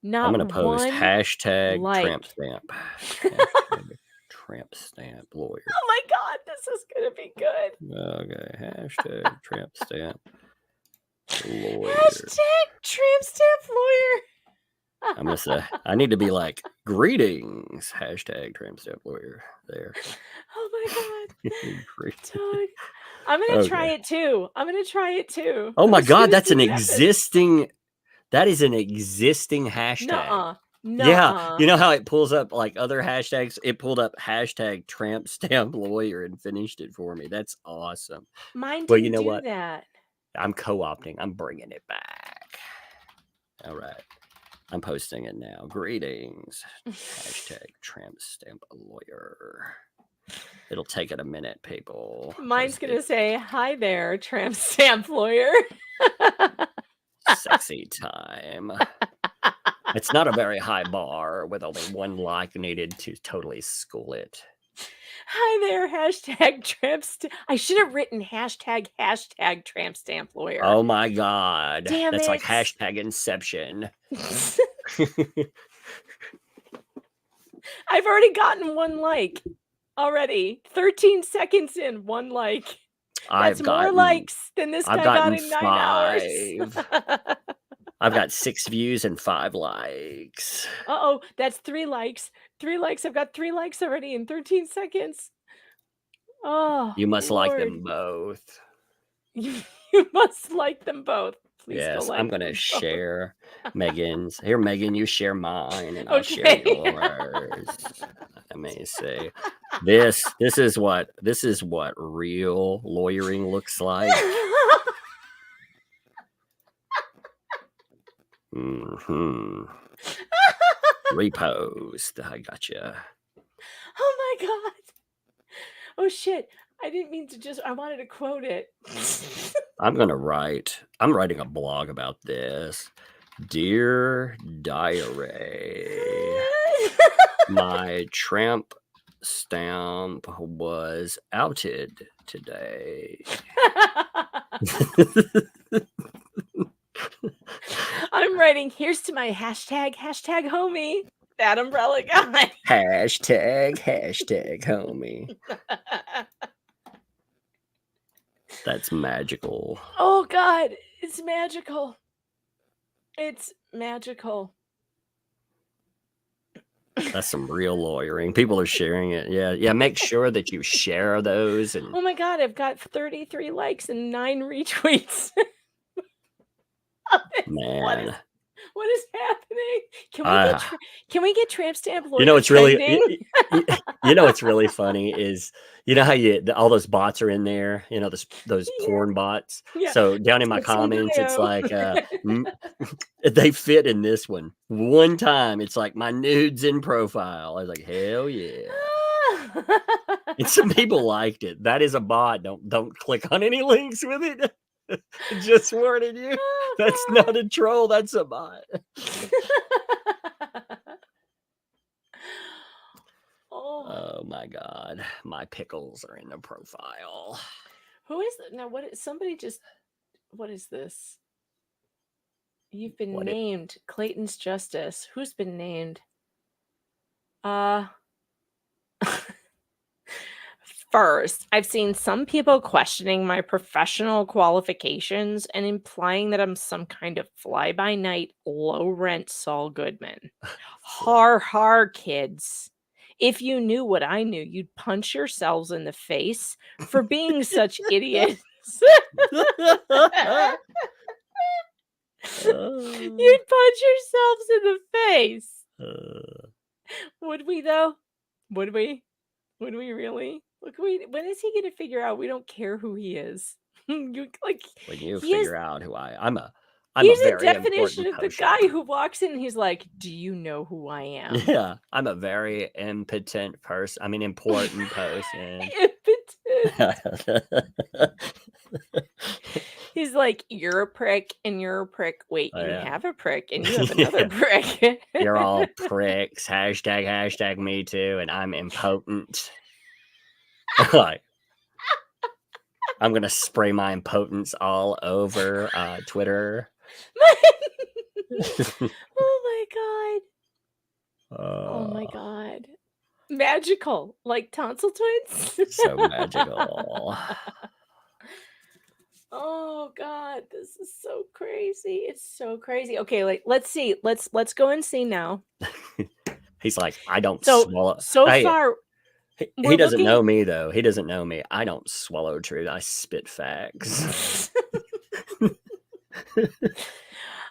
I'm Not gonna post one hashtag like. tramp stamp. Hashtag tramp stamp lawyer. Oh my God, this is gonna be good. Okay, hashtag tramp stamp lawyer. Hashtag tramp stamp lawyer. I'm gonna say I need to be like greetings. Hashtag tramp stamp lawyer there. Oh my God. Greetings. Dog. I'm gonna try Okay. it too. Oh my I'm just God, gonna that's see an what happens. existing. That is an existing hashtag. Nuh-uh. Yeah, Nuh-uh. you know how it pulls up like other hashtags? It pulled up hashtag tramp stamp lawyer and finished it for me. That's awesome. Mine Well, didn't you know do what? that. I'm co-opting. I'm bringing it back. All right. I'm posting it now. Greetings. Hashtag tramp stamp lawyer. It'll take it a minute, people. Mine's gonna say, "Hi there, tramp stamp lawyer." Sexy time. It's not a very high bar with only 1 like needed to totally school it. Hi there, hashtag tramp stamp. I should have written hashtag tramp stamp lawyer. Oh my God. Damn That's like it. hashtag Inception. I've already gotten 1 like already. 13 seconds in, 1 like. That's more likes than this guy got in 9 hours. I've got 6 views and 5 likes. Uh-oh, that's 3 likes. 3 likes. I've got 3 likes already in 13 seconds. Oh, You must like Lord. them both. You must like them both. Please go Yes, like I'm gonna them both. share Megan's. Here, Megan, you share mine, and I'll share yours. Let me see. This is what real lawyering looks like. Repost. I gotcha. Oh my God. Oh shit. I didn't mean to I wanted to quote it. I'm writing a blog about this. Dear Diary, my tramp stamp was outed today. I'm writing, here's to my hashtag homie, that umbrella guy. Hashtag homie. That's magical. Oh God, it's magical. It's magical. That's some real lawyering. People are sharing it. Yeah. Make sure that you share those. And oh my God, I've got 33 likes and 9 retweets. man, what is happening? Can we get tramp stamp lawyer? You know what's really trending? you know what's really funny is how all those bots are in there. You know those porn bots. Yeah. So down in my comments, it's like they fit in this one. One time, it's like my nudes in profile. I was like, hell yeah. And some people liked it. That is a bot. Don't click on any links with it. Just warning you. Oh, that's not a troll. That's a bot. Oh my God. My pickles are in the profile. Who is that? Now, what is this? You've been named Clayton's Justice. Who's been named? First, I've seen some people questioning my professional qualifications and implying that I'm some kind of fly-by-night, low-rent Saul Goodman. Har, kids. If you knew what I knew, you'd punch yourselves in the face for being such idiots. You'd punch yourselves in the face. Would we, though? Would we? Would we really? Look, when is he going to figure out we don't care who he is? When you figure out who I'm a he's very a definition of important the guy who walks in and he's like, do you know who I am? Yeah, I'm a very impotent person. I mean, important person. Impotent. He's like, you're a prick and you're a prick. Wait, you have a prick and you have another prick. You're all pricks. Hashtag me too. And I'm impotent. Like, I'm going to spray my impotence all over Twitter. Oh my God. Oh my God. Magical. Like tonsil twins? So magical. Oh God, this is so crazy. It's so crazy. Okay, let's see. Let's go and see now. He's like, I don't So swallow. far He doesn't know me though. He doesn't know me. I don't swallow truth. I spit facts.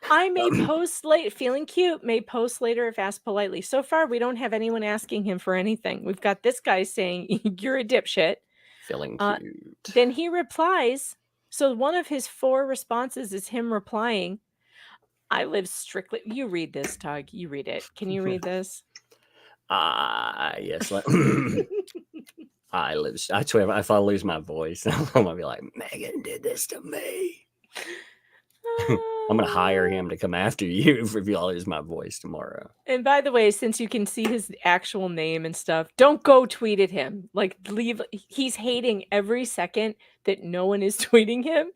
I may post late, feeling cute, may post later if asked politely. So far, we don't have anyone asking him for anything. We've got this guy saying, you're a dipshit. Feeling cute. Then he replies. So one of his 4 responses is him replying, I live strictly. You read this, Tug. You read it. Can you read this? Yes. I swear, if I lose my voice, I'm going to be like, Megan did this to me. I'm gonna hire him to come after you if y'all use my voice tomorrow. And by the way, since you can see his actual name and stuff, don't go tweet at him. Like, leave. He's hating every second that no one is tweeting him.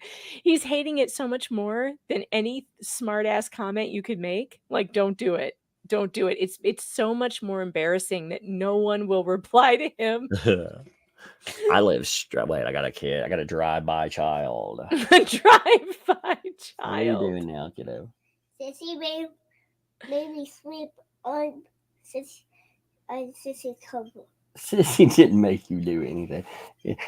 He's hating it so much more than any smart ass comment you could make. Like, don't do it. Don't do it. It's so much more embarrassing that no one will reply to him. I live wait, I got a kid. I got a drive-by child. Drive-by What are you child. doing now, kiddo? Sissy made me sleep on Sissy's cover. Sissy didn't make you do anything.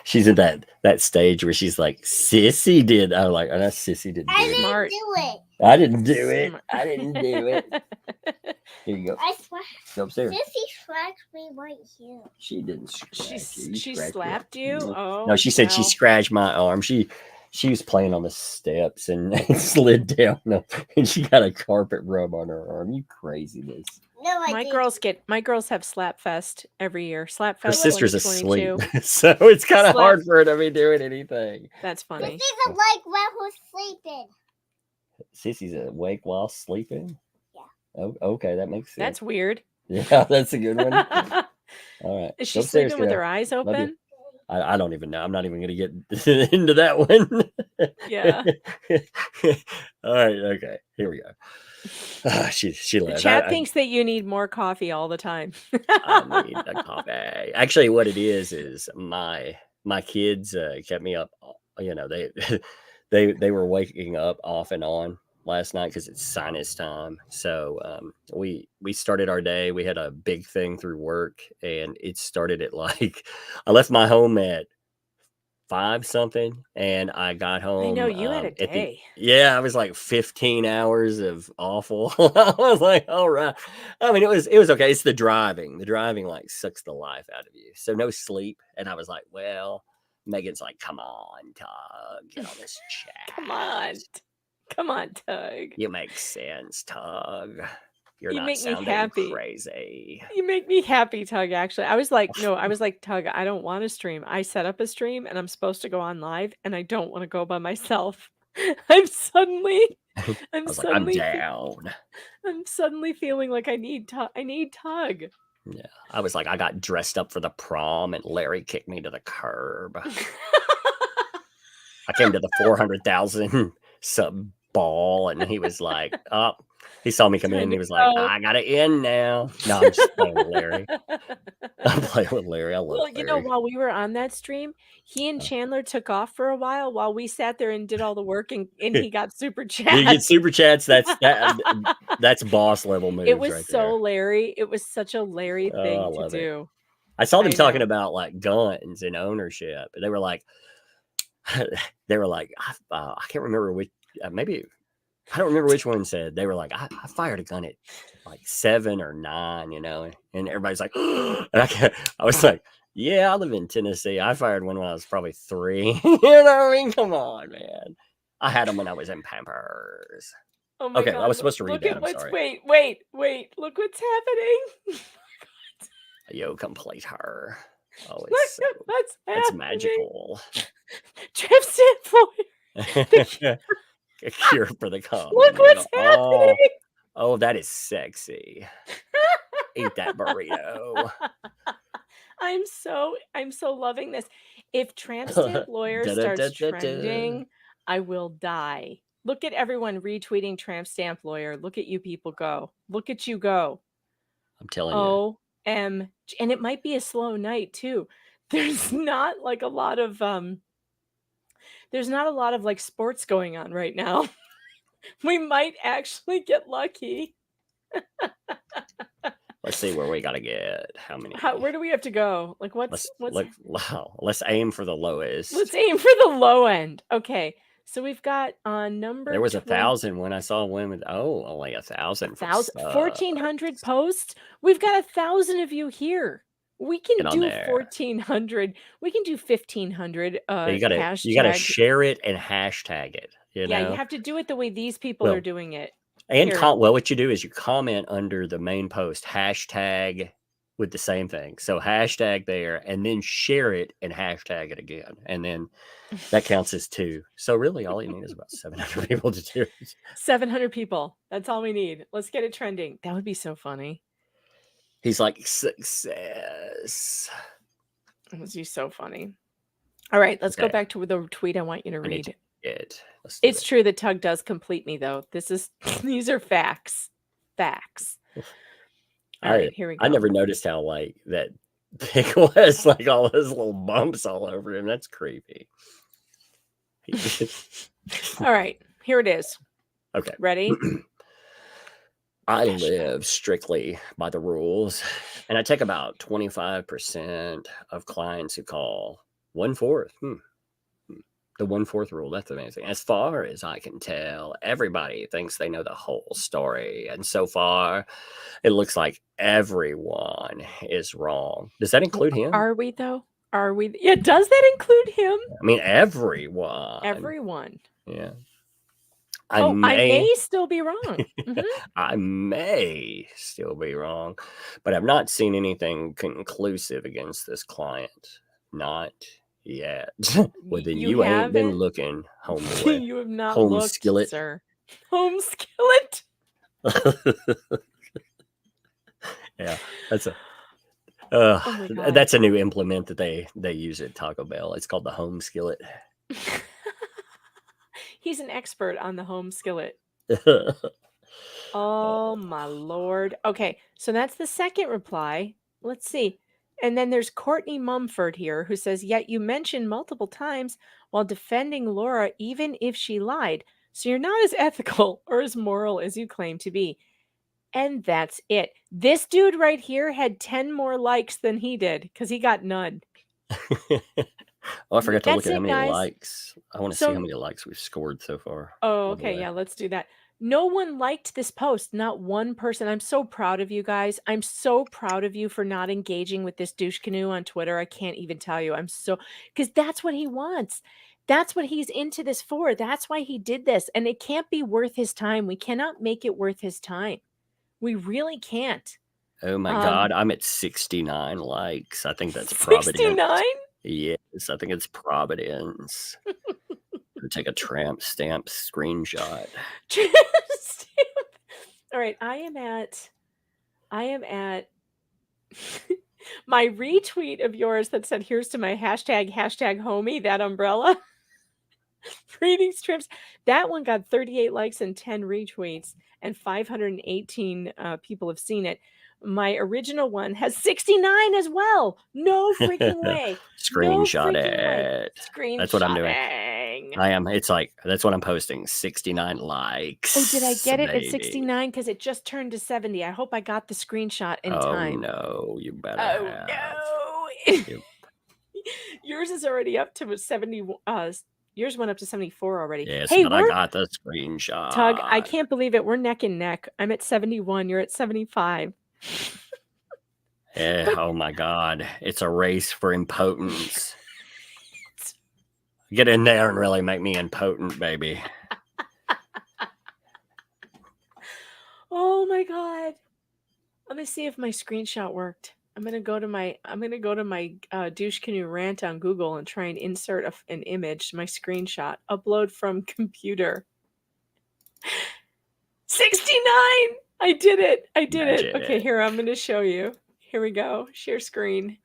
She's in that stage where she's like, Sissy did. I'm like, oh, that's Sissy didn't do I it. didn't do it. I didn't do it. I didn't do it. Here you go. I Go upstairs. Sissy scratched me right here. She didn't scratch you. You She scratched slapped me. you? Oh, No, she said she well. scratched my arm. She was playing on the steps and slid down and she got a carpet rub on her arm. You craziness. No, My girls have Slap Fest every year. Slap Her Fest sister's 2022. asleep, so it's kind of Slap- hard for her to be doing anything. That's funny. Sissy's like while who's sleeping. Sissy's awake while sleeping. Yeah. Oh, okay, that makes sense. That's weird. Yeah, that's a good one. All right. Is Go she upstairs, sleeping with kiddo. her eyes Love you. open? I don't even know. I'm not even going to get into that one. Yeah. All right. Okay. Here we go. She The left. chat thinks that you need more coffee all the time. I need the coffee. Actually, what it is my kids kept me up. You know, they were waking up off and on last night because it's sinus time. So we started our day. We had a big thing through work, and it started at like I left my home at 5 something, and I got home. I know you had a at the- day. yeah, I was like 15 hours of awful. I was like, all right. I mean, it was okay. It's the driving. The driving like sucks the life out of you. So no sleep. And I was like, well, Megan's like, come on, Tug, get on this chat. Come on, Tug. You make sense, Tug. You're You not make me sounding happy. crazy. You make me happy, Tug, actually. I was like, Tug, I don't want to stream. I set up a stream and I'm supposed to go on live and I don't want to go by myself. I'm suddenly I was like, I'm down. I'm suddenly feeling like I need Tug. Yeah. I was like, I got dressed up for the prom and Larry kicked me to the curb. I came to the 400,000 sub ball and he was like, oh, he saw me come in and he was like, I got to end now. No, I'm just playing with Larry. I'm playing with Larry. I love Well, Larry. you know, while we were on that stream, he and Chandler took off for a while we sat there and did all the work and he got super chats. You get super chats. That's boss level moves. It was right so there. Larry. It was such a Larry Oh, I thing to love it. do. I saw them I talking know. about like guns and ownership. They were like, I can't remember which, maybe, I don't remember which one said. They were like, I fired a gun at like 7 or 9, you know, and everybody's like, and I was like, yeah, I live in Tennessee. I fired one when I was probably 3. You know what I mean? Come on, man. I had them when I was in Pampers. Oh my Okay, God. I was supposed to read Look that. at I'm what's sorry. wait. Look what's happening. Yo, complete her. Oh, Look it's at what's it's happening. magical. Trip Floyd. A cure for the common. Look what's happening. Oh, that is sexy. Eat that burrito. I'm so loving this. If Tramp Stamp Lawyer starts trending, I will die. Look at everyone retweeting Tramp Stamp Lawyer. Look at you people go. Look at you go. I'm telling you. And it might be a slow night too. There's not like a lot of like sports going on right now. We might actually get lucky. Let's see where we gotta get. How many? Where do we have to go? Like what's let's aim for the lowest. Let's aim for the low end. Okay. So we've got number. There was 20 1,000 when I saw one with only 1,000. 1,400 posts. We've got 1,000 of you here. We can Get on do there. 1,400. We can do 1,500. You gotta share it and hashtag it. You know? You have to do it the way these people Well, are doing it. And Here. what you do is you comment under the main post, hashtag with the same thing. So hashtag there and then share it and hashtag it again. And then that counts as 2. So really all you need is about 700 people to do it. 700 people. That's all we need. Let's get it trending. That would be so funny. He's like, success. That would be so funny. All right, let's go back to the tweet I want you to read. It's true that Tug does complete me, though. These are facts. Facts. All right, here we go. I never noticed how like that pig was, like all those little bumps all over him. That's creepy. All right, here it is. Okay. Ready? I live strictly by the rules, and I take about 25% of clients who call 1/4. The 1/4 rule. That's amazing. As far as I can tell, everybody thinks they know the whole story. And so far, it looks like everyone is wrong. Does that include him? Are we, though? Are we? Yeah, does that include him? I mean, everyone. Everyone. Yeah. I may still be wrong. I may still be wrong, but I've not seen anything conclusive against this client. Not yet. Well, then you ain't been looking, homeboy. You have not Home looked, skillet. sir. Home skillet. Yeah, that's a Oh my God. that's a new implement that they use at Taco Bell. It's called the home skillet. He's an expert on the home skillet. Oh my Lord. Okay, so that's the second reply. Let's see. And then there's Courtney Mumford here who says, yet you mentioned multiple times while defending Laura, even if she lied. So you're not as ethical or as moral as you claim to be. And that's it. This dude right here had 10 more likes than he did because he got none. Oh, I forgot to look That's at it, how many guys. likes. I want to So- see how many likes we've scored so far. Oh, by the okay. way. Yeah, let's do that. No one liked this post. Not one person. I'm so proud of you guys. I'm so proud of you for not engaging with this douche canoe on Twitter. I can't even tell you. Because that's what he wants. That's what he's into this for. That's why he did this. And it can't be worth his time. We cannot make it worth his time. We really can't. Oh my God, I'm at 69 likes. I think that's Providence. 69? Yes, I think it's Providence. Gonna take a tramp stamp screenshot. All right, I am at my retweet of yours that said, here's to my hashtag homie, that umbrella. Reading strips. That one got 38 likes and 10 retweets, and 518 people have seen it. My original one has 69 as well. No freaking way. Screenshot No freaking way. it. That's what I'm doing. I am. It's like, that's what I'm posting. 69 likes. Oh, did I get it at baby. 69? Because it just turned to 70. I hope I got the screenshot in time. No, you better Oh, have. no. Yours is already up to 70. Yours went up to 74 already. Yes, Hey, but I got the screenshot. Tug, I can't believe it. We're neck and neck. I'm at 71. You're at 75. Yeah, oh my God. It's a race for impotence. Get in there and really make me impotent, baby. Oh my God. Let me see if my screenshot worked. I'm gonna go to my douche canoe rant on Google and try and insert an image to my screenshot. Upload from computer. 69. I did it. I did it. Okay, here, I'm gonna show you. Here we go. Share screen.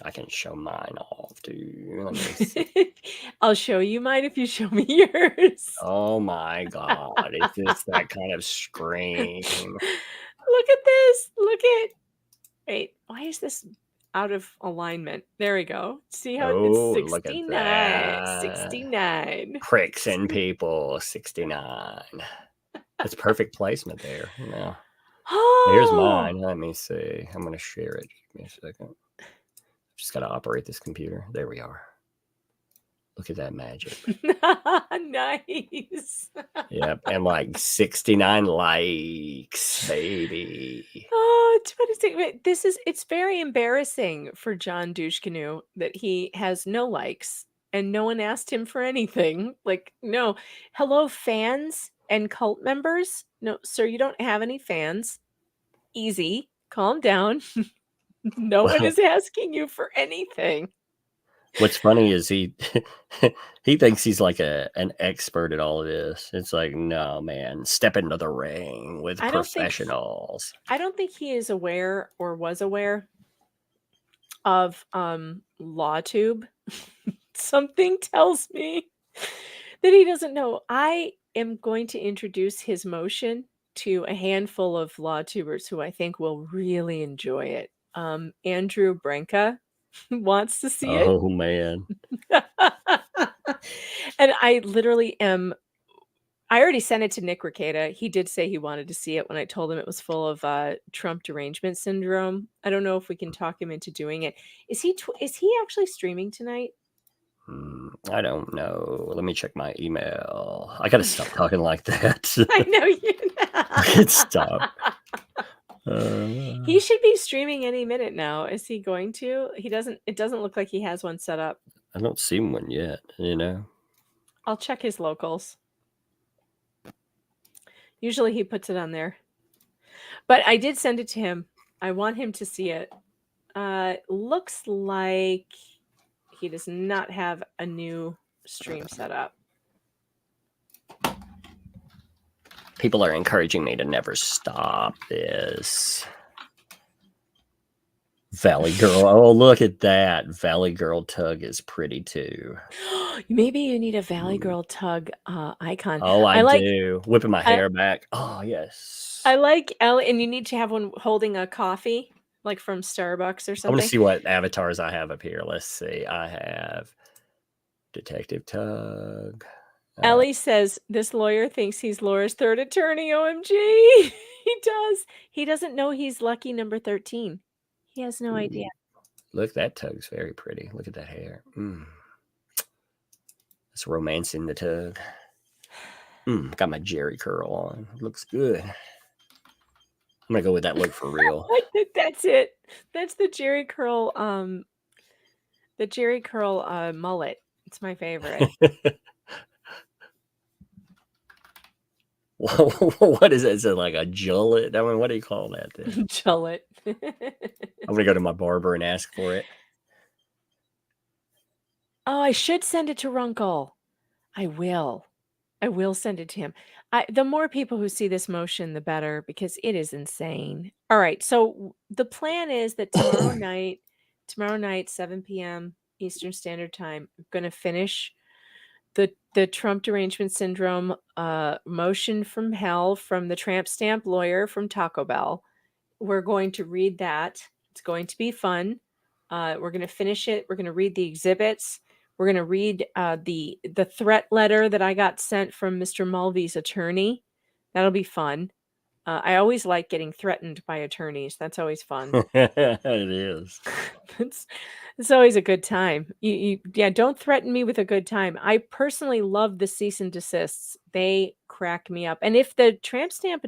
I can show mine off too. Let me see. I'll show you mine if you show me yours. Oh my God. It's just that kind of screen. Look at this. Wait, why is this out of alignment? There we go. See how it's look at 69. that. 69. Pricks and people. 69. That's perfect placement there. Yeah. Here's mine. Let me see. I'm going to share it. Give me a second. Just got to operate this computer. There we are. Look at that magic. Nice. Yep. And like 69 likes, baby. Oh, 26. It's very embarrassing for John Douche Canoe that he has no likes and no one asked him for anything. Like, no. Hello, fans and cult members. No, sir, you don't have any fans. Easy. Calm down. No one is asking you for anything. What's funny is he thinks he's like an expert at all of this. It's like, no, man, step into the ring with professionals. I don't think he is aware or was aware of LawTube. Something tells me that he doesn't know. I am going to introduce his motion to a handful of LawTubers who I think will really enjoy it. Andrew Branca wants to see it. Oh man. And I literally am. I already sent it to Nick Ricada. He did say he wanted to see it when I told him it was full of Trump derangement syndrome. I don't know if we can talk him into doing it. Is he actually streaming tonight? I don't know. Let me check my email. I gotta stop talking like that. I know you. I can stop. He should be streaming any minute now. Is he going to? He doesn't. It doesn't look like he has one set up. I don't see one yet. You know. I'll check his locals. Usually he puts it on there. But I did send it to him. I want him to see it. Looks like he does not have a new stream set up. People are encouraging me to never stop this. Valley Girl. Oh, look at that. Valley Girl tug is pretty too. Maybe you need a Valley Girl tug icon. Oh, I do. Whipping my hair back. Oh, yes. I like Ellie, and you need to have one holding a coffee, like from Starbucks or I something. want to see what avatars I have up here. Let's see. I have Detective Tug. Ellie says this lawyer thinks he's Laura's third attorney. OMG. He does. He doesn't know he's lucky number 13. He has no idea. Look, that tug's very pretty. Look at that hair. It's romancing the tug. Got my Jerry curl on. Looks good. I'm gonna go with that look for real. That's it. That's the Jerry curl. The Jerry curl mullet. It's my favorite. What is it? Is it like a jullet? I mean, what do you call that then? Jullet. I'm gonna go to my barber and ask for it. Oh, I should send it to Runkle. I will send it to him. The more people who see this motion, the better, because it is insane. All right. So the plan is that tomorrow night, 7 p.m. Eastern Standard Time, I'm going to finish the Trump derangement syndrome motion from hell from the tramp stamp lawyer from Taco Bell. We're going to read that. It's going to be fun. We're going to finish it. We're going to read the exhibits. We're going to read the threat letter that I got sent from Mr. Mulvey's attorney. That'll be fun. I always like getting threatened by attorneys. That's always fun. It is. It's always a good time. Don't threaten me with a good time. I personally love the cease and desists. They crack me up. And if the tramp stamp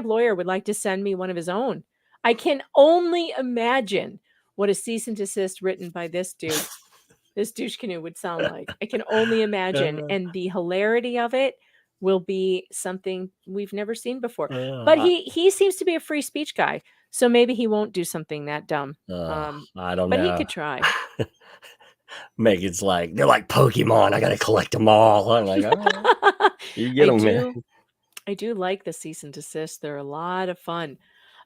lawyer would like to send me one of his own, I can only imagine what a cease and desist written by this dude, this douche canoe would sound like. I can only imagine. And the hilarity of it will be something we've never seen before. But he seems to be a free speech guy. So maybe he won't do something that dumb. I don't know. But he could try. Megan's like, they're like Pokemon. I got to collect them all. I'm like, all right. You get them, man. I do like the cease and desist. They're a lot of fun.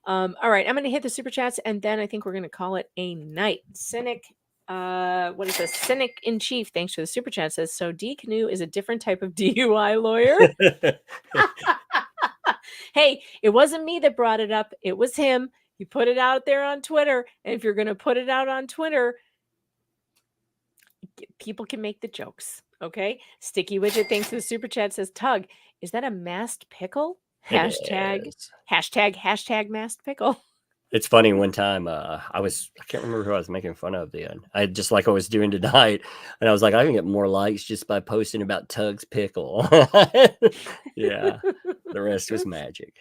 All right. I'm going to hit the super chats, and then I think we're going to call it a night. Cynic. What is this? Cynic in Chief. Thanks for the super chat. Says, so D Canoe is a different type of DUI lawyer. Hey, it wasn't me that brought it up. It was him. He put it out there on Twitter. And if you're going to put it out on Twitter, people can make the jokes. Okay. Sticky Widget thanks for the super chat. Says, Tug, is that a masked pickle? Hashtag masked pickle. It's funny. One time, I can't remember who I was making fun of then. I just like I was doing tonight, and I was like, I can get more likes just by posting about Tug's pickle. Yeah, the rest was magic,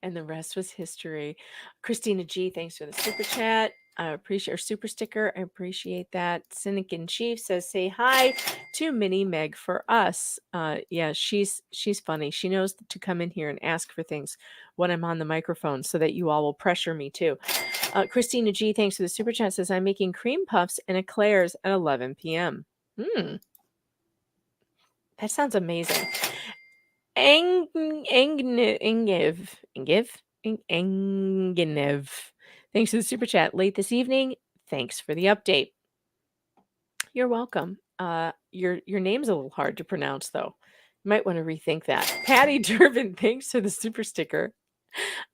and the rest was history. Christina G, thanks for the super chat. I appreciate our super sticker. I appreciate that. Cynic in Chief says, "Say hi to Mini Meg for us." Yeah, she's funny. She knows to come in here and ask for things when I'm on the microphone, so that you all will pressure me too. Christina G, thanks for the super chat. Says, "I'm making cream puffs and eclairs at 11 p.m." That sounds amazing. Enginev. Thanks for the super chat. Late this evening. Thanks for the update. You're welcome. Your name's a little hard to pronounce, though. You might want to rethink that. Patty Durbin, thanks for the super sticker.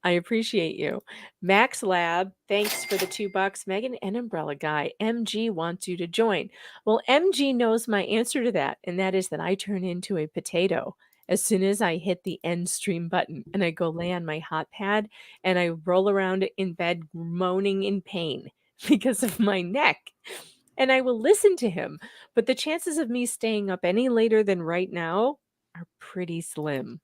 I appreciate you. Max Lab, thanks for the $2. Megan and Umbrella Guy, MG wants you to join. Well, MG knows my answer to that, and that is that I turn into a potato as soon as I hit the end stream button, and I go lay on my hot pad and I roll around in bed moaning in pain because of my neck. And I will listen to him, but the chances of me staying up any later than right now are pretty slim.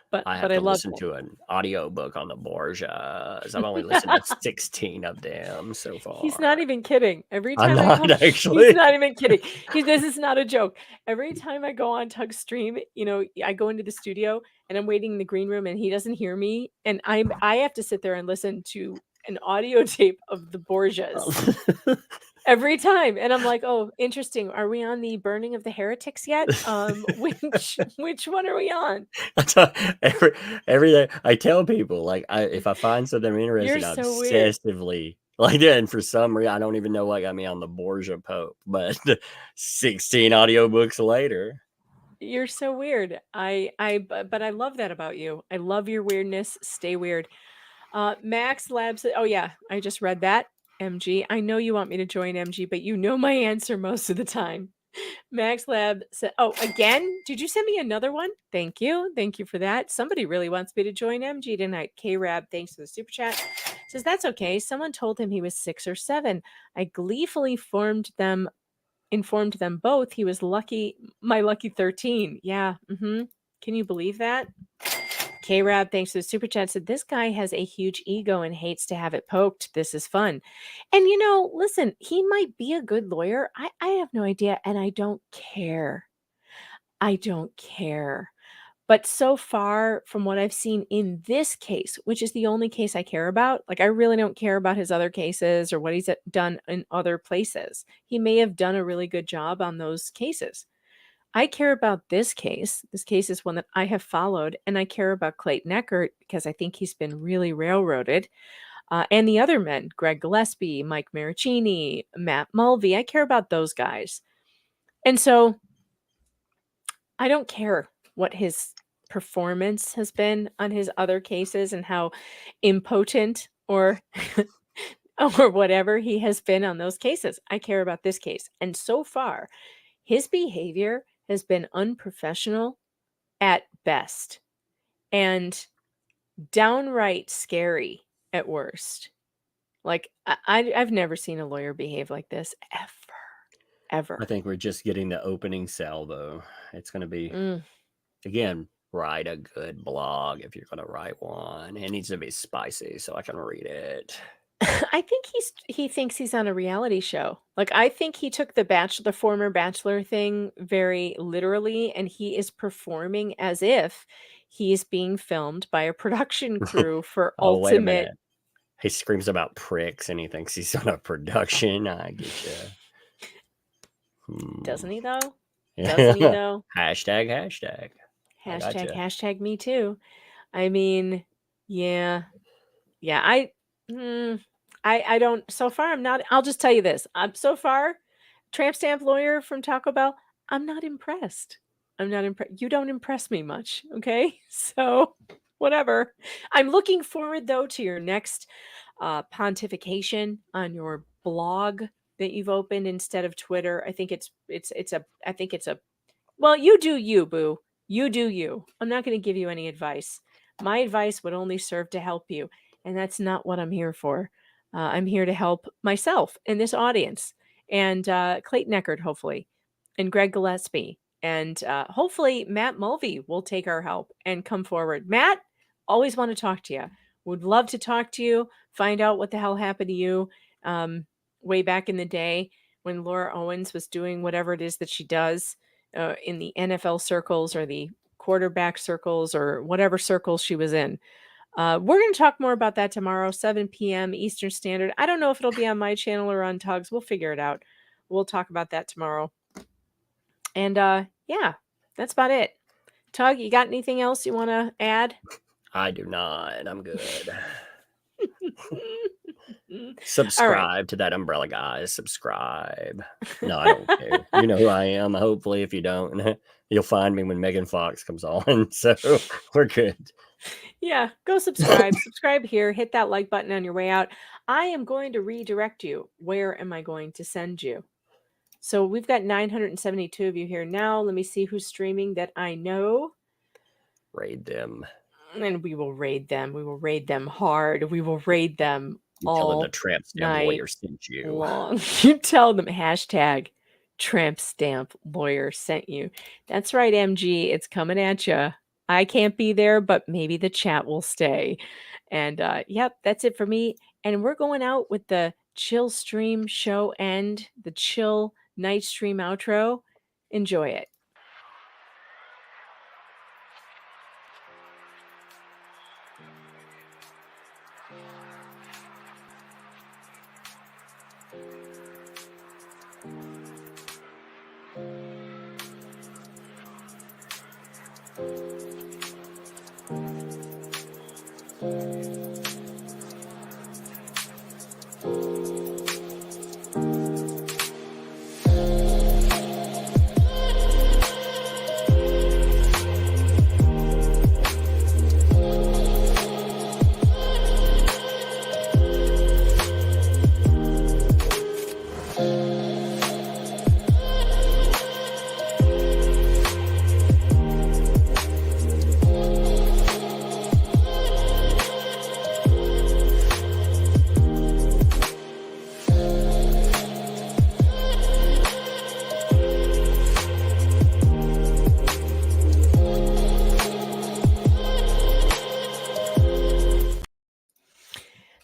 But I have I to love listen it. to an audiobook on the Borgias. I've only listened to 16 of them so far. He's not even kidding. Every I'm time I not go, actually. he's not even kidding. This is not a joke. Every time I go on Tug's stream, I go into the studio and I'm waiting in the green room and he doesn't hear me, and I have to sit there and listen to an audio tape of the Borgias. Every time, and I'm like, "Oh, interesting. Are we on the burning of the heretics yet? Which one are we on?" every day I tell people, like, if I find something interesting, I so weird. obsessively like that. And for some reason, I don't even know what got me on the Borgia Pope, but 16 audiobooks later. You're so weird. But I love that about you. I love your weirdness. Stay weird. Max Labs. Oh yeah, I just read that. MG. I know you want me to join MG, but you know my answer most of the time. Max Lab said, "Oh, again? Did you send me another one? Thank you. Thank you for that. Somebody really wants me to join MG tonight." K-Rab, thanks for the super chat. Says, "That's okay. Someone told him he was 6 or 7. I gleefully informed them both he was my lucky 13. Yeah. Can you believe that?" K-Rab, thanks for the super chat, said, "This guy has a huge ego and hates to have it poked. This is fun." And listen, he might be a good lawyer. I have no idea, and I don't care. I don't care. But so far, from what I've seen in this case, which is the only case I care about, like I really don't care about his other cases or what he's done in other places. He may have done a really good job on those cases. I care about this case. This case is one that I have followed, and I care about Clayton Eckert because I think he's been really railroaded. And the other men, Greg Gillespie, Mike Maricini, Matt Mulvey, I care about those guys. And so I don't care what his performance has been on his other cases and how impotent or or whatever he has been on those cases. I care about this case. And so far, his behavior has been unprofessional at best and downright scary at worst. Like I've never seen a lawyer behave like this ever. I think we're just getting the opening salvo. It's going to be, again, write a good blog if you're going to write one. It needs to be spicy so I can read it. I think he thinks he's on a reality show. Like I think he took the former Bachelor thing very literally, and he is performing as if he's being filmed by a production crew for Oh, wait a ultimate. minute. He screams about pricks and he thinks he's on a production. I get you. Doesn't he though? Doesn't he though? Hashtag. Hashtag me too. I mean, yeah. I don't. So far, I'm not. I'll just tell you this. So far, tramp stamp lawyer from Taco Bell. I'm not impressed. I'm not impressed. You don't impress me much. Okay, so whatever. I'm looking forward though to your next pontification on your blog that you've opened instead of Twitter. I think it's a. Well, you do you, boo. You do you. I'm not going to give you any advice. My advice would only serve to help you. And that's not what I'm here for. I'm here to help myself and this audience and Clayton Eckert, hopefully, and Greg Gillespie. And hopefully Matt Mulvey will take our help and come forward. Matt, always want to talk to you. Would love to talk to you, find out what the hell happened to you. way back in the day when Laura Owens was doing whatever it is that she does in the NFL circles or the quarterback circles or whatever circles she was in. We're going to talk more about that tomorrow, 7 p.m. Eastern Standard. I don't know if it'll be on my channel or on Tug's. We'll figure it out. We'll talk about that tomorrow. And yeah, that's about it. Tug, you got anything else you want to add? I do not. I'm good. Subscribe to that umbrella, guys. Subscribe. No, I don't care. You know who I am. Hopefully, if you don't, you'll find me when Megan Fox comes on. So we're good. Yeah, go subscribe. Subscribe here. Hit that like button on your way out. I am going to redirect you. Where am I going to send you? So we've got 972 of you here now. Let me see who's streaming that I know. Raid them. And we will raid them. We will raid them hard. We will raid them all the tramp stamp lawyer sent you. Long. You tell them hashtag tramp stamp lawyer sent you. That's right, MG. It's coming at you. I can't be there, but maybe the chat will stay. And yep, that's it for me. And we're going out with the chill stream show end, the chill night stream outro. Enjoy it.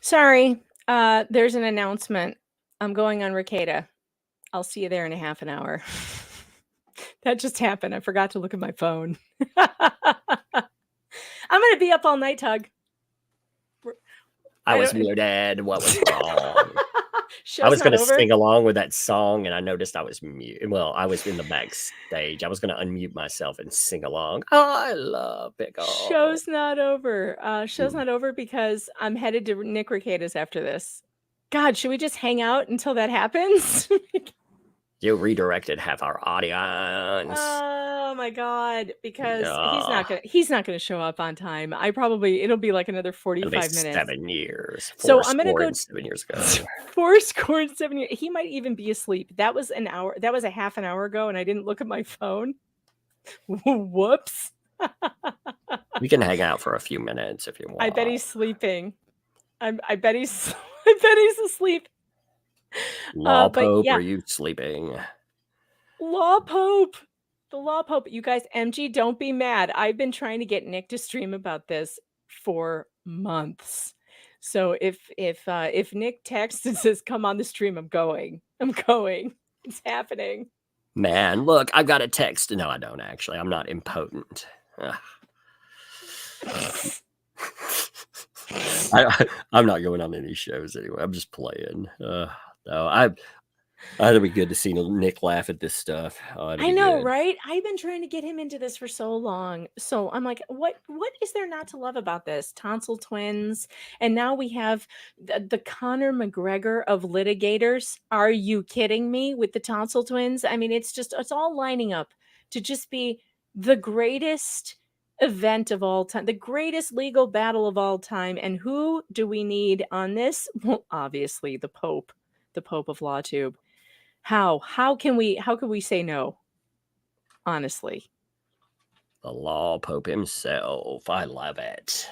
Sorry, there's an announcement. I'm going on Ricada. I'll see you there in a half an hour. That just happened. I forgot to look at my phone. I'm going to be up all night, Tug. I was muted. What was wrong? I was going to sing along with that song, and I noticed I was mute. Well, I was in the backstage. I was going to unmute myself and sing along. Oh, I love Pickle. Show's not over. Show's not over because I'm headed to Nick Ricada's after this. God, should we just hang out until that happens? You redirected half our audience. Oh my God! Because he's not gonna show up on time. It'll be like another 45 minutes. 7 years. So I'm gonna go 7 years ago. 7 years. He might even be asleep. That was an hour. That was a half an hour ago, and I didn't look at my phone. Whoops. We can hang out for a few minutes if you want. I bet he's sleeping. I bet he's asleep. Law Pope, are you sleeping? Law Pope. The Law Pope. You guys, MG, don't be mad. I've been trying to get Nick to stream about this for months. So if Nick texts and says, come on the stream, I'm going. It's happening. Man, look, I've got a text. No, I don't actually. I'm not impotent. I'm not going on any shows anyway. I'm just playing. No, it'd be good to see Nick laugh at this stuff. I know, right? I've been trying to get him into this for so long. So I'm like, what is there not to love about this? Tonsil twins. And now we have the Conor McGregor of litigators. Are you kidding me with the tonsil twins? I mean, it's all lining up to just be the greatest event of all time, the greatest legal battle of all time. And who do we need on this? Well, obviously the Pope of LawTube. How can we say no? Honestly. The Law Pope himself. I love it.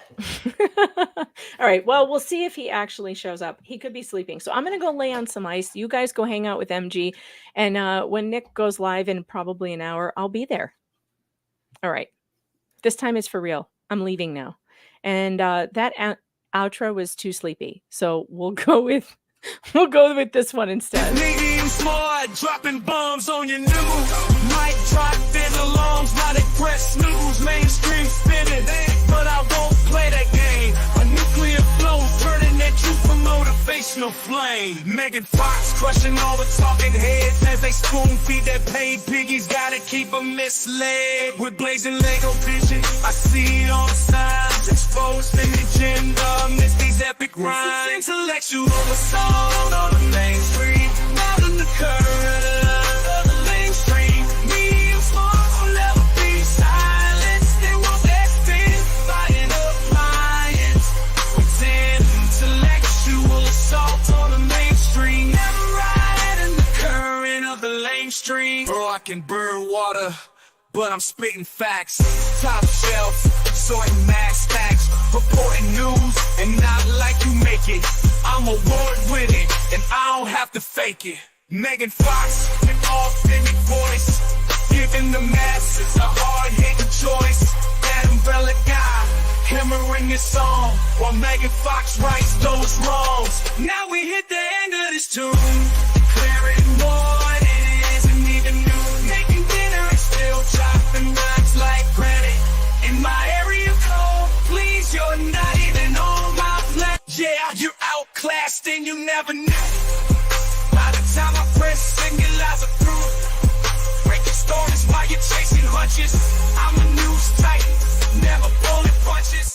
All right. Well, we'll see if he actually shows up. He could be sleeping. So I'm going to go lay on some ice. You guys go hang out with MG. And when Nick goes live in probably an hour, I'll be there. All right. This time it's for real. I'm leaving now. And that outro was too sleepy. So we'll go with We'll go with this one instead. Medium smart, dropping bombs on your news. Mic drop, then alarms, now they press snooze. Mainstream spinning, but I won't play that game. A nuclear flow, turning at you for motivational flame. Megan Fox crushing all the talking heads as they spoon feed their paid piggies. Gotta keep them misled with blazing Lego vision. I see all the signs exposed in the agenda. Miss these epic rhymes. This is intellectual assault on the mainstream. Out in the current of the mainstream. Medium smart will never be silenced. They won't extend fighting appliance. It's intellectual assault on the mainstream. Never ride in the current of the lame stream. Bro, I can burn water, but I'm spitting facts. Top shelf, sorting mass stacks, reporting news, and not like you make it. I'm a word with it, and I don't have to fake it. Megan Fox, an authentic voice, giving the masses a hard-hitting choice. That umbrella guy, hammering his song, while Megan Fox rights those wrongs. Now we hit the end of this tune, declaring what it isn't even new. Making dinner and still chopping rhymes like granite. In my area code, please, you're not even on my plan. Yeah, you're outclassed and you never knew. By the time I press singulars are through, breaking stories while you're chasing hunches. I'm a news titan, never pulling punches.